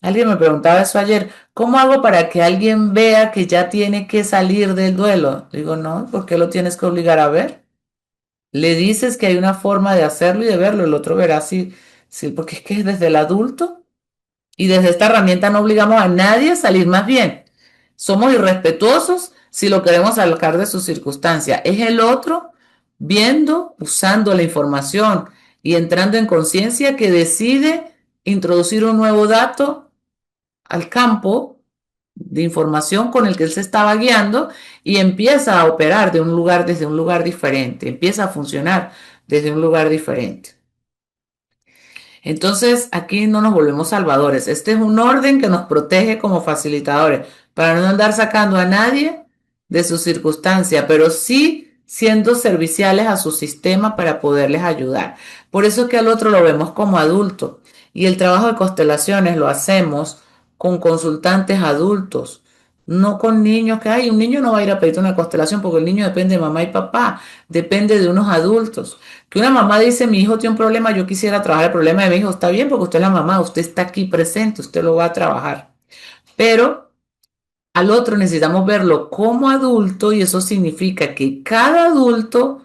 Alguien me preguntaba eso ayer, ¿cómo hago para que alguien vea que ya tiene que salir del duelo? Digo, no, ¿por qué lo tienes que obligar a ver? Le dices que hay una forma de hacerlo y de verlo, el otro verá si, porque es que es desde el adulto y desde esta herramienta no obligamos a nadie a salir más bien. Somos irrespetuosos si lo queremos sacar de su circunstancia. Es el otro viendo, usando la información y entrando en conciencia que decide introducir un nuevo dato al campo de información con el que él se estaba guiando y empieza a operar de un lugar desde un lugar diferente, empieza a funcionar desde un lugar diferente. Entonces, aquí no nos volvemos salvadores. Este es un orden que nos protege como facilitadores para no andar sacando a nadie de su circunstancia, pero sí siendo serviciales a su sistema para poderles ayudar. Por eso es que al otro lo vemos como adulto y el trabajo de constelaciones lo hacemos con consultantes adultos. No con niños que hay, un niño no va a ir a pedirte una constelación porque el niño depende de mamá y papá, depende de unos adultos. Que una mamá dice, mi hijo tiene un problema, yo quisiera trabajar el problema de mi hijo, está bien porque usted es la mamá, usted está aquí presente, usted lo va a trabajar. Pero al otro necesitamos verlo como adulto y eso significa que cada adulto,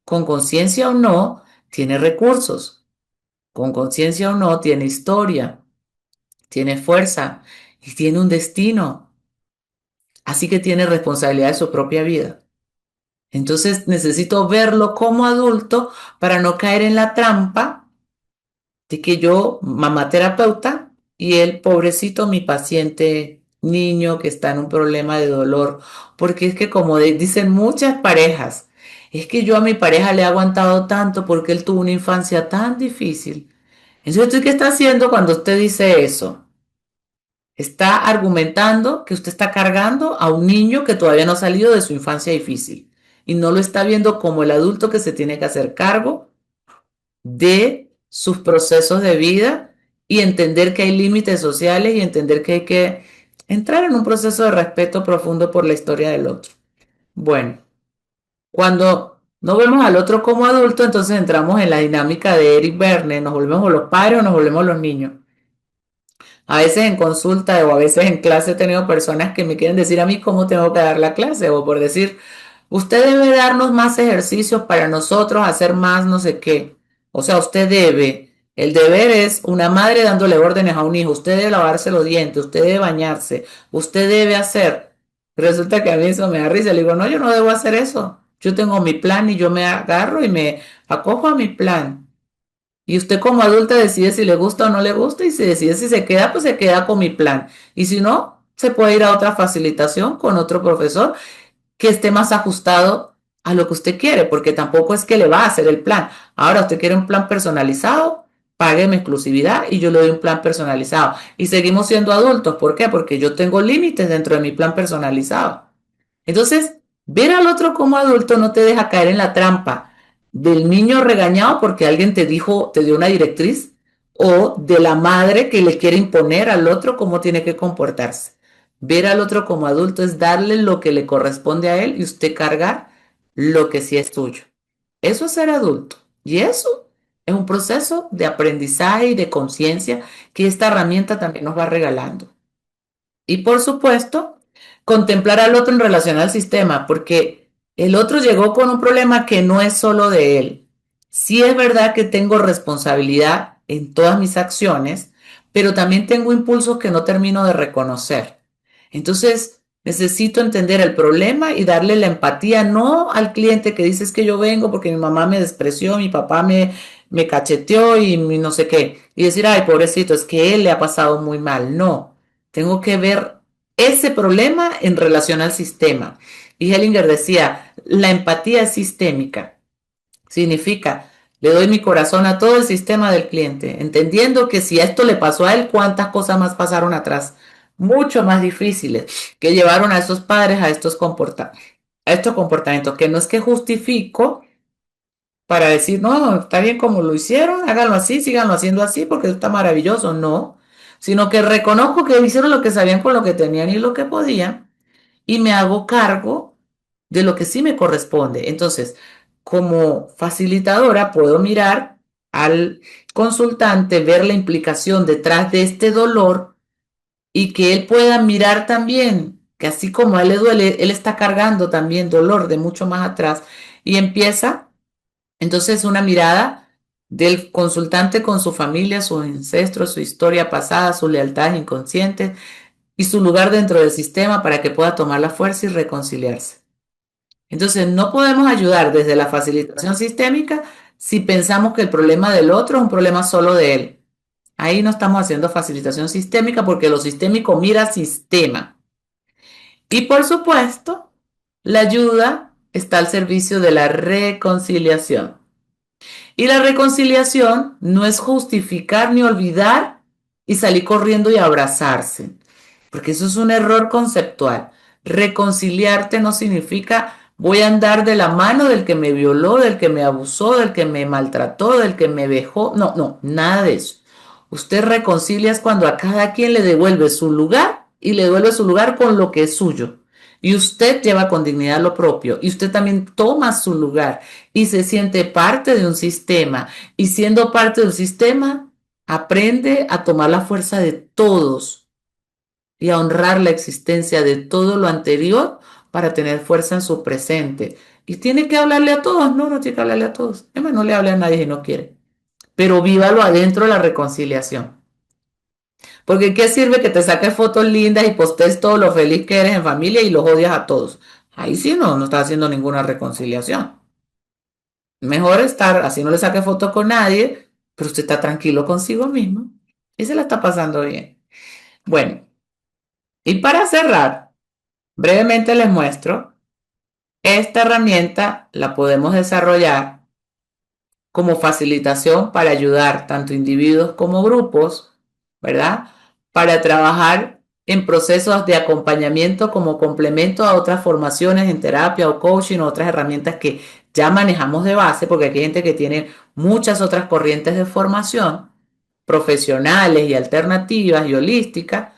con conciencia o no, tiene recursos, con conciencia o no, tiene historia, tiene fuerza y tiene un destino, así que tiene responsabilidad de su propia vida. Entonces necesito verlo como adulto para no caer en la trampa de que yo, mamá terapeuta, y el pobrecito, mi paciente niño que está en un problema de dolor, porque es que como dicen muchas parejas, es que yo a mi pareja le he aguantado tanto porque él tuvo una infancia tan difícil. Entonces, ¿usted qué está haciendo cuando usted dice eso? Está argumentando que usted está cargando a un niño que todavía no ha salido de su infancia difícil y no lo está viendo como el adulto que se tiene que hacer cargo de sus procesos de vida y entender que hay límites sociales y entender que hay que entrar en un proceso de respeto profundo por la historia del otro. Bueno, cuando no vemos al otro como adulto, entonces entramos en la dinámica de Eric Berne, nos volvemos los padres o nos volvemos los niños. A veces en consulta o a veces en clase he tenido personas que me quieren decir a mí cómo tengo que dar la clase o por decir, usted debe darnos más ejercicios para nosotros hacer más no sé qué. O sea, usted debe. El deber es una madre dándole órdenes a un hijo. Usted debe lavarse los dientes, usted debe bañarse, usted debe hacer. Resulta que a mí eso me da risa. Le digo, no, yo no debo hacer eso. Yo tengo mi plan y yo me agarro y me acojo a mi plan. Y usted como adulta decide si le gusta o no le gusta y si decide si se queda, pues se queda con mi plan. Y si no, se puede ir a otra facilitación con otro profesor que esté más ajustado a lo que usted quiere, porque tampoco es que le va a hacer el plan. Ahora, usted quiere un plan personalizado, págueme exclusividad y yo le doy un plan personalizado. Y seguimos siendo adultos. ¿Por qué? Porque yo tengo límites dentro de mi plan personalizado. Entonces, ver al otro como adulto no te deja caer en la trampa del niño regañado porque alguien te dijo, te dio una directriz, o de la madre que le quiere imponer al otro cómo tiene que comportarse. Ver al otro como adulto es darle lo que le corresponde a él y usted cargar lo que sí es tuyo. Eso es ser adulto. Y eso es un proceso de aprendizaje y de conciencia que esta herramienta también nos va regalando. Y por supuesto, contemplar al otro en relación al sistema, porque el otro llegó con un problema que no es solo de él. Sí es verdad que tengo responsabilidad en todas mis acciones, pero también tengo impulsos que no termino de reconocer. Entonces, necesito entender el problema y darle la empatía, no al cliente que dice es que yo vengo porque mi mamá me despreció, mi papá me cacheteó y no sé qué. Y decir, ay, pobrecito, es que él le ha pasado muy mal. No, tengo que ver ese problema en relación al sistema. Y Hellinger decía, la empatía es sistémica. Significa, le doy mi corazón a todo el sistema del cliente, entendiendo que si a esto le pasó a él, cuántas cosas más pasaron atrás, mucho más difíciles, que llevaron a esos padres a estos comportamientos, que no es que justifico para decir, no, está bien como lo hicieron, háganlo así, síganlo haciendo así, porque eso está maravilloso, no, sino que reconozco que hicieron lo que sabían con lo que tenían y lo que podían, y me hago cargo de lo que sí me corresponde. Entonces, como facilitadora, puedo mirar al consultante, ver la implicación detrás de este dolor y que él pueda mirar también que así como a él le duele, él está cargando también dolor de mucho más atrás y empieza entonces una mirada del consultante con su familia, sus ancestros, su historia pasada, sus lealtades inconscientes y su lugar dentro del sistema para que pueda tomar la fuerza y reconciliarse. Entonces, no podemos ayudar desde la facilitación sistémica si pensamos que el problema del otro es un problema solo de él. Ahí no estamos haciendo facilitación sistémica porque lo sistémico mira sistema. Y por supuesto, la ayuda está al servicio de la reconciliación. Y la reconciliación no es justificar ni olvidar y salir corriendo y abrazarse, porque eso es un error conceptual. Reconciliarte no significa voy a andar de la mano del que me violó, del que me abusó, del que me maltrató, del que me vejó. No, no, nada de eso. Usted reconcilia es cuando a cada quien le devuelve su lugar y le devuelve su lugar con lo que es suyo. Y usted lleva con dignidad lo propio y usted también toma su lugar y se siente parte de un sistema. Y siendo parte del sistema, aprende a tomar la fuerza de todos y a honrar la existencia de todo lo anterior para tener fuerza en su presente. Y tiene que hablarle a todos, no, no tiene que hablarle a todos. Es más, no le hable a nadie si no quiere. Pero vívalo adentro de la reconciliación. Porque ¿qué sirve que te saques fotos lindas y postes todo lo feliz que eres en familia y los odias a todos? Ahí sí no estás haciendo ninguna reconciliación. Mejor estar, así no le saque fotos con nadie, pero usted está tranquilo consigo mismo y se la está pasando bien. Bueno, y para cerrar, brevemente les muestro, esta herramienta la podemos desarrollar como facilitación para ayudar tanto individuos como grupos, ¿verdad? Para trabajar en procesos de acompañamiento como complemento a otras formaciones en terapia o coaching o otras herramientas que ya manejamos de base, porque aquí hay gente que tiene muchas otras corrientes de formación profesionales y alternativas y holísticas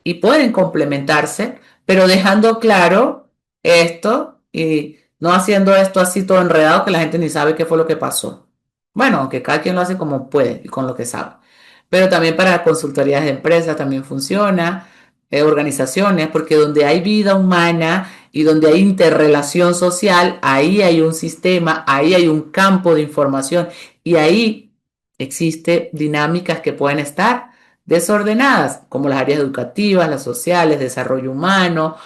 y pueden complementarse, pero dejando claro esto y no haciendo esto así todo enredado que la gente ni sabe qué fue lo que pasó. Bueno, aunque cada quien lo hace como puede y con lo que sabe. Pero también para consultorías de empresas también funciona, organizaciones, porque donde hay vida humana y donde hay interrelación social, ahí hay un sistema, ahí hay un campo de información y ahí existe dinámicas que pueden estar desordenadas, como las áreas educativas, las sociales, desarrollo humano,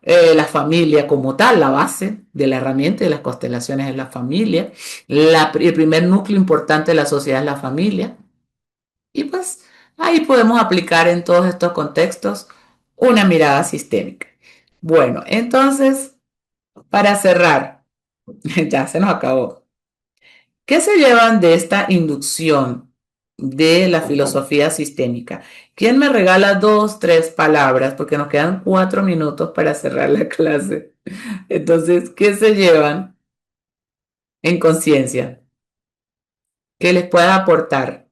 la familia como tal, la base de la herramienta de las constelaciones es la familia, el primer núcleo importante de la sociedad es la familia, y pues ahí podemos aplicar en todos estos contextos una mirada sistémica. Bueno, entonces, para cerrar, ya se nos acabó. ¿Qué se llevan de esta inducción de la filosofía sistémica? ¿Quién me regala dos, tres palabras? Porque nos quedan 4 minutos para cerrar la clase. Entonces, ¿qué se llevan en conciencia? ¿Qué les pueda aportar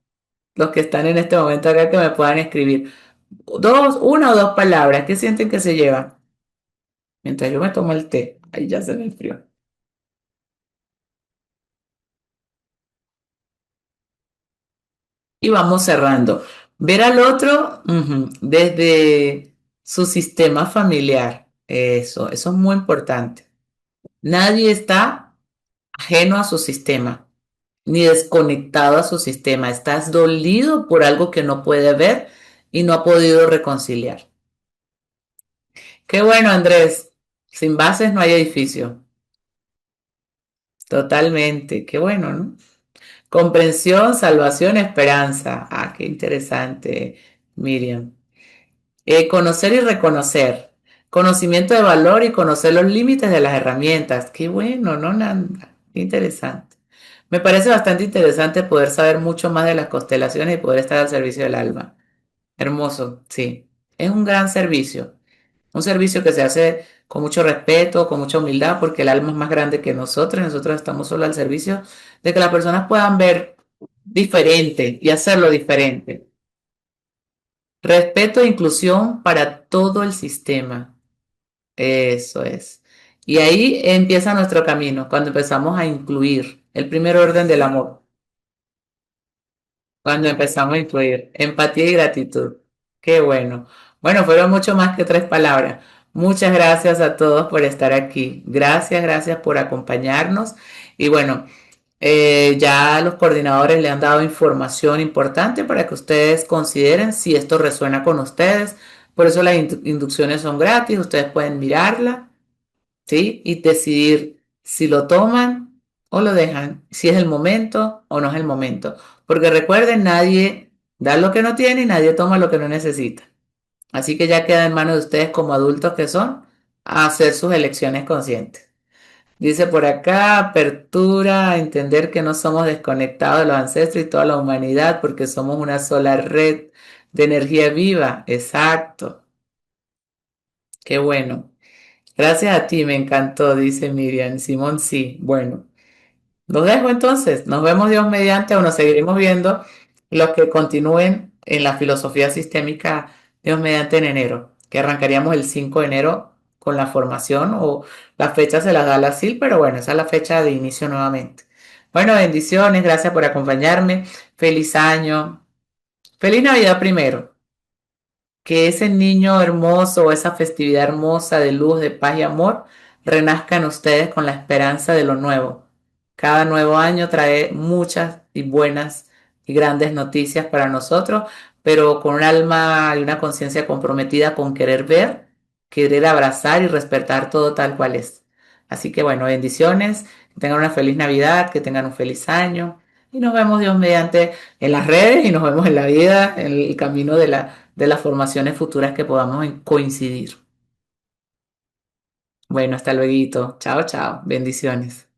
los que están en este momento acá que me puedan escribir? Dos, una o dos palabras. ¿Qué sienten que se llevan? Mientras yo me tomo el té. Ahí ya se me enfrió. Y vamos cerrando. Ver al otro desde su sistema familiar. Eso es muy importante. Nadie está ajeno a su sistema, ni desconectado a su sistema. Estás dolido por algo que no puede ver y no ha podido reconciliar. Qué bueno, Andrés. Sin bases no hay edificio. Totalmente. Qué bueno, ¿no? Comprensión, salvación, esperanza. Ah, qué interesante, Miriam. Conocer y reconocer. Conocimiento de valor y conocer los límites de las herramientas. Qué bueno, ¿no, Nanda? Qué interesante. Me parece bastante interesante poder saber mucho más de las constelaciones y poder estar al servicio del alma. Hermoso, sí. Es un gran servicio. Un servicio que se hace con mucho respeto, con mucha humildad, porque el alma es más grande que nosotros. Nosotros estamos solo al servicio de que las personas puedan ver diferente y hacerlo diferente. Respeto e inclusión para todo el sistema. Eso es. Y ahí empieza nuestro camino, cuando empezamos a incluir el primer orden del amor, cuando empezamos a incluir empatía y gratitud. Qué bueno. Bueno, fueron mucho más que tres palabras. Muchas gracias a todos por estar aquí. Gracias, gracias por acompañarnos. Y bueno, ya los coordinadores le han dado información importante para que ustedes consideren si esto resuena con ustedes. Por eso las inducciones son gratis, ustedes pueden mirarla. ¿Sí? Y decidir si lo toman o lo dejan, si es el momento o no es el momento. Porque recuerden, nadie da lo que no tiene y nadie toma lo que no necesita. Así que ya queda en manos de ustedes como adultos que son a hacer sus elecciones conscientes. Dice por acá, apertura, a entender que no somos desconectados de los ancestros y toda la humanidad porque somos una sola red de energía viva. Exacto. Qué bueno. Gracias a ti, me encantó, dice Miriam. Simón, sí. Bueno, los dejo entonces. Nos vemos Dios mediante o nos seguiremos viendo los que continúen en la filosofía sistémica Dios mediante en enero. que arrancaríamos el 5 de enero con la formación o la fecha se las da la SIL, pero bueno, esa es la fecha de inicio nuevamente. Bueno, bendiciones, gracias por acompañarme. Feliz año. Feliz Navidad primero. Que ese niño hermoso o esa festividad hermosa de luz, de paz y amor renazca en ustedes con la esperanza de lo nuevo. Cada nuevo año trae muchas y buenas y grandes noticias para nosotros, pero con un alma y una conciencia comprometida con querer ver, querer abrazar y respetar todo tal cual es. Así que bueno, bendiciones, que tengan una feliz Navidad, que tengan un feliz año y nos vemos Dios mediante en las redes y nos vemos en la vida, en el camino de las formaciones futuras que podamos coincidir. Bueno, hasta luego. Chao, chao. Bendiciones.